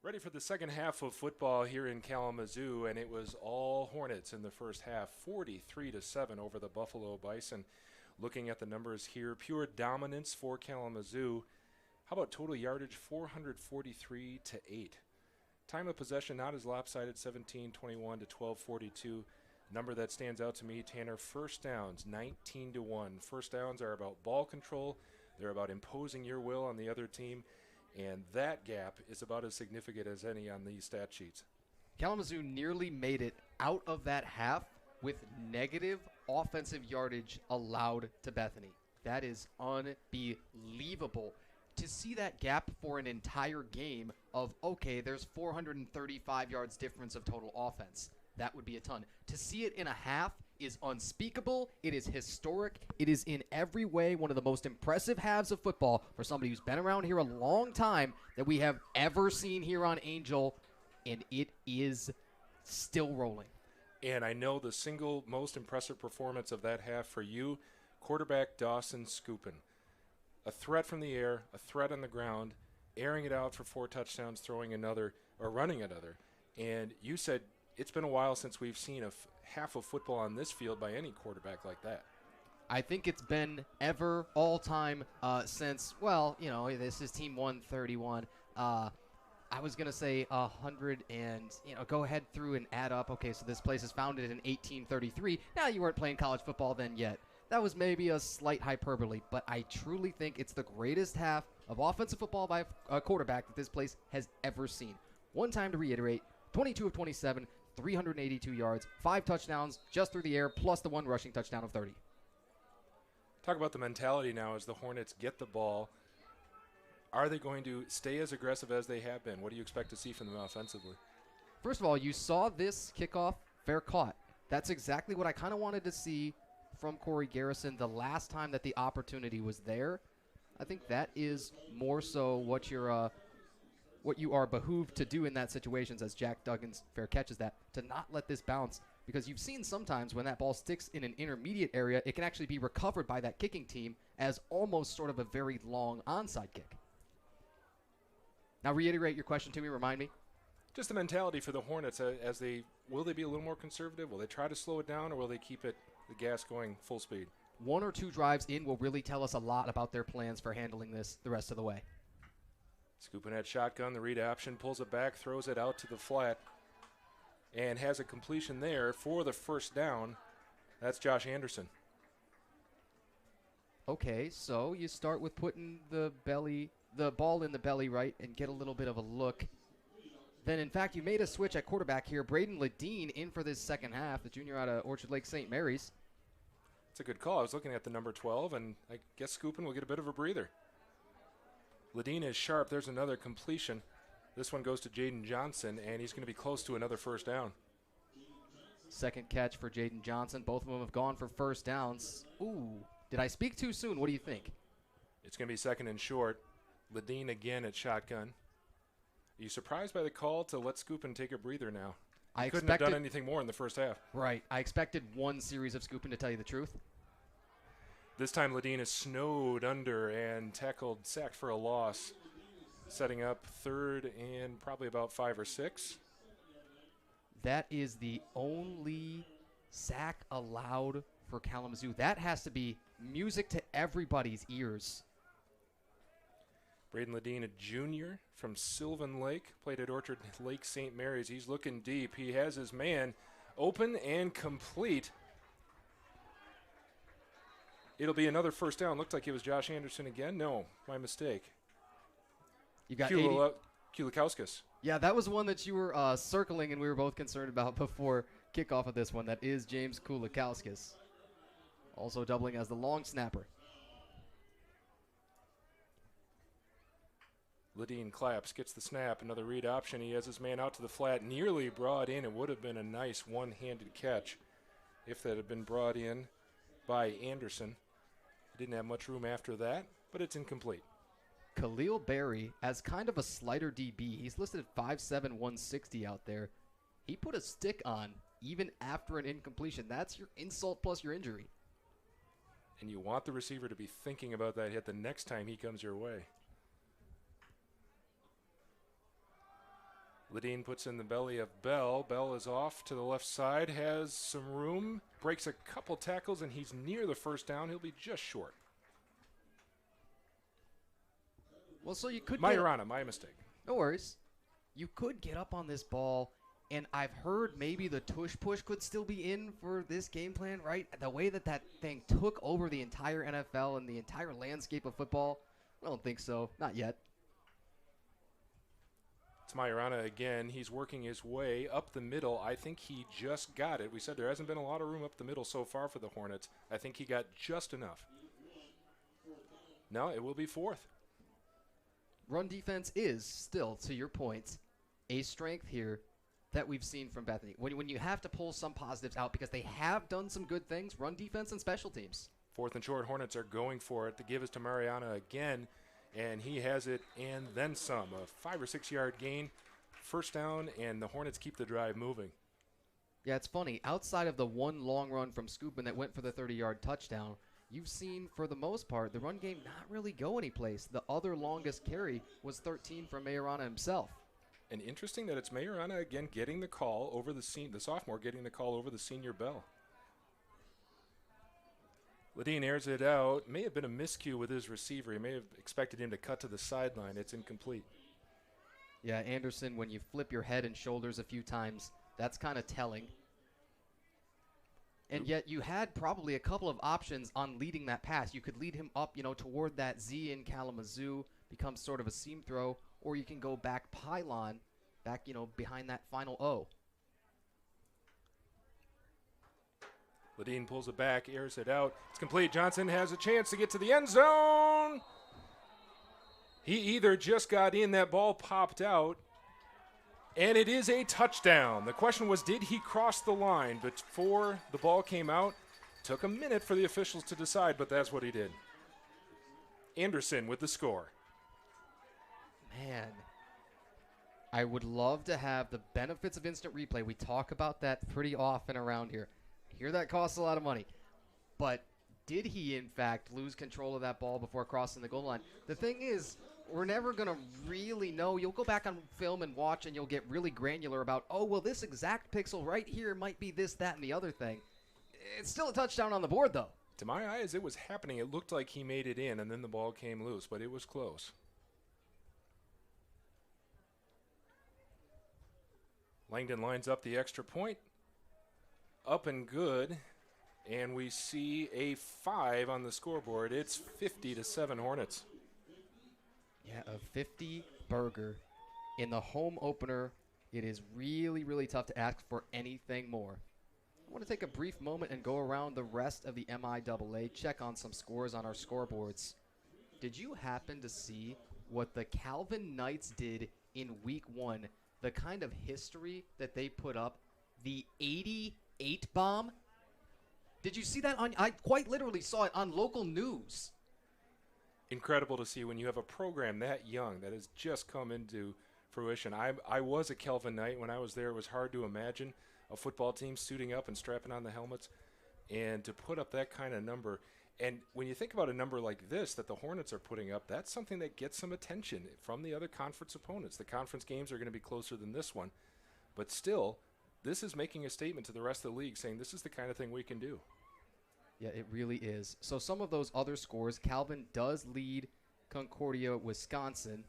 Ready for the second half of football here in Kalamazoo, and it was all Hornets in the first half, 43-7 over the Buffalo Bison. Looking at the numbers here, pure dominance for Kalamazoo. How about total yardage? 443-8. Time of possession not as lopsided, 17-21 to 12-42. Number that stands out to me, Tanner, first downs, 19-1. First downs are about ball control. They're about imposing your will on the other team. And that gap is about as significant as any on these stat sheets. Kalamazoo nearly made it out of that half with negative offensive yardage allowed to Bethany. That is unbelievable. To see that gap for an entire game of, okay, there's 435 yards difference of total offense. That would be a ton. To see it in a half is unspeakable. It is historic. It is in every way one of the most impressive halves of football for somebody who's been around here a long time that we have ever seen here on Angel, and it is still rolling. And I know the single most impressive performance of that half for you, quarterback Dawson Scoopin. A threat from the air, a threat on the ground, airing it out for 4 touchdowns, throwing another, or running another. And you said it's been a while since we've seen half of football on this field by any quarterback like that. I think it's been ever all time since, well, you know, this is Team 131. I was going to say 100 and, you know, go ahead through and add up. Okay, so this place is founded in 1833. Now, you weren't playing college football then yet. That was maybe a slight hyperbole, but I truly think it's the greatest half of offensive football by a quarterback that this place has ever seen. One time to reiterate, 22 of 27, 382 yards, 5 touchdowns just through the air, plus the 1 rushing touchdown of 30. Talk about the mentality now as the Hornets get the ball. Are they going to stay as aggressive as they have been? What do you expect to see from them offensively? First of all, you saw this kickoff fair caught. That's exactly what I kind of wanted to see from Corey Garrison the last time that the opportunity was there. I think that is more so what you are behooved to do in that situations, as Jack Duggan's fair catches that, to not let this bounce, because you've seen sometimes when that ball sticks in an intermediate area, it can actually be recovered by that kicking team as almost sort of a very long onside kick. Now reiterate your question to me, remind me. Just the mentality for the Hornets will they be a little more conservative? Will they try to slow it down, or will they keep the gas going full speed? 1 or 2 drives in will really tell us a lot about their plans for handling this the rest of the way. Scooping at shotgun, the read option, pulls it back, throws it out to the flat, and has a completion there for the first down. That's Josh Anderson. Okay, so you start with putting the ball in the belly, right, and get a little bit of a look. Then, in fact, you made a switch at quarterback here. Braden Ledeen in for this second half, the junior out of Orchard Lake St. Mary's. It's a good call. I was looking at the number 12, and I guess Scoopin will get a bit of a breather. Ledeen is sharp. There's another completion. This one goes to Jaden Johnson, and he's going to be close to another first down. Second catch for Jaden Johnson. Both of them have gone for first downs. Ooh, did I speak too soon? What do you think? It's going to be second and short. Ledeen again at shotgun. Are you surprised by the call to let Scoopin take a breather now? I couldn't have done anything more in the first half. Right. I expected one series of Scoopin, to tell you the truth. This time Ledeen is snowed under and sacked for a loss, setting up third and probably about 5 or 6. That is the only sack allowed for Kalamazoo. That has to be music to everybody's ears. Braden Ledeen, a junior from Sylvan Lake, played at Orchard Lake St. Mary's. He's looking deep. He has his man open and complete. It'll be another first down. Looked like it was Josh Anderson again. No, my mistake. You got Kulakowskis. Yeah, that was one that you were circling, and we were both concerned about before kickoff of this one. That is James Kulakowskis, also doubling as the long snapper. Ledeen claps, gets the snap, another read option. He has his man out to the flat, nearly brought in. It would have been a nice one-handed catch if that had been brought in by Anderson. He didn't have much room after that, but it's incomplete. Khalil Berry, as kind of a slider DB, he's listed at 5'7", 160 out there. He put a stick on even after an incompletion. That's your insult plus your injury. And you want the receiver to be thinking about that hit the next time he comes your way. Ledeen puts in the belly of Bell. Bell is off to the left side, has some room, breaks a couple tackles, and he's near the first down. He'll be just short. Well, so you could Majorana, my mistake. No worries. You could get up on this ball, and I've heard maybe the tush push could still be in for this game plan, right? The way that that thing took over the entire NFL and the entire landscape of football, I don't think so. Not yet. It's Majorana again. He's working his way up the middle. I think he just got it. We said there hasn't been a lot of room up the middle so far for the Hornets. I think he got just enough. No, it will be fourth. Run defense is still, to your point, a strength here that we've seen from Bethany. When you have to pull some positives out because they have done some good things, run defense and special teams. Fourth and short, Hornets are going for it. The give is to Mariana again, and he has it and then some. A 5 or 6 yard gain, first down, and the Hornets keep the drive moving. Yeah, it's funny. Outside of the one long run from Scoopin that went for the 30-yard touchdown, you've seen, for the most part, the run game not really go anyplace. The other longest carry was 13 from Majorana himself. And interesting that it's Majorana again getting the call over the sophomore getting the call over the senior Bell. Ledeen airs it out. May have been a miscue with his receiver. He may have expected him to cut to the sideline. It's incomplete. Yeah, Anderson, when you flip your head and shoulders a few times, that's kind of telling. And yet you had probably a couple of options on leading that pass. You could lead him up, toward that Z in Kalamazoo, become sort of a seam throw, or you can go back pylon, back, behind that final O. Ledeen pulls it back, airs it out. It's complete. Johnson has a chance to get to the end zone. He either just got in, that ball popped out, and it is a touchdown. The question was, did he cross the line before the ball came out? Took a minute for the officials to decide, but that's what he did. Anderson with the score. Man, I would love to have the benefits of instant replay. We talk about that pretty often around here. I hear that costs a lot of money. But did he, in fact, lose control of that ball before crossing the goal line? The thing is, we're never going to really know. You'll go back on film and watch, and you'll get really granular about, oh, well, this exact pixel right here might be this, that, and the other thing. It's still a touchdown on the board, though. To my eyes, it was happening. It looked like he made it in, and then the ball came loose, but it was close. Langdon lines up the extra point. Up and good. And we see a 5 on the scoreboard. It's 50-7 Hornets. Yeah, a 50 burger in the home opener. It is really, really tough to ask for anything more. I want to take a brief moment and go around the rest of the MIAA, check on some scores on our scoreboards. Did you happen to see what the Calvin Knights did in week 1? The kind of history that they put up, the 88 bomb? Did you see that I quite literally saw it on local news. Incredible to see when you have a program that young that has just come into fruition. I was a Calvin Knight when I was there. It was hard to imagine a football team suiting up and strapping on the helmets, and to put up that kind of number. And when you think about a number like this that the Hornets are putting up, that's something that gets some attention from the other conference opponents. The conference games are going to be closer than this one, but still, this is making a statement to the rest of the league saying this is the kind of thing we can do. Yeah, it really is. So some of those other scores, Calvin does lead Concordia, Wisconsin.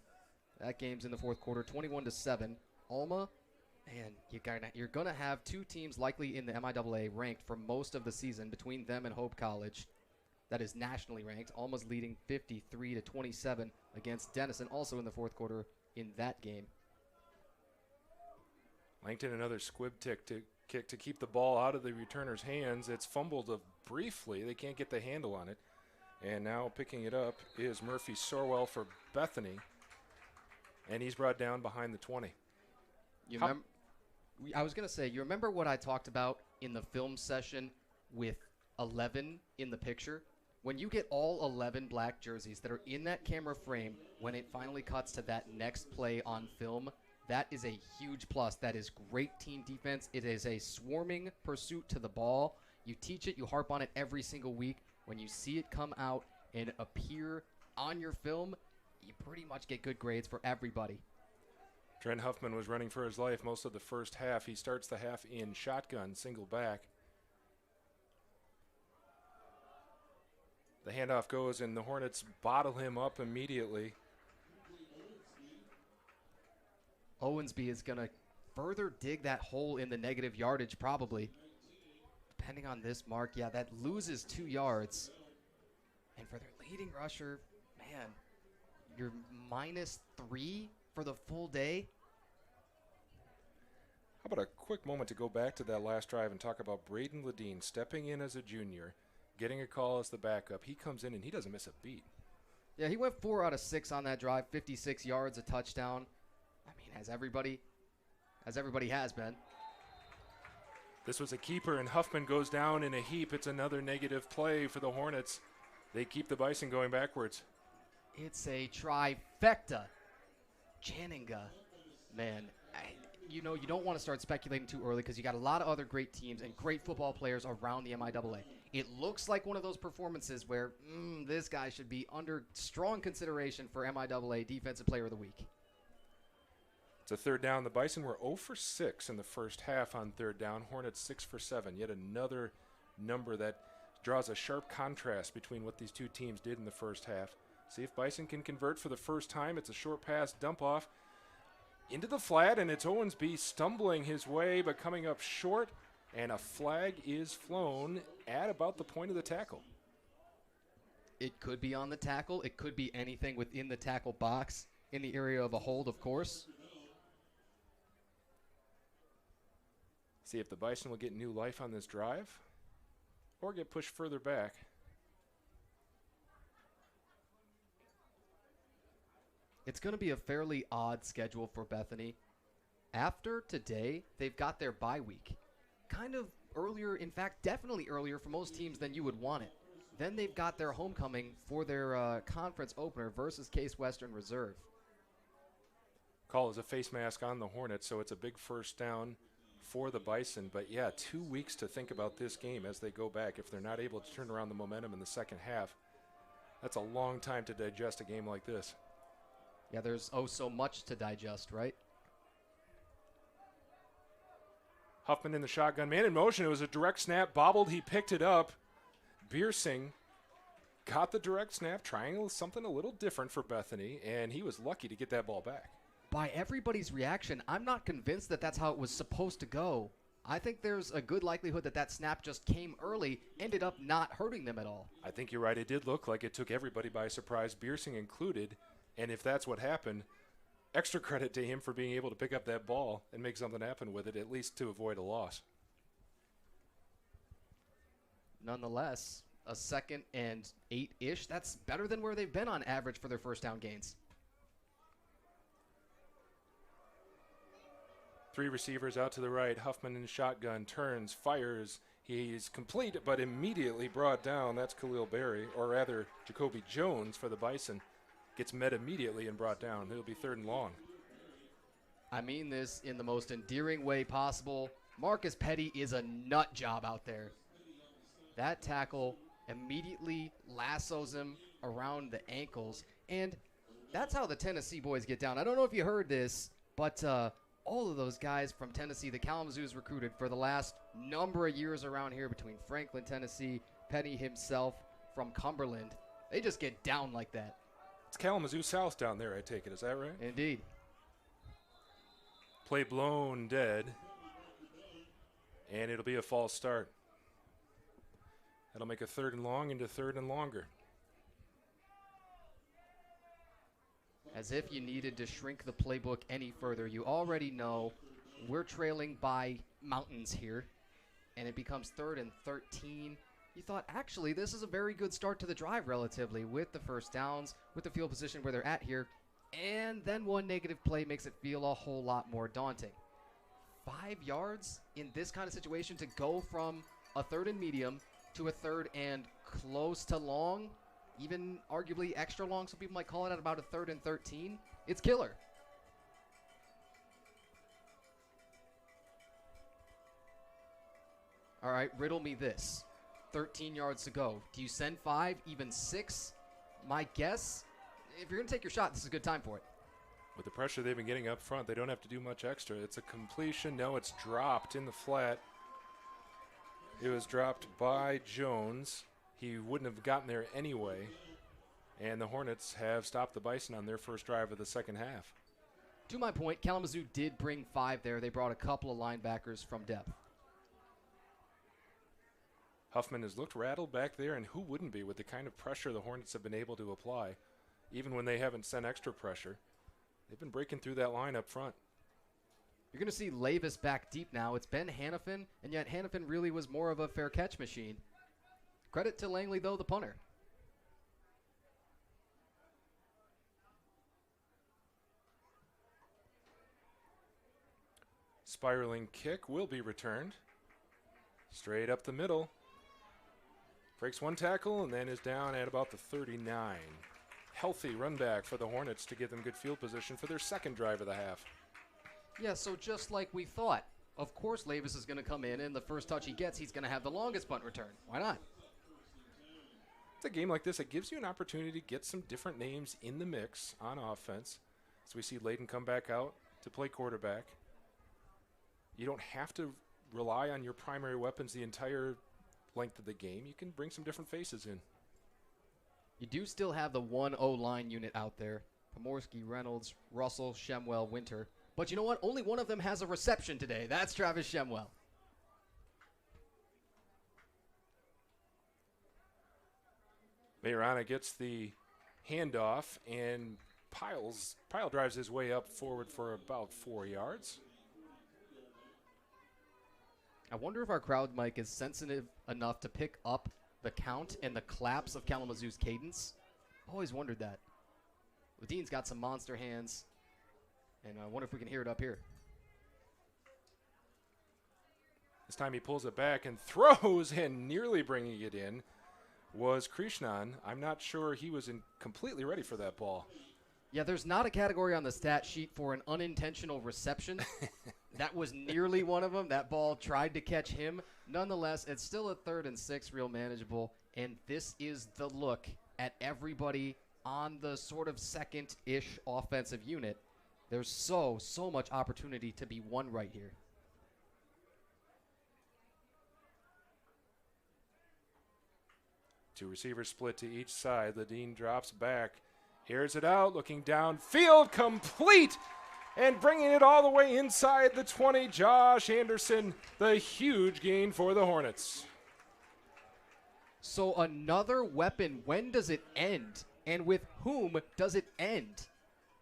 That game's in the fourth quarter, 21-7. Alma, man, you're gonna have two teams likely in the MIAA ranked for most of the season between them and Hope College. That is nationally ranked. Alma's leading 53-27 against Denison, also in the fourth quarter in that game. Langton, another squib kick to keep the ball out of the returner's hands. It's fumbled briefly. They can't get the handle on it. And now picking it up is Murphy Sorwell for Bethany. And he's brought down behind the 20. I was going to say, you remember what I talked about in the film session with 11 in the picture? When you get all 11 black jerseys that are in that camera frame, when it finally cuts to that next play on film, that is a huge plus. That is great team defense. It is a swarming pursuit to the ball. You teach it, you harp on it every single week. When you see it come out and appear on your film, you pretty much get good grades for everybody. Trent Huffman was running for his life most of the first half. He starts the half in shotgun, single back. The handoff goes, and the Hornets bottle him up immediately. Owensby is going to further dig that hole in the negative yardage, probably. Depending on this mark, yeah, that loses 2 yards. And for their leading rusher, man, you're -3 for the full day. How about a quick moment to go back to that last drive and talk about Braden Ledeen stepping in as a junior, getting a call as the backup. He comes in and he doesn't miss a beat. Yeah, he went 4 out of 6 on that drive, 56 yards, a touchdown. I mean, as everybody has been. This was a keeper, and Huffman goes down in a heap. It's another negative play for the Hornets. They keep the Bison going backwards. It's a trifecta. Channinga, man, you don't want to start speculating too early because you got a lot of other great teams and great football players around the MIAA. It looks like one of those performances where this guy should be under strong consideration for MIAA Defensive Player of the Week. It's a third down. The Bison were 0 for 6 in the first half on third down. Hornets 6 for 7. Yet another number that draws a sharp contrast between what these two teams did in the first half. See if Bison can convert for the first time. It's a short pass, dump off into the flat, and it's Owensby stumbling his way but coming up short, and a flag is flown at about the point of the tackle. It could be on the tackle. It could be anything within the tackle box in the area of a hold, of course. See if the Bison will get new life on this drive or get pushed further back. It's going to be a fairly odd schedule for Bethany. After today, they've got their bye week. Kind of earlier, in fact, definitely earlier for most teams than you would want it. Then they've got their homecoming for their conference opener versus Case Western Reserve. Call is a face mask on the Hornets, so it's a big first down for the Bison. But, yeah, 2 weeks to think about this game as they go back. If they're not able to turn around the momentum in the second half, that's a long time to digest a game like this. Yeah, there's so much to digest, right? Huffman in the shotgun, man in motion. It was a direct snap, bobbled. He picked it up. Biersing got the direct snap, trying something a little different for Bethany, and he was lucky to get that ball back. By everybody's reaction, I'm not convinced that that's how it was supposed to go. I think there's a good likelihood that that snap just came early, ended up not hurting them at all. I think you're right. It did look like it took everybody by surprise, Biersing included. And if that's what happened, extra credit to him for being able to pick up that ball and make something happen with it, at least to avoid a loss. Nonetheless, a 2nd and 8-ish, that's better than where they've been on average for their first down gains. 3 receivers out to the right. Huffman in shotgun, turns, fires. He's complete, but immediately brought down. That's Khalil Berry, or rather Jacoby Jones for the Bison. Gets met immediately and brought down. It'll be 3rd and long. I mean this in the most endearing way possible. Marcus Petty is a nut job out there. That tackle immediately lassos him around the ankles, and that's how the Tennessee boys get down. I don't know if you heard this, but all of those guys from Tennessee, the Kalamazoo's recruited for the last number of years around here between Franklin, Tennessee, Petty himself from Cumberland, they just get down like that. It's Kalamazoo South down there, I take it. Is that right? Indeed. Play blown dead. And it'll be a false start. That'll make a 3rd and long into 3rd and longer. As if you needed to shrink the playbook any further. You already know we're trailing by mountains here. And it becomes 3rd and 13. You thought, actually, this is a very good start to the drive relatively with the first downs, with the field position where they're at here. And then one negative play makes it feel a whole lot more daunting. 5 yards in this kind of situation to go from a 3rd and medium to a 3rd and close to long, even arguably extra long. Some people might call it at about a 3rd and 13. It's killer. All right, riddle me this. 13 yards to go. Do you send 5, even 6? My guess, if you're going to take your shot, this is a good time for it. With the pressure they've been getting up front, they don't have to do much extra. It's a completion. No, it's dropped in the flat. It was dropped by Jones. He wouldn't have gotten there anyway. And the Hornets have stopped the Bison on their first drive of the second half. To my point, Kalamazoo did bring 5 there. They brought a couple of linebackers from depth. Huffman has looked rattled back there, and who wouldn't be with the kind of pressure the Hornets have been able to apply, even when they haven't sent extra pressure. They've been breaking through that line up front. You're going to see Lavis back deep now. It's been Hannafin, and yet Hannafin really was more of a fair catch machine. Credit to Langley, though, the punter. Spiraling kick will be returned. Straight up the middle. Breaks one tackle and then is down at about the 39. Healthy run back for the Hornets to give them good field position for their second drive of the half. Yeah, so just like we thought, of course Lavis is going to come in, and the first touch he gets, he's going to have the longest punt return. Why not? It's a game like this. It gives you an opportunity to get some different names in the mix on offense. So we see Layden come back out to play quarterback. You don't have to rely on your primary weapons the entire length of the game. You can bring some different faces in. You do still have the 1-0 line unit out there. Pomorski, Reynolds, Russell, Shemwell, Winter. But you know what? Only one of them has a reception today. That's Travis Shemwell. Majorana gets the handoff, and Pyle drives his way up forward for about 4 yards. I wonder if our crowd mic is sensitive enough to pick up the count and the claps of Kalamazoo's cadence. Always wondered that. Dean's got some monster hands, and I wonder if we can hear it up here. This time he pulls it back and throws, and nearly bringing it in was Krishnan. I'm not sure he was completely ready for that ball. Yeah, there's not a category on the stat sheet for an unintentional reception. That was nearly one of them. That ball tried to catch him. Nonetheless, it's still a 3rd and 6, real manageable. And this is the look at everybody on the sort of second-ish offensive unit. There's so much opportunity to be won right here. Two receivers split to each side. Ledeen drops back, airs it out, looking downfield, complete, and bringing it all the way inside the 20. Josh Anderson, the huge gain for the Hornets. So another weapon. When does it end? And with whom does it end?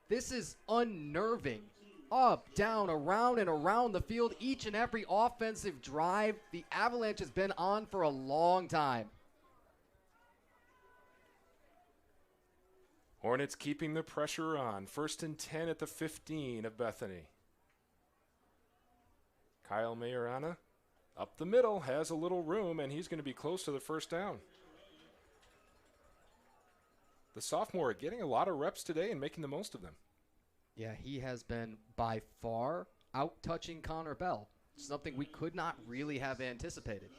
This is unnerving. Up, down, around, and around the field. Each and every offensive drive. The Avalanche has been on for a long time. Hornets keeping the pressure on. 1st and 10 at the 15 of Bethany. Kyle Majorana up the middle, has a little room, and he's going to be close to the first down. The sophomore getting a lot of reps today and making the most of them. Yeah, he has been by far out-touching Connor Bell, something we could not really have anticipated.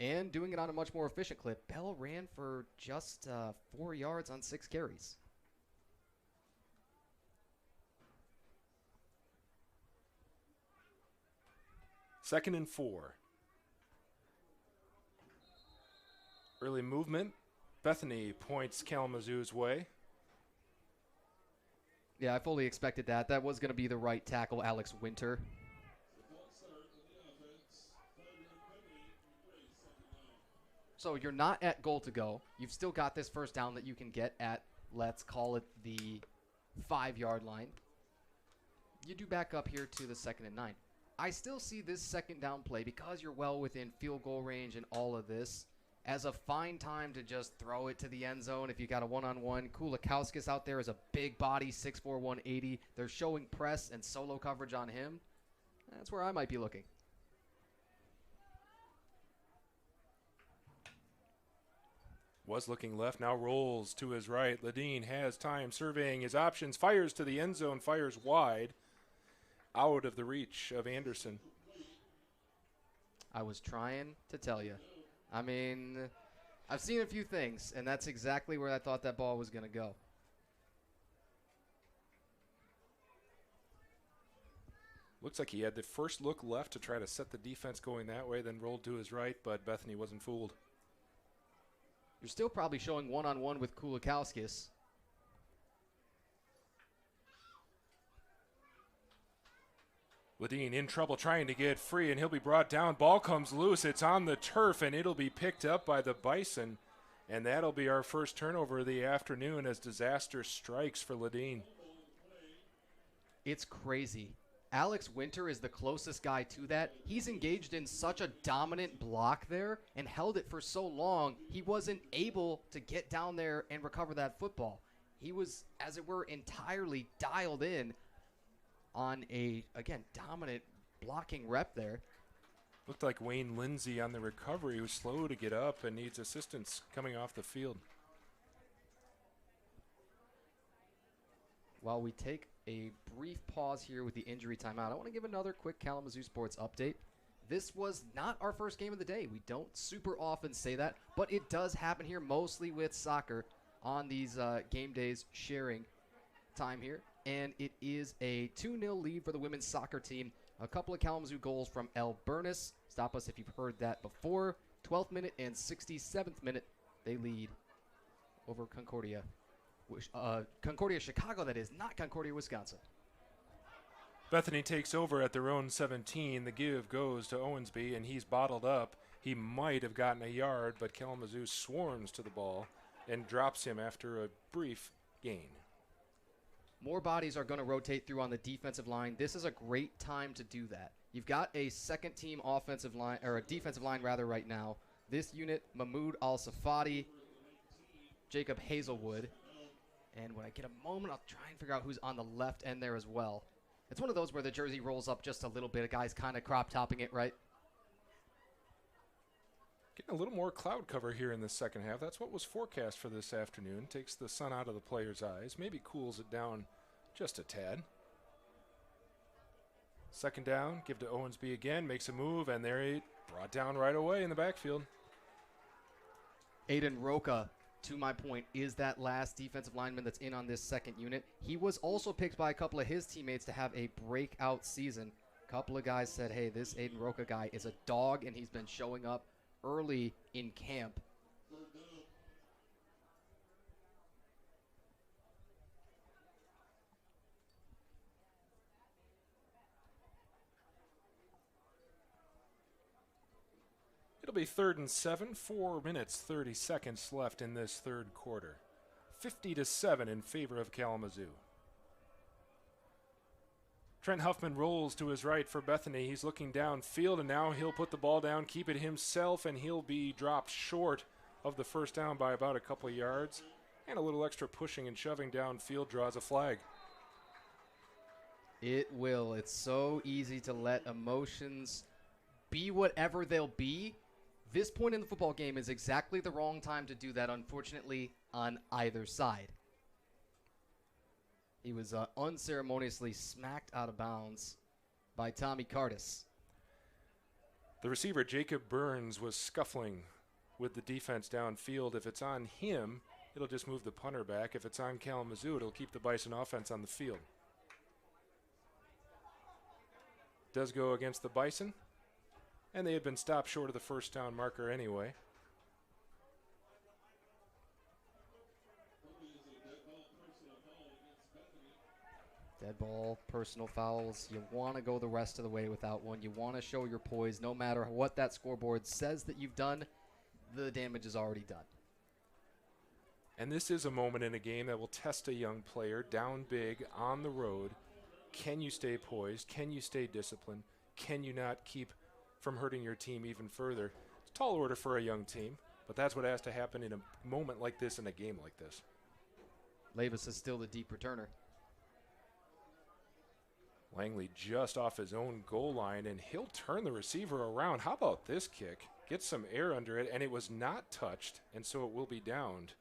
And doing it on a much more efficient clip. Bell ran for just 4 yards on 6 carries. Second and 4. Early movement. Bethany points Kalamazoo's way. Yeah, I fully expected that. That was going to be the right tackle, Alex Winter. So you're not at goal to go. You've still got this first down that you can get at, let's call it the 5-yard line. You do back up here to the 2nd and 9. I still see this second down play, because you're well within field goal range and all of this, as a fine time to just throw it to the end zone. If you got a one-on-one, Kulakowskis out there is a big body, 6'4", 180. They're showing press and solo coverage on him. That's where I might be looking. Was looking left, now rolls to his right. Ledeen has time, surveying his options, fires to the end zone, fires wide, out of the reach of Anderson. I was trying to tell you. I mean, I've seen a few things, and that's exactly where I thought that ball was going to go. Looks like he had the first look left to try to set the defense going that way, then rolled to his right, but Bethany wasn't fooled. You're still probably showing one-on-one with Kulikowskis. Ledeen in trouble trying to get free, and he'll be brought down. Ball comes loose. It's on the turf, and it'll be picked up by the Bison. And that'll be our first turnover of the afternoon as disaster strikes for Ledeen. It's crazy. Alex Winter is the closest guy to that. He's engaged in such a dominant block there and held it for so long, he wasn't able to get down there and recover that football. He was, as it were, entirely dialed in on a, again, dominant blocking rep there. Looked like Wayne Lindsay on the recovery, who's slow to get up and needs assistance coming off the field. While we take a brief pause here with the injury timeout, I want to give another quick Kalamazoo sports update. This was not our first game of the day. We don't super often say that, but it does happen here mostly with soccer on these game days sharing time here. And it is a 2-0 lead for the women's soccer team. A couple of Kalamazoo goals from El Burness. Stop us if you've heard that before. 12th minute and 67th minute, they lead over Concordia. Concordia, Chicago, that is, not Concordia, Wisconsin. Bethany takes over at their own 17. The give goes to Owensby, and he's bottled up. He might have gotten a yard, but Kalamazoo swarms to the ball and drops him after a brief gain. More bodies are going to rotate through on the defensive line. This is a great time to do that. You've got a second-team offensive line, or a defensive line rather, right now. This unit, Mahmoud Al-Safadi, Jacob Hazelwood. And when I get a moment, I'll try and figure out who's on the left end there as well. It's one of those where the jersey rolls up just a little bit. A guy's kind of crop-topping it, right? Getting a little more cloud cover here in the second half. That's what was forecast for this afternoon. Takes the sun out of the players' eyes. Maybe cools it down just a tad. Second down, give to Owensby again. Makes a move, and they're brought down right away in the backfield. Aiden Roca, to my point, is that last defensive lineman that's in on this second unit. He was also picked by a couple of his teammates to have a breakout season. A couple of guys said, hey, this Aiden Roca guy is a dog, and he's been showing up early in camp. It'll be 3rd and 7, 4 minutes, 30 seconds left in this third quarter. 50-7 in favor of Kalamazoo. Trent Huffman rolls to his right for Bethany. He's looking downfield, and now he'll put the ball down, keep it himself, and he'll be dropped short of the first down by about a couple of yards. And a little extra pushing and shoving downfield draws a flag. It will. It's so easy to let emotions be whatever they'll be. This point in the football game is exactly the wrong time to do that, unfortunately, on either side. He was unceremoniously smacked out of bounds by Tommy Cardis. The receiver, Jacob Burns, was scuffling with the defense downfield. If it's on him, it'll just move the punter back. If it's on Kalamazoo, it'll keep the Bison offense on the field. Does go against the Bison, and they had been stopped short of the first down marker anyway. Dead ball, personal fouls. You want to go the rest of the way without one. You want to show your poise. No matter what that scoreboard says that you've done, the damage is already done. And this is a moment in a game that will test a young player down big on the road. Can you stay poised? Can you stay disciplined? Can you not keep from hurting your team even further? It's a tall order for a young team, but that's what has to happen in a moment like this, in a game like this. Levis is still the deep returner. Langley just off his own goal line, and he'll turn the receiver around. How about this kick? gets some air under it, and it was not touched, and so it will be downed.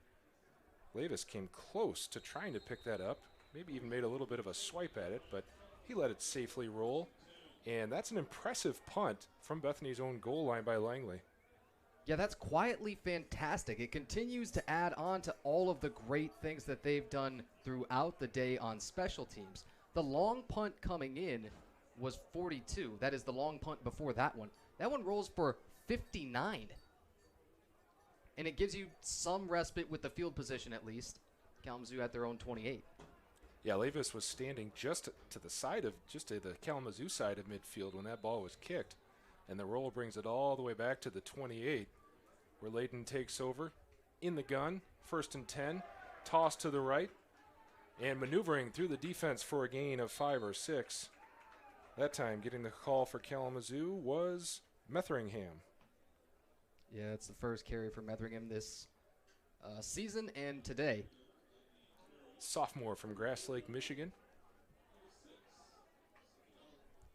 Levis came close to trying to pick that up, maybe even made a little bit of a swipe at it, but he let it safely roll. And that's an impressive punt from Bethany's own goal line by Langley. Yeah, that's quietly fantastic. It continues to add on to all of the great things that they've done throughout the day on special teams. The long punt coming in was 42. That is the long punt before that one. That one rolls for 59. And it gives you some respite with the field position at least. Kalamazoo at their own 28. Yeah, Levis was standing just to the Kalamazoo side of midfield when that ball was kicked. And the roll brings it all the way back to the 28, where Layton takes over in the gun, 1st and 10, toss to the right, and maneuvering through the defense for a gain of 5 or 6. That time getting the call for Kalamazoo was Metheringham. Yeah, it's the first carry for Metheringham this season and today. Sophomore from Grass Lake, Michigan.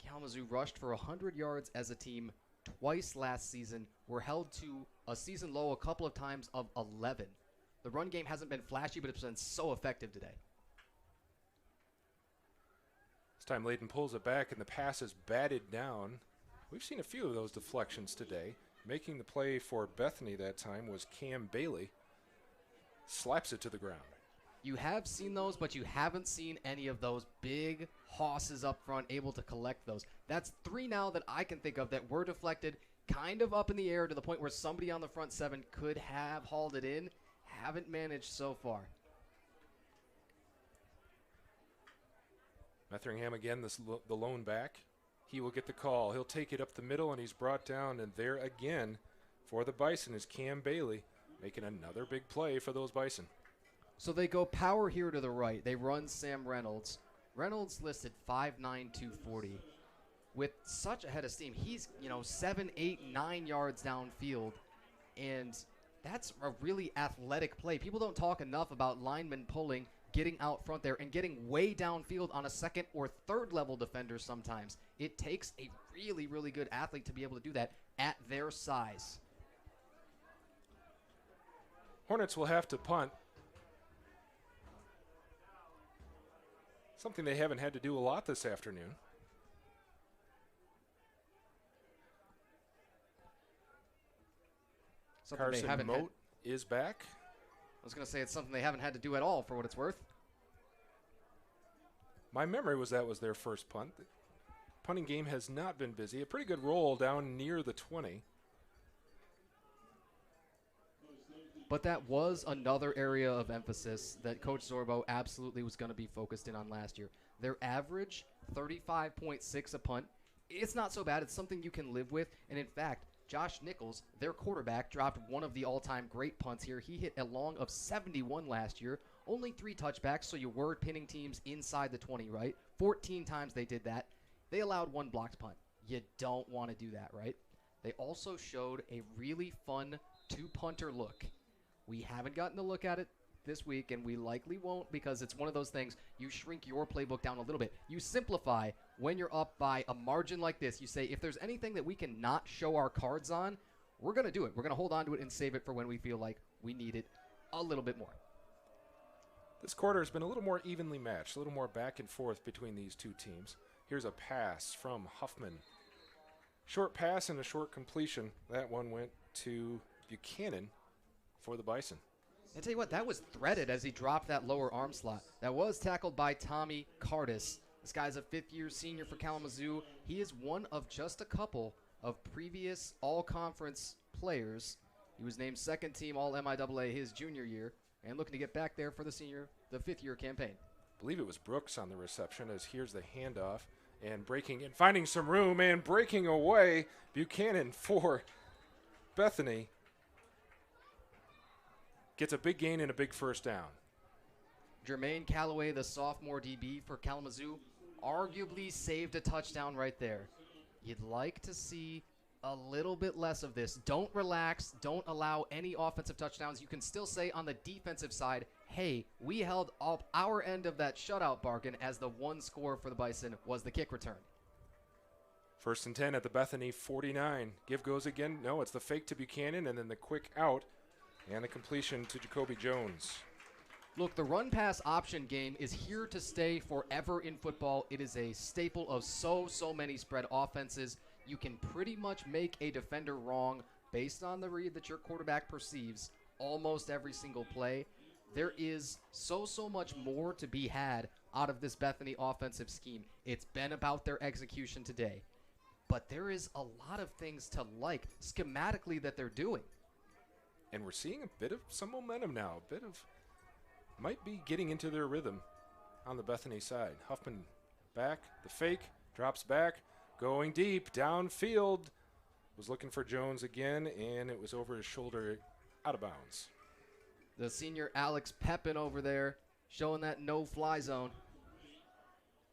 Kalamazoo rushed for 100 yards as a team twice last season. Were held to a season low a couple of times of 11. The run game hasn't been flashy, but it's been so effective today. This time Layton pulls it back and the pass is batted down. We've seen a few of those deflections today. Making the play for Bethany that time was Cam Bailey. Slaps it to the ground. You have seen those, but you haven't seen any of those big hosses up front able to collect those. That's 3 now that I can think of that were deflected kind of up in the air to the point where somebody on the front 7 could have hauled it in. Haven't managed so far. Metheringham again, the lone back. He will get the call. He'll take it up the middle, and he's brought down. And there again for the Bison is Cam Bailey, making another big play for those Bison. So they go power here to the right. They run Sam Reynolds. Reynolds listed 5'9", 240. With such a head of steam, he's 7, 8, 9 yards downfield, and that's a really athletic play. People don't talk enough about linemen pulling, getting out front there, and getting way downfield on a second or third level defender sometimes. It takes a really, really good athlete to be able to do that at their size. Hornets will have to punt. Something they haven't had to do a lot this afternoon. Carson Moat is back. I was going to say it's something they haven't had to do at all for what it's worth. My memory was that was their first punt. The punting game has not been busy. A pretty good roll down near the 20. But that was another area of emphasis that Coach Zorbo absolutely was going to be focused in on last year. Their average, 35.6 a punt. It's not so bad. It's something you can live with. And in fact, Josh Nichols, their quarterback, dropped one of the all-time great punts here. He hit a long of 71 last year. Only 3 touchbacks, so you were pinning teams inside the 20, right? 14 times they did that. They allowed 1 blocked punt. You don't want to do that, right? They also showed a really fun 2-punter look. We haven't gotten to look at it this week, and we likely won't because it's one of those things. You shrink your playbook down a little bit. You simplify when you're up by a margin like this. You say, if there's anything that we can not show our cards on, we're going to do it. We're going to hold on to it and save it for when we feel like we need it a little bit more. This quarter has been a little more evenly matched, a little more back and forth between these two teams. Here's a pass from Huffman. Short pass and a short completion. That one went to Buchanan for the Bison. I tell you what, that was threaded as he dropped that lower arm slot. That was tackled by Tommy Cardis. This guy's a 5th-year senior for Kalamazoo. He is one of just a couple of previous all-conference players. He was named 2nd team All-MIAA his junior year and looking to get back there for the 5th-year campaign. I believe it was Brooks on the reception as here's the handoff and breaking and finding some room and breaking away. Buchanan for Bethany gets a big gain and a big first down. Jermaine Calloway, the sophomore DB for Kalamazoo, arguably saved a touchdown right there. You'd like to see a little bit less of this. Don't relax. Don't allow any offensive touchdowns. You can still say on the defensive side, hey, we held up our end of that shutout bargain as the 1 score for the Bison was the kick return. First and 10 at the Bethany 49. Give goes again. No, it's the fake to Buchanan, and then the quick out and the completion to Jacoby Jones. Look, the run-pass option game is here to stay forever in football. It is a staple of so many spread offenses. You can pretty much make a defender wrong based on the read that your quarterback perceives almost every single play. There is so much more to be had out of this Bethany offensive scheme. It's been about their execution today. But there is a lot of things to like schematically that they're doing. And we're seeing a bit of some momentum now, might be getting into their rhythm on the Bethany side. Huffman back, the fake, drops back, going deep, downfield. Was looking for Jones again, and it was over his shoulder, out of bounds. The senior Alex Pepin over there showing that no-fly zone.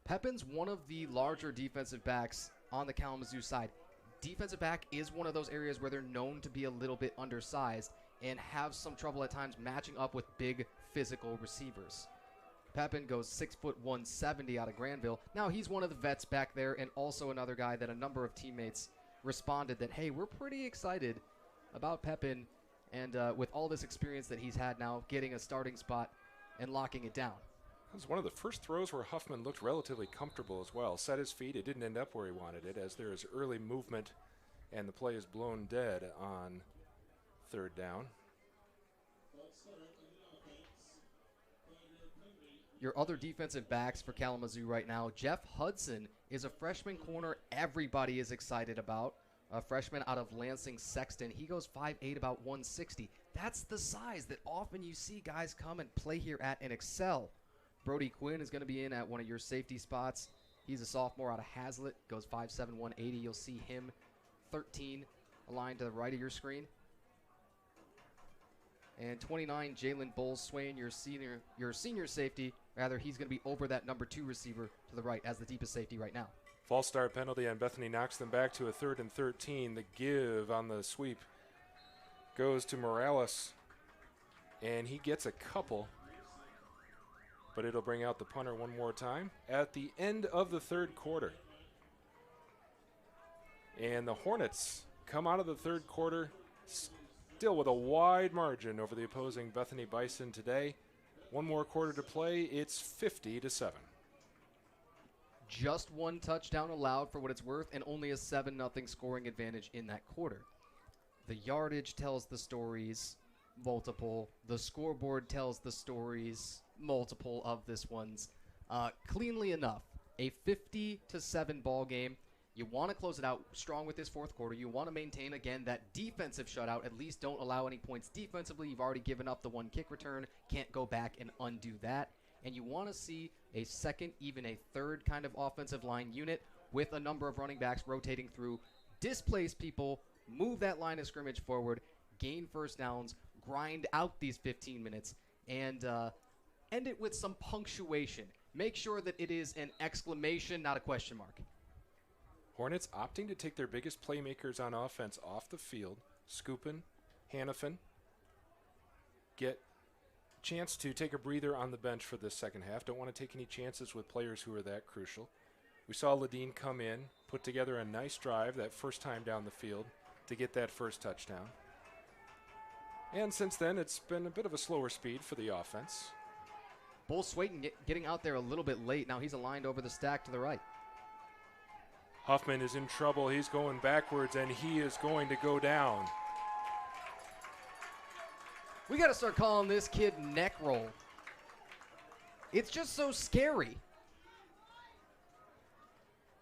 Pepin's one of the larger defensive backs on the Kalamazoo side. Defensive back is one of those areas where they're known to be a little bit undersized and have some trouble at times matching up with big physical receivers. Pepin goes 6', 170 out of Granville. Now he's one of the vets back there, and also another guy that a number of teammates responded that, hey, we're pretty excited about Pepin, and with all this experience that he's had now, getting a starting spot and locking it down. That was one of the first throws where Huffman looked relatively comfortable as well. Set his feet. It didn't end up where he wanted it, as there is early movement, and the play is blown dead on third down. Your other defensive backs for Kalamazoo right now, Jeff Hudson is a freshman corner everybody is excited about. A freshman out of Lansing Sexton. He goes 5'8", about 160. That's the size that often you see guys come and play here at and excel. Brody Quinn is going to be in at one of your safety spots. He's a sophomore out of Hazlitt, goes 5'7", 180. You'll see him 13 aligned to the right of your screen. And 29, Jalen Bowles-Swain, your senior safety. Rather, he's going to be over that number 2 receiver to the right as the deepest safety right now. False start penalty on Bethany knocks them back to a 3rd and 13. The give on the sweep goes to Morales, and he gets a couple, but it'll bring out the punter one more time at the end of the 3rd quarter. And the Hornets come out of the 3rd quarter still with a wide margin over the opposing Bethany Bison today. One more quarter to play. It's 50-7. Just one touchdown allowed for what it's worth, and only a 7-0 scoring advantage in that quarter. The yardage tells the stories, multiple. The scoreboard tells the stories, multiple of this one's. Cleanly enough, a 50-7 ball game. You want to close it out strong with this 4th quarter. You want to maintain, again, that defensive shutout. At least don't allow any points defensively. You've already given up the 1 kick return. Can't go back and undo that. And you want to see a 2nd, even a 3rd kind of offensive line unit with a number of running backs rotating through, displace people, move that line of scrimmage forward, gain first downs, grind out these 15 minutes, and end it with some punctuation. Make sure that it is an exclamation, not a question mark. Hornets opting to take their biggest playmakers on offense off the field. Scoopin, Hannafin get chance to take a breather on the bench for this second half. Don't want to take any chances with players who are that crucial. We saw Ladine come in, put together a nice drive that first time down the field to get that first touchdown. And since then, it's been a bit of a slower speed for the offense. Bowles-Swain getting out there a little bit late. Now he's aligned over the stack to the right. Huffman is in trouble. He's going backwards, and he is going to go down. We got to start calling this kid neck roll. It's just so scary.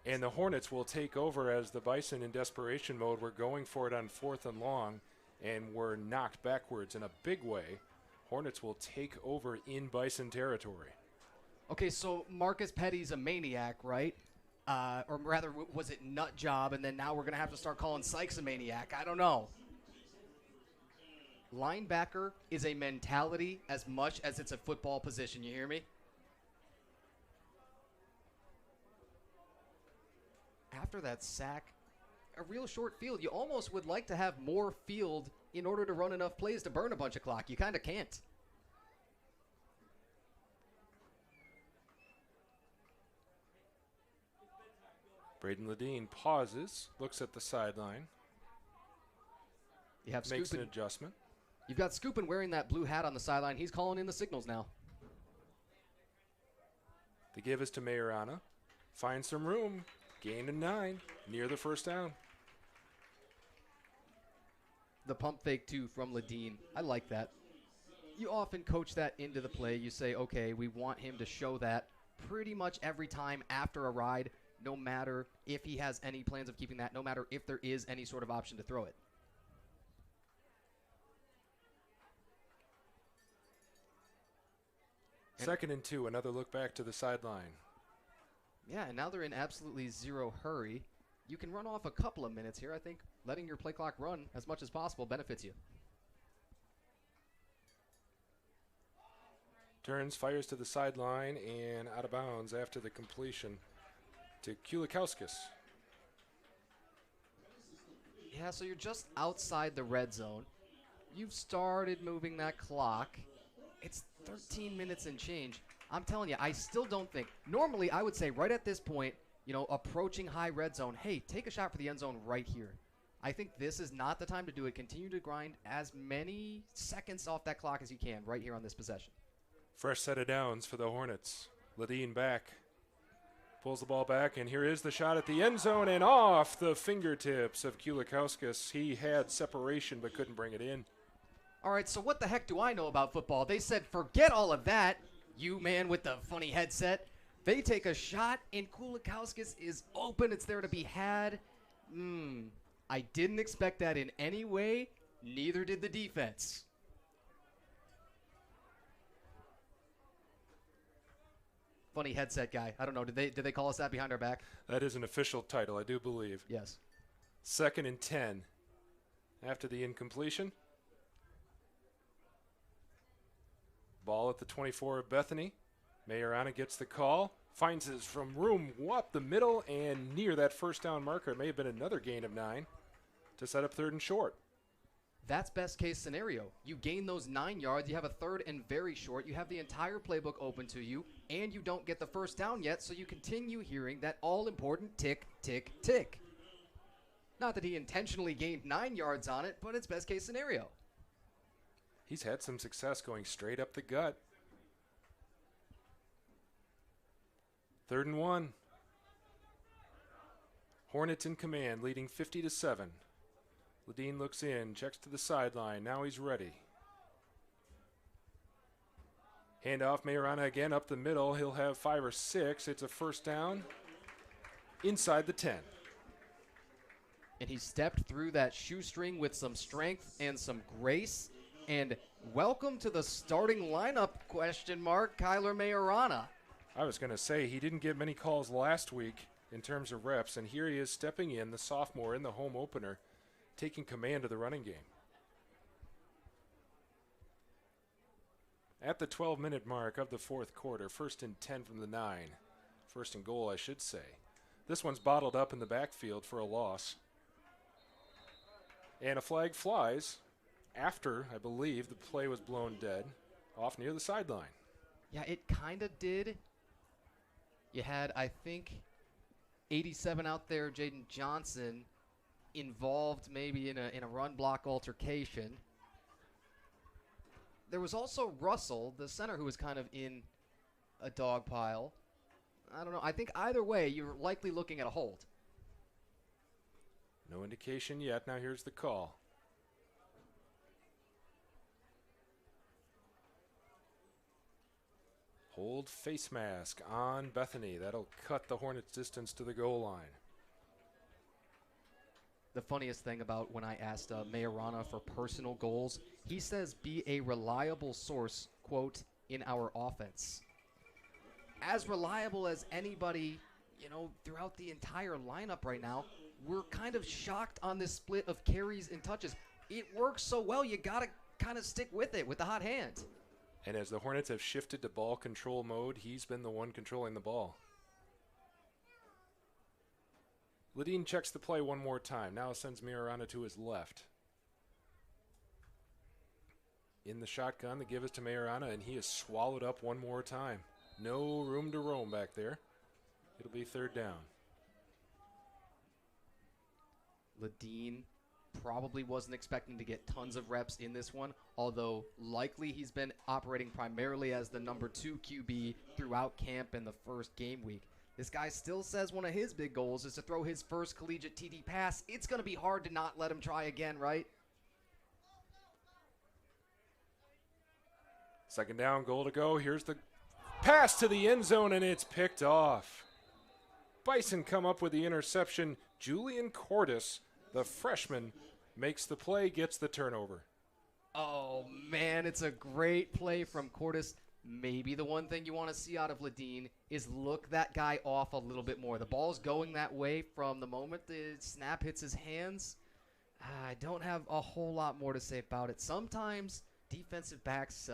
And the Hornets will take over as the Bison in desperation mode. We're going for it on 4th and long, and we're knocked backwards in a big way. Hornets will take over in Bison territory. Okay, so Marcus Petty's a maniac, right? Or rather, was it Nut Job, and then now we're going to have to start calling Sykes a maniac? I don't know. Linebacker is a mentality as much as it's a football position. You hear me? After that sack, a real short field. You almost would like to have more field in order to run enough plays to burn a bunch of clock. You kind of can't. Braden Ledeen pauses, looks at the sideline, You have makes Scoopin. an adjustment. You've got Scoopin wearing that blue hat on the sideline. He's calling in the signals now. The give is to Majorana. Finds some room. Gain of 9. Near the first down. The pump fake, too, from Ledeen. I like that. You often coach that into the play. You say, okay, we want him to show that pretty much every time after a ride, no matter if he has any plans of keeping that, no matter if there is any sort of option to throw it. Second and 2, another look back to the sideline. Yeah, and now they're in absolutely zero hurry. You can run off a couple of minutes here. I think letting your play clock run as much as possible benefits you. Turns, fires to the sideline, and out of bounds after the completion to Kulikowskis. Yeah, so you're just outside the red zone. You've started moving that clock. It's 13 minutes and change. I'm telling you, I still don't think. Normally, I would say right at this point, approaching high red zone, hey, take a shot for the end zone right here. I think this is not the time to do it. Continue to grind as many seconds off that clock as you can right here on this possession. Fresh set of downs for the Hornets. Ledeen back. Pulls the ball back, and here is the shot at the end zone and off the fingertips of Kulikowskis. He had separation but couldn't bring it in. All right, so what the heck do I know about football? They said, forget all of that, you man with the funny headset. They take a shot, and Kulikowskis is open. It's there to be had. I didn't expect that in any way. Neither did the defense. Funny headset guy. I don't know. Did they call us that behind our back? That is an official title, I do believe. Yes. Second and 10. After the incompletion. Ball at the 24 of Bethany. Majorana gets the call. Finds his from room up the middle and near that first down marker. It may have been another gain of 9 to set up third and short. That's best case scenario. You gain those 9 yards. You have a third and very short. You have the entire playbook open to you, and you don't get the first down yet, so you continue hearing that all-important tick, tick, tick. Not that he intentionally gained 9 yards on it, but it's best case scenario. He's had some success going straight up the gut. Third and 1. Hornets in command, leading 50-7. Ledeen looks in, checks to the sideline. Now he's ready. Handoff, Majorana again up the middle. He'll have 5 or 6. It's a first down inside the 10. And he stepped through that shoestring with some strength and some grace. And welcome to the starting lineup, ? Kyler Majorana. I was going to say, he didn't get many calls last week in terms of reps, and here he is stepping in, the sophomore in the home opener, taking command of the running game. At the 12-minute mark of the fourth quarter, 1st and 10 from the 9. 1st and goal, I should say. This one's bottled up in the backfield for a loss. And a flag flies after, I believe, the play was blown dead off near the sideline. Yeah, it kind of did. You had, I think, 87 out there, Jaden Johnson, involved maybe in a run block altercation. There was also Russell, the center, who was kind of in a dog pile. I don't know. I think either way, you're likely looking at a hold. No indication yet. Now here's the call. Hold face mask on Bethany. That'll cut the Hornets' distance to the goal line. The funniest thing about when I asked Majorana for personal goals, he says be a reliable source, quote, in our offense. As reliable as anybody, throughout the entire lineup right now. We're kind of shocked on this split of carries and touches. It works so well, you got to kind of stick with it with the hot hand. And as the Hornets have shifted to ball control mode, he's been the one controlling the ball. Ledeen checks the play one more time. Now sends Majorana to his left. In the shotgun, the give is to Majorana, and he is swallowed up one more time. No room to roam back there. It'll be third down. Ledeen probably wasn't expecting to get tons of reps in this one, although likely he's been operating primarily as the number 2 QB throughout camp and the first game week. This guy still says one of his big goals is to throw his first collegiate TD pass. It's going to be hard to not let him try again, right? Second down, goal to go. Here's the pass to the end zone, and it's picked off. Bison come up with the interception. Julian Cordes, the freshman, makes the play, gets the turnover. Oh, man, it's a great play from Cordes. Maybe the one thing you want to see out of Ledeen is look that guy off a little bit more. The ball's going that way from the moment the snap hits his hands. I don't have a whole lot more to say about it. Sometimes defensive backs,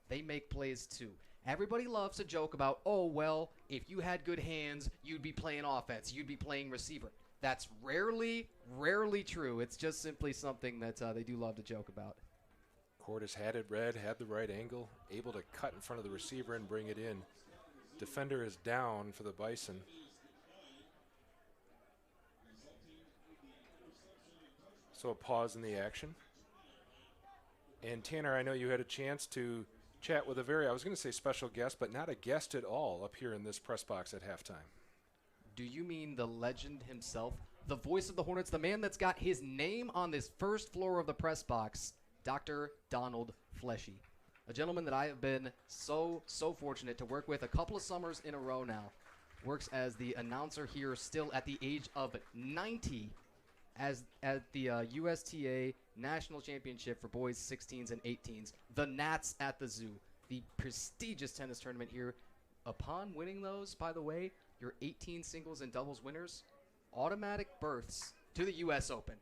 they make plays too. Everybody loves to joke about, oh, well, if you had good hands, you'd be playing offense. You'd be playing receiver. That's rarely true. It's just simply something that they do love to joke about. Cordes had it read, had the right angle, able to cut in front of the receiver and bring it in. Defender is down for the Bison. So a pause in the action. And Tanner, I know you had a chance to chat with a I was going to say special guest, but not a guest at all up here in this press box at halftime. Do you mean the legend himself? The voice of the Hornets, the man that's got his name on this first floor of the press box, Dr. Donald Fleshy. A gentleman that I have been so fortunate to work with a couple of summers in a row now. Works as the announcer here still at the age of 90 as at the USTA National Championship for boys 16s and 18s. The Nats at the Zoo. The prestigious tennis tournament here. Upon winning those, by the way, your 18 singles and doubles winners, automatic berths to the U.S. Open.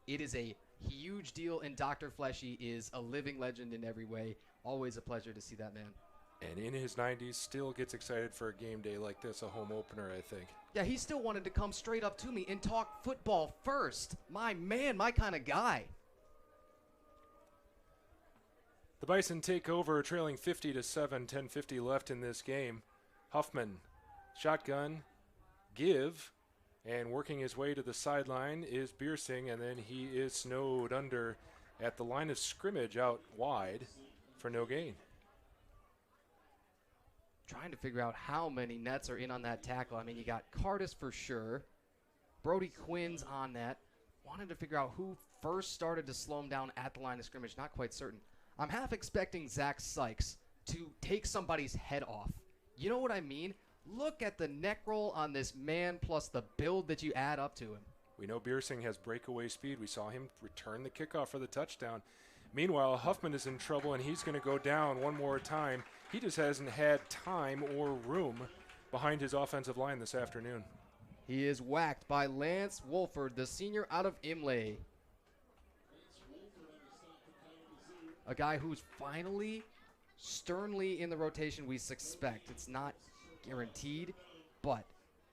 It is a huge deal, and Dr. Fleshy is a living legend in every way. Always a pleasure to see that man. And in his 90s, still gets excited for a game day like this, a home opener, I think. Yeah, he still wanted to come straight up to me and talk football first. My man, my kind of guy. The Bison take over, trailing 50-7, 10:50 left in this game. Huffman, shotgun, give, and working his way to the sideline is Biersing, and then he is snowed under at the line of scrimmage out wide for no gain. Trying to figure out how many Nets are in on that tackle. I mean, you got Cardis for sure. Brody Quinn's on that. Wanted to figure out who first started to slow him down at the line of scrimmage. Not quite certain. I'm half expecting Zach Sykes to take somebody's head off. You know what I mean? Look at the neck roll on this man plus the build that you add up to him. We know Biersing has breakaway speed. We saw him return the kickoff for the touchdown. Meanwhile, Huffman is in trouble, and he's going to go down one more time. He just hasn't had time or room behind his offensive line this afternoon. He is whacked by Lance Wolford, the senior out of Imlay. A guy who's finally sternly in the rotation we suspect. It's not guaranteed, but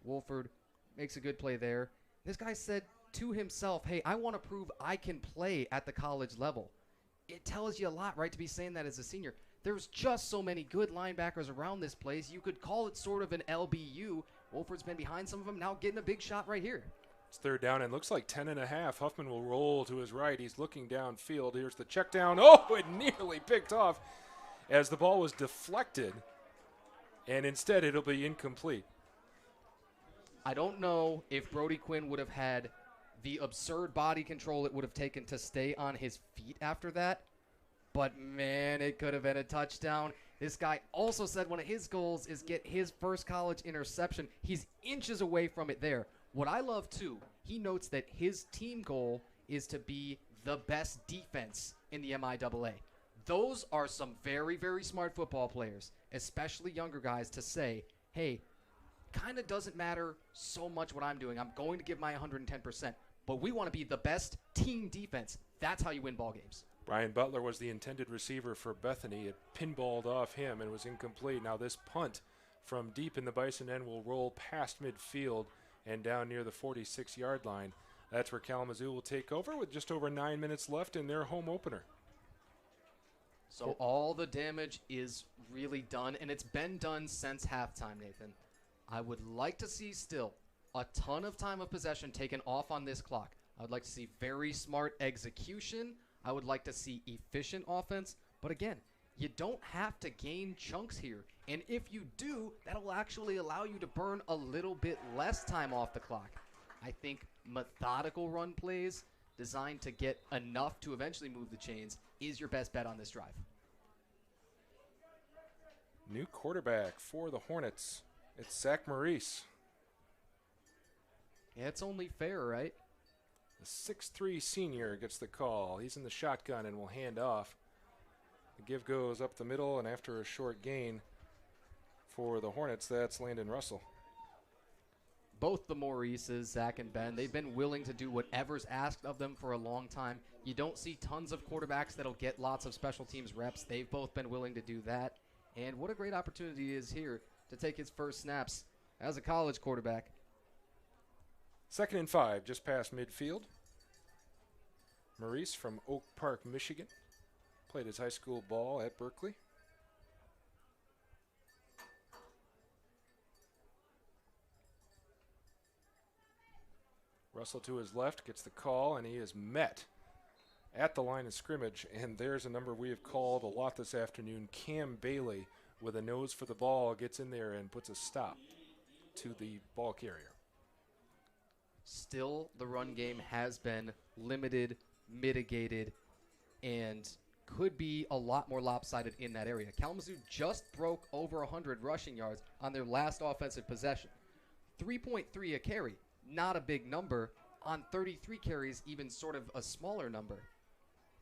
Wolford makes a good play there. This guy said to himself, hey, I want to prove I can play at the college level. It tells you a lot, right, to be saying that as a senior. There's just so many good linebackers around this place. You could call it sort of an LBU. Wolford's been behind some of them, now getting a big shot right here. It's third down and looks like 10.5. Huffman will roll to his right. He's looking downfield. Here's the check down. Oh, it nearly picked off as the ball was deflected, and instead it'll be incomplete. I don't know if Brody Quinn would have had the absurd body control it would have taken to stay on his feet after that, but man, it could have been a touchdown. This guy also said one of his goals is get his first college interception. He's inches away from it there. What I love, too, he notes that his team goal is to be the best defense in the MIAA. Those are some very, very smart football players, especially younger guys, to say, hey, kind of doesn't matter so much what I'm doing. I'm going to give my 110%, but we want to be the best team defense. That's how you win ball games. Brian Butler was the intended receiver for Bethany. It pinballed off him and was incomplete. Now this punt from deep in the Bison end will roll past midfield and down near the 46-yard line. That's where Kalamazoo will take over with just over 9 minutes left in their home opener. So all the damage is really done, and it's been done since halftime, Nathan. I would like to see still a ton of time of possession taken off on this clock. I would like to see very smart execution. I would like to see efficient offense. But again, you don't have to gain chunks here. And if you do, that'll actually allow you to burn a little bit less time off the clock. I think methodical run plays designed to get enough to eventually move the chains is your best bet on this drive. New quarterback for the Hornets. It's Zach Maurice. Yeah, it's only fair, right? The 6'3" senior gets the call. He's in the shotgun and will hand off. The give goes up the middle, and after a short gain for the Hornets, that's Landon Russell. Both the Maurices, Zach and Ben, they've been willing to do whatever's asked of them for a long time. You don't see tons of quarterbacks that'll get lots of special teams reps. They've both been willing to do that. And what a great opportunity is here to take his first snaps as a college quarterback. 2nd and 5, just past midfield. Maurice from Oak Park, Michigan. Played his high school ball at Berkeley. Russell to his left gets the call, and he is met at the line of scrimmage. And there's a number we have called a lot this afternoon. Cam Bailey, with a nose for the ball, gets in there and puts a stop to the ball carrier. Still, the run game has been limited, mitigated, and could be a lot more lopsided in that area. Kalamazoo just broke over 100 rushing yards on their last offensive possession. 3.3 a carry, not a big number. On 33 carries, even sort of a smaller number.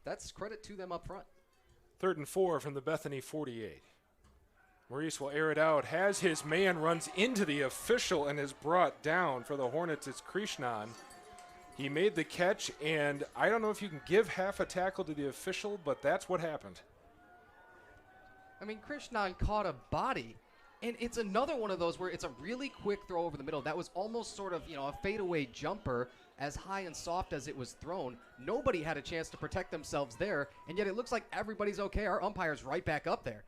That's credit to them up front. 3rd and 4 from the Bethany 48. Maurice will air it out, has his man, runs into the official, and is brought down. For the Hornets, it's Krishnan. He made the catch, and I don't know if you can give half a tackle to the official, but that's what happened. I mean, Krishnan caught a body, and it's another one of those where it's a really quick throw over the middle. That was almost sort of, a fadeaway jumper, as high and soft as it was thrown. Nobody had a chance to protect themselves there, and yet it looks like everybody's okay. Our umpire's right back up there.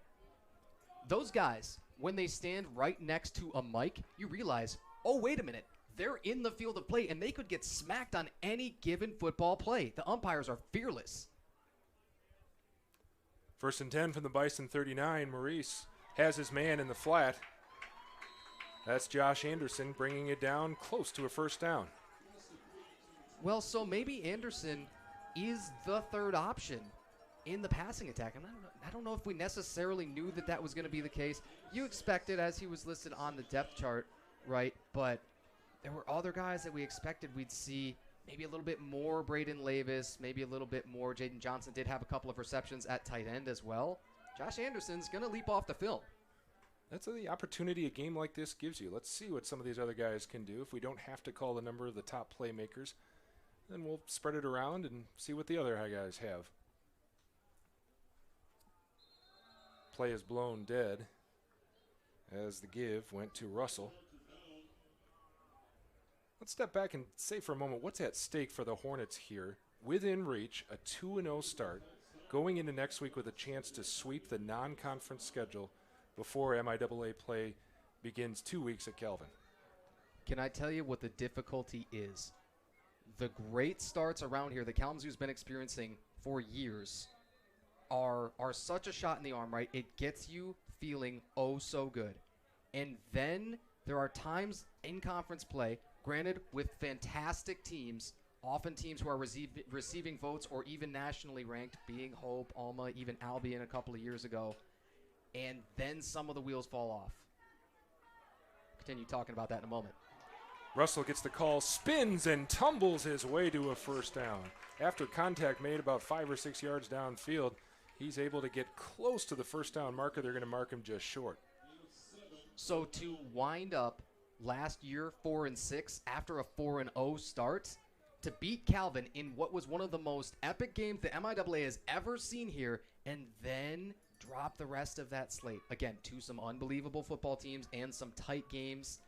Those guys, when they stand right next to a mic, you realize, oh, wait a minute. They're in the field of play, and they could get smacked on any given football play. The umpires are fearless. 1st and 10 from the Bison 39. Maurice has his man in the flat. That's Josh Anderson bringing it down close to a first down. Well, so maybe Anderson is the third option in the passing attack. I don't know if we necessarily knew that was going to be the case. You expected, as he was listed on the depth chart, right? But there were other guys that we expected we'd see maybe a little bit more. Braden Lavis, maybe a little bit more. Jaden Johnson did have a couple of receptions at tight end as well. Josh Anderson's going to leap off the film. That's the opportunity a game like this gives you. Let's see what some of these other guys can do. If we don't have to call the number of the top playmakers, then we'll spread it around and see what the other guys have. Play is blown dead as the give went to Russell. Let's step back and say for a moment, what's at stake for the Hornets here? Within reach, a 2-0 start, going into next week with a chance to sweep the non-conference schedule before MIAA play begins 2 weeks at Calvin. Can I tell you what the difficulty is? The great starts around here that Kalamazoo's been experiencing for years are such a shot in the arm, right? It gets you feeling oh so good. And then there are times in conference play, granted with fantastic teams, often teams who are receiving votes or even nationally ranked, being Hope, Alma, even Albion a couple of years ago, and then some of the wheels fall off. Continue talking about that in a moment. Russell gets the call, spins and tumbles his way to a first down. After contact made about 5 or 6 yards downfield, he's able to get close to the first down marker. They're going to mark him just short. So to wind up last year 4-6 after a 4-0 start, to beat Calvin in what was one of the most epic games the MIAA has ever seen here, and then drop the rest of that slate. Again, to some unbelievable football teams and some tight games.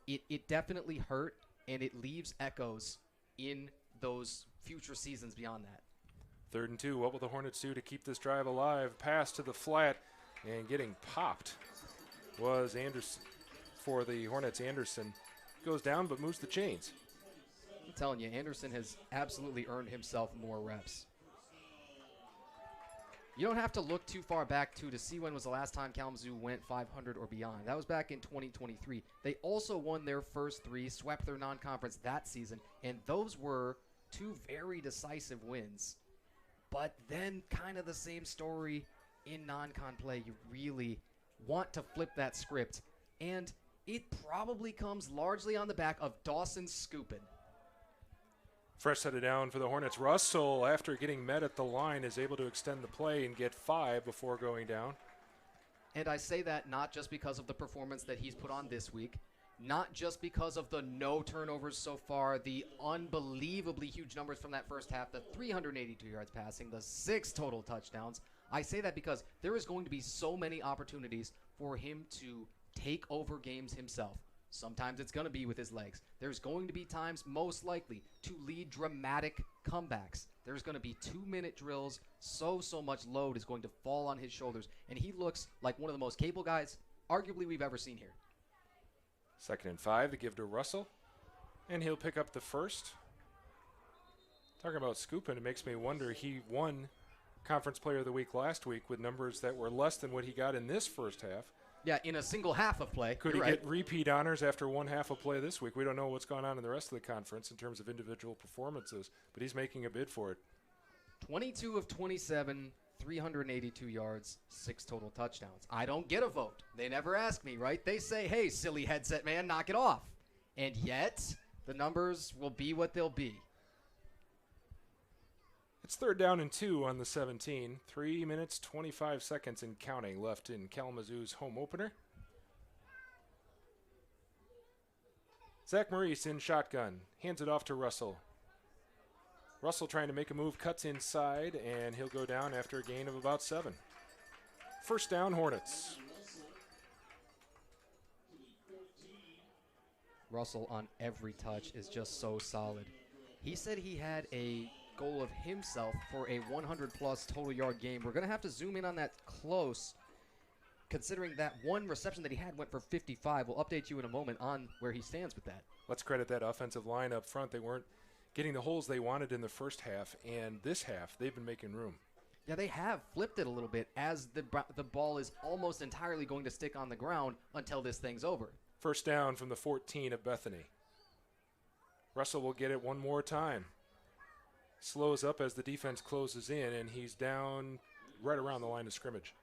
It definitely hurt, and it leaves echoes in those future seasons beyond that. 3rd and 2. What will the Hornets do to keep this drive alive? Pass to the flat, and getting popped was Anderson. For the Hornets, Anderson goes down but moves the chains. telling you, Anderson has absolutely earned himself more reps. You don't have to look too far back, too, to see when was the last time Kalamazoo went 500 or beyond. That was back in 2023. They also won their first 3, swept their non-conference that season, and those were 2 very decisive wins. But then kind of the same story in non-con play. You really want to flip that script, and it probably comes largely on the back of Dawson scooping. Fresh set it down for the Hornets. Russell, after getting met at the line, is able to extend the play and get 5 before going down. And I say that not just because of the performance that he's put on this week, not just because of the no turnovers so far, the unbelievably huge numbers from that first half, the 382 yards passing, the 6 total touchdowns. I say that because there is going to be so many opportunities for him to take over games himself. Sometimes it's going to be with his legs. There's going to be times, most likely, to lead dramatic comebacks. There's going to be 2-minute drills. So much load is going to fall on his shoulders. And he looks like one of the most capable guys, arguably, we've ever seen here. 2nd and 5 to give to Russell. And he'll pick up the first. Talking about scooping, it makes me wonder, he won Conference Player of the Week last week with numbers that were less than what he got in this first half. Yeah, in a single half of play. Could he get repeat honors after 1 half of play this week? We don't know what's going on in the rest of the conference in terms of individual performances, but he's making a bid for it. 22 of 27, 382 yards, 6 total touchdowns. I don't get a vote. They never ask me, right? They say, hey, silly headset man, knock it off. And yet, the numbers will be what they'll be. It's 3rd down and 2 on the 17. 3 minutes, 25 seconds and counting left in Kalamazoo's home opener. Zach Maurice in shotgun. Hands it off to Russell. Russell trying to make a move, cuts inside, and he'll go down after a gain of about 7. 1st down, Hornets. Russell on every touch is just so solid. He said he had a goal of himself for a 100-plus total yard game. We're going to have to zoom in on that close, considering that one reception that he had went for 55. We'll update you in a moment on where he stands with that. Let's credit that offensive line up front. They weren't getting the holes they wanted in the first half, and this half, they've been making room. Yeah, they have flipped it a little bit as the ball is almost entirely going to stick on the ground until this thing's over. 1st down from the 14 of Bethany. Russell will get it one more time. Slows up as the defense closes in, and he's down right around the line of scrimmage.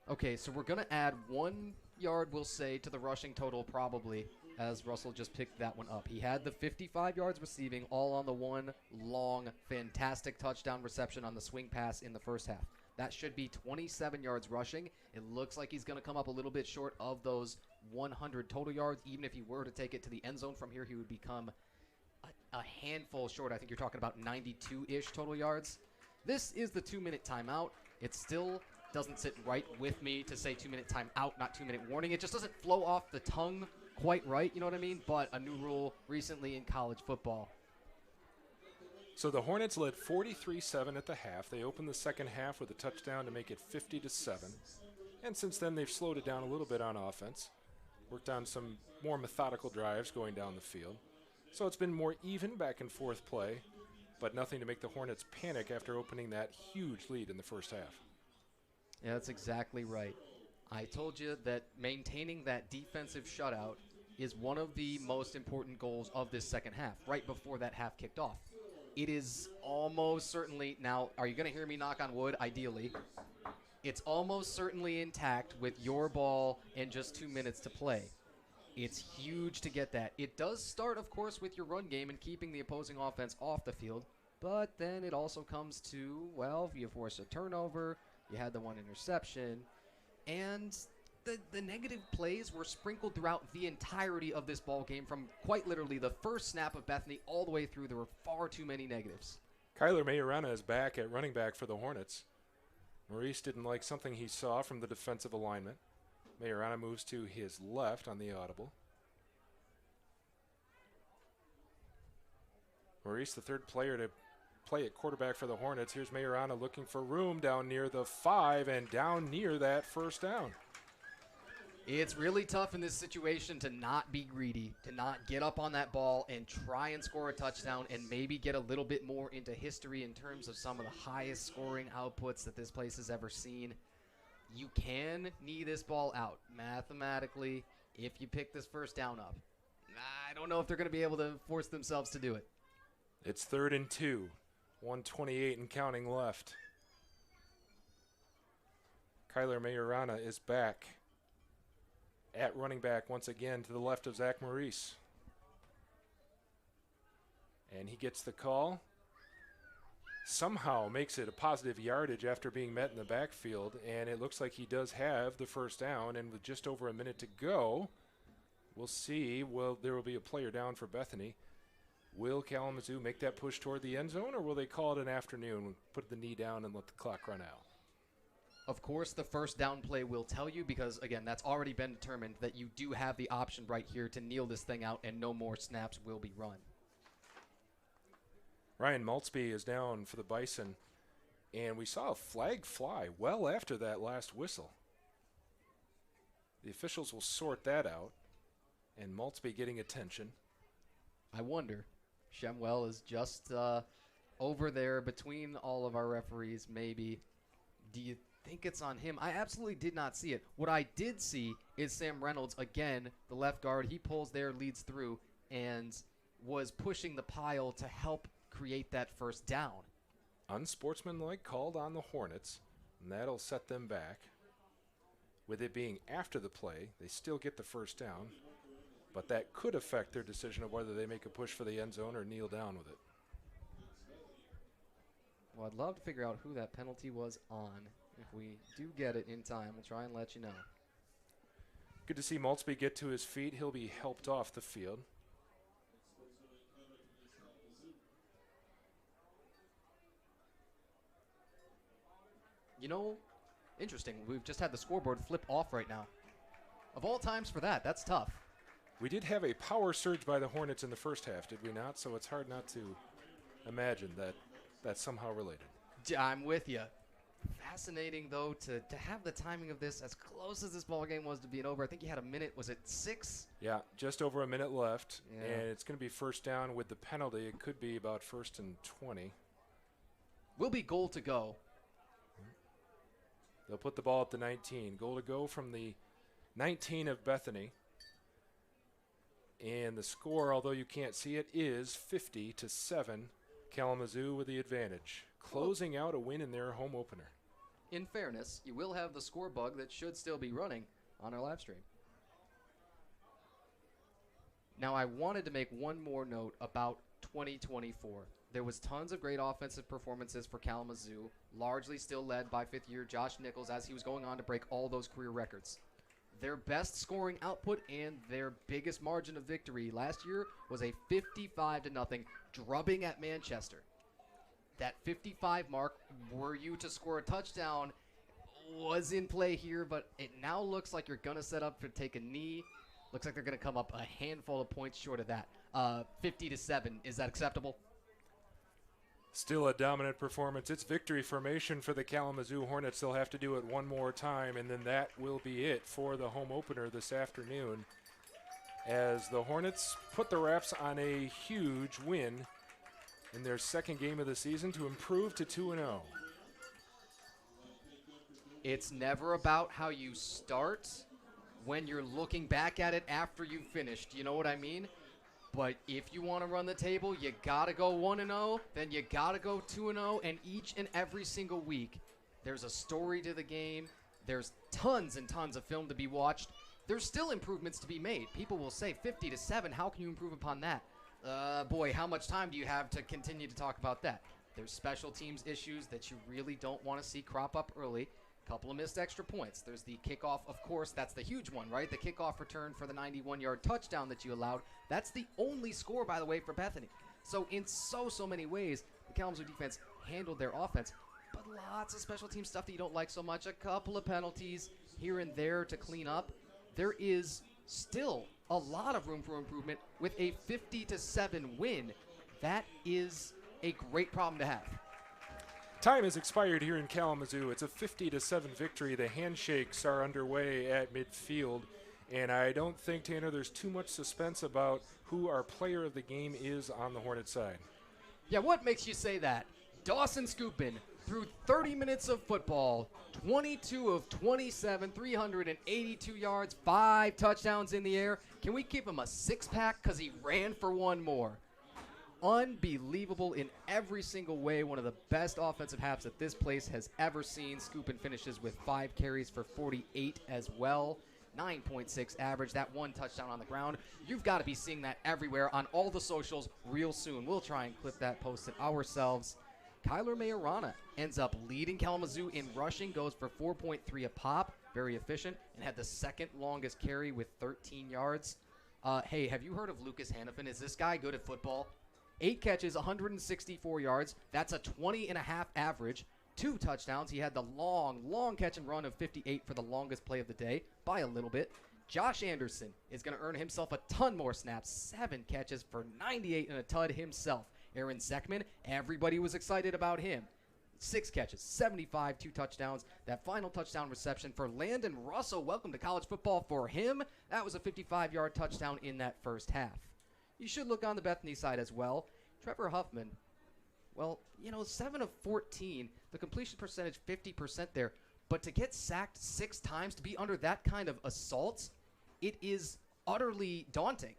Okay, so we're going to add 1 yard, we'll say, to the rushing total probably, as Russell just picked that one up. He had the 55 yards receiving, all on the one long, fantastic touchdown reception on the swing pass in the first half. That should be 27 yards rushing. It looks like he's going to come up a little bit short of those 100 total yards. Even if he were to take it to the end zone from here, he would become a handful short. I think you're talking about 92-ish total yards. This is the 2-minute timeout. It still doesn't sit right with me to say 2-minute timeout, not 2-minute warning. It just doesn't flow off the tongue quite right, you know what I mean? But a new rule recently in college football. So the Hornets led 43-7 at the half. They opened the second half with a touchdown to make it 50-7. And since then, they've slowed it down a little bit on offense. Worked on some more methodical drives going down the field. So it's been more even back and forth play, but nothing to make the Hornets panic after opening that huge lead in the first half. Yeah, that's exactly right. I told you that maintaining that defensive shutout is one of the most important goals of this second half, right before that half kicked off. It is almost certainly, now, are you going to hear me knock on wood? Ideally. It's almost certainly intact with your ball and just 2 minutes to play. It's huge to get that. It does start, of course, with your run game and keeping the opposing offense off the field, but then it also comes to, well, you force a turnover, you had the 1 interception, and the negative plays were sprinkled throughout the entirety of this ball game, from quite literally the first snap of Bethany all the way through. There were far too many negatives. Kyler Majorana is back at running back for the Hornets. Maurice didn't like something he saw from the defensive alignment. Majorana moves to his left on the audible. Maurice, the third player to play at quarterback for the Hornets. Here's Majorana looking for room down near the 5 and down near that first down. It's really tough in this situation to not be greedy, to not get up on that ball and try and score a touchdown and maybe get a little bit more into history in terms of some of the highest scoring outputs that this place has ever seen. You can knee this ball out mathematically if you pick this first down up. I don't know if they're going to be able to force themselves to do it. It's 3rd and 2, 1:28 and counting left. Kyler Majorana is back at running back once again to the left of Zach Maurice. And he gets the call. Somehow makes it a positive yardage after being met in the backfield, and it looks like he does have the first down. And with just over a minute to go, we'll see. Well, there will be a player down for Bethany. Will Kalamazoo make that push toward the end zone, or will they call it an afternoon, put the knee down and let the clock run out? Of course, the first down play will tell you because, again, that's already been determined that you do have the option right here to kneel this thing out and no more snaps will be run. Ryan Maltzby is down for the Bison, and we saw a flag fly well after that last whistle. The officials will sort that out, and Maltzby getting attention. I wonder. Shemwell is just over there between all of our referees, maybe. Do you think it's on him? I absolutely did not see it. What I did see is Sam Reynolds, again, the left guard. He pulls there, leads through, and was pushing the pile to help create that first down. Unsportsmanlike called on the Hornets, and that'll set them back. With it being after the play, they still get the first down, but that could affect their decision of whether they make a push for the end zone or kneel down with it. Well, I'd love to figure out who that penalty was on. If we do get it in time, we'll try and let you know. Good to see Maltzby get to his feet. He'll be helped off the field. You know, interesting. We've just had the scoreboard flip off right now. Of all times for that, that's tough. We did have a power surge by the Hornets in the first half, did we not? So it's hard not to imagine that that's somehow related. I'm with you. Fascinating, though, to have the timing of this as close as this ball game was to being over. I think you had a minute. Was it 6? Yeah, just over a minute left, Yeah. and it's going to be first down with the penalty. It could be about 1st and 20. Will be goal to go. They'll put the ball at the 19. Goal to go from the 19 of Bethany. And the score, although you can't see it, is 50-7. Kalamazoo with the advantage, closing out a win in their home opener. In fairness, you will have the score bug that should still be running on our live stream. Now, I wanted to make one more note about 2024. There was tons of great offensive performances for Kalamazoo, largely still led by fifth-year Josh Nichols as he was going on to break all those career records. Their best scoring output and their biggest margin of victory last year was a 55-0 drubbing at Manchester. That 55 mark, were you to score a touchdown, was in play here, but it now looks like you're going to set up to take a knee. Looks like they're going to come up a handful of points short of that. 50-7, is that acceptable? Still a dominant performance. It's victory formation for the Kalamazoo Hornets. They'll have to do it one more time, and then that will be it for the home opener this afternoon as the Hornets put the wraps on a huge win in their second game of the season to improve to 2-0. It's never about how you start when you're looking back at it after you've finished. You know what I mean? But if you want to run the table, you got to go 1-0, then you got to go 2-0, and each and every single week, there's a story to the game. There's tons and tons of film to be watched. There's still improvements to be made. People will say 50-7, how can you improve upon that? Boy, how much time do you have to continue to talk about that? There's special teams issues that you really don't want to see crop up early. Couple of missed extra points. There's the kickoff, of course. That's the huge one, right? The kickoff return for the 91-yard touchdown that you allowed. That's the only score, by the way, for Bethany. So in so many ways, the Kalamazoo defense handled their offense. But lots of special team stuff that you don't like so much. A couple of penalties here and there to clean up. There is still a lot of room for improvement with a 50-7 win. That is a great problem to have. Time has expired here in Kalamazoo. It's a 50-7 victory. The handshakes are underway at midfield. And I don't think, Tanner, there's too much suspense about who our player of the game is on the Hornet side. Yeah, what makes you say that? Dawson Scoopin, through 30 minutes of football, 22 of 27, 382 yards, 5 touchdowns in the air. Can we keep him a 6-pack because he ran for one more? Unbelievable in every single way. One of the best offensive halves that this place has ever seen. Scoopin finishes with 5 carries for 48 as well. 9.6 average, that 1 touchdown on the ground. You've got to be seeing that everywhere on all the socials real soon. We'll try and clip that, post it ourselves. Kyler Majorana ends up leading Kalamazoo in rushing, goes for 4.3 a pop, very efficient, and had the second longest carry with 13 yards. Hey, have you heard of Lucas Hannafin? Is this guy good at football? 8 catches, 164 yards. That's a 20.5 average. 2 touchdowns. He had the long catch and run of 58 for the longest play of the day by a little bit. Josh Anderson is going to earn himself a ton more snaps. 7 catches for 98 and a tud himself. Aaron Zeckman, everybody was excited about him. 6 catches, 75, 2 touchdowns. That final touchdown reception for Landon Russell. Welcome to college football for him. That was a 55-yard touchdown in that first half. You should look on the Bethany side as well. Trevor Huffman, well, 7 of 14, the completion percentage 50% there. But to get sacked 6 times, to be under that kind of assault, it is utterly daunting.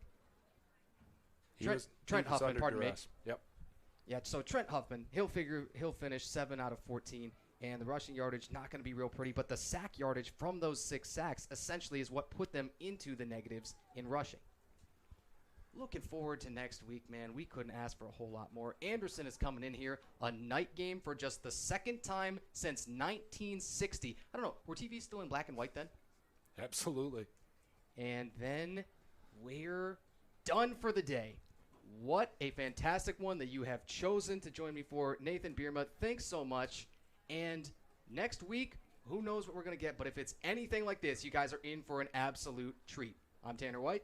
Trent Huffman, pardon me. Yep. Yeah, so Trent Huffman, he'll finish 7 out of 14, and the rushing yardage not going to be real pretty, but the sack yardage from those 6 sacks essentially is what put them into the negatives in rushing. Looking forward to next week, man. We couldn't ask for a whole lot more. Anderson is coming in here, a night game for just the second time since 1960. I don't know, were TVs still in black and white then? Absolutely. And then we're done for the day. What a fantastic one that you have chosen to join me for. Nathan Bierma, thanks so much. And next week, who knows what we're going to get, but if it's anything like this, you guys are in for an absolute treat. I'm Tanner White.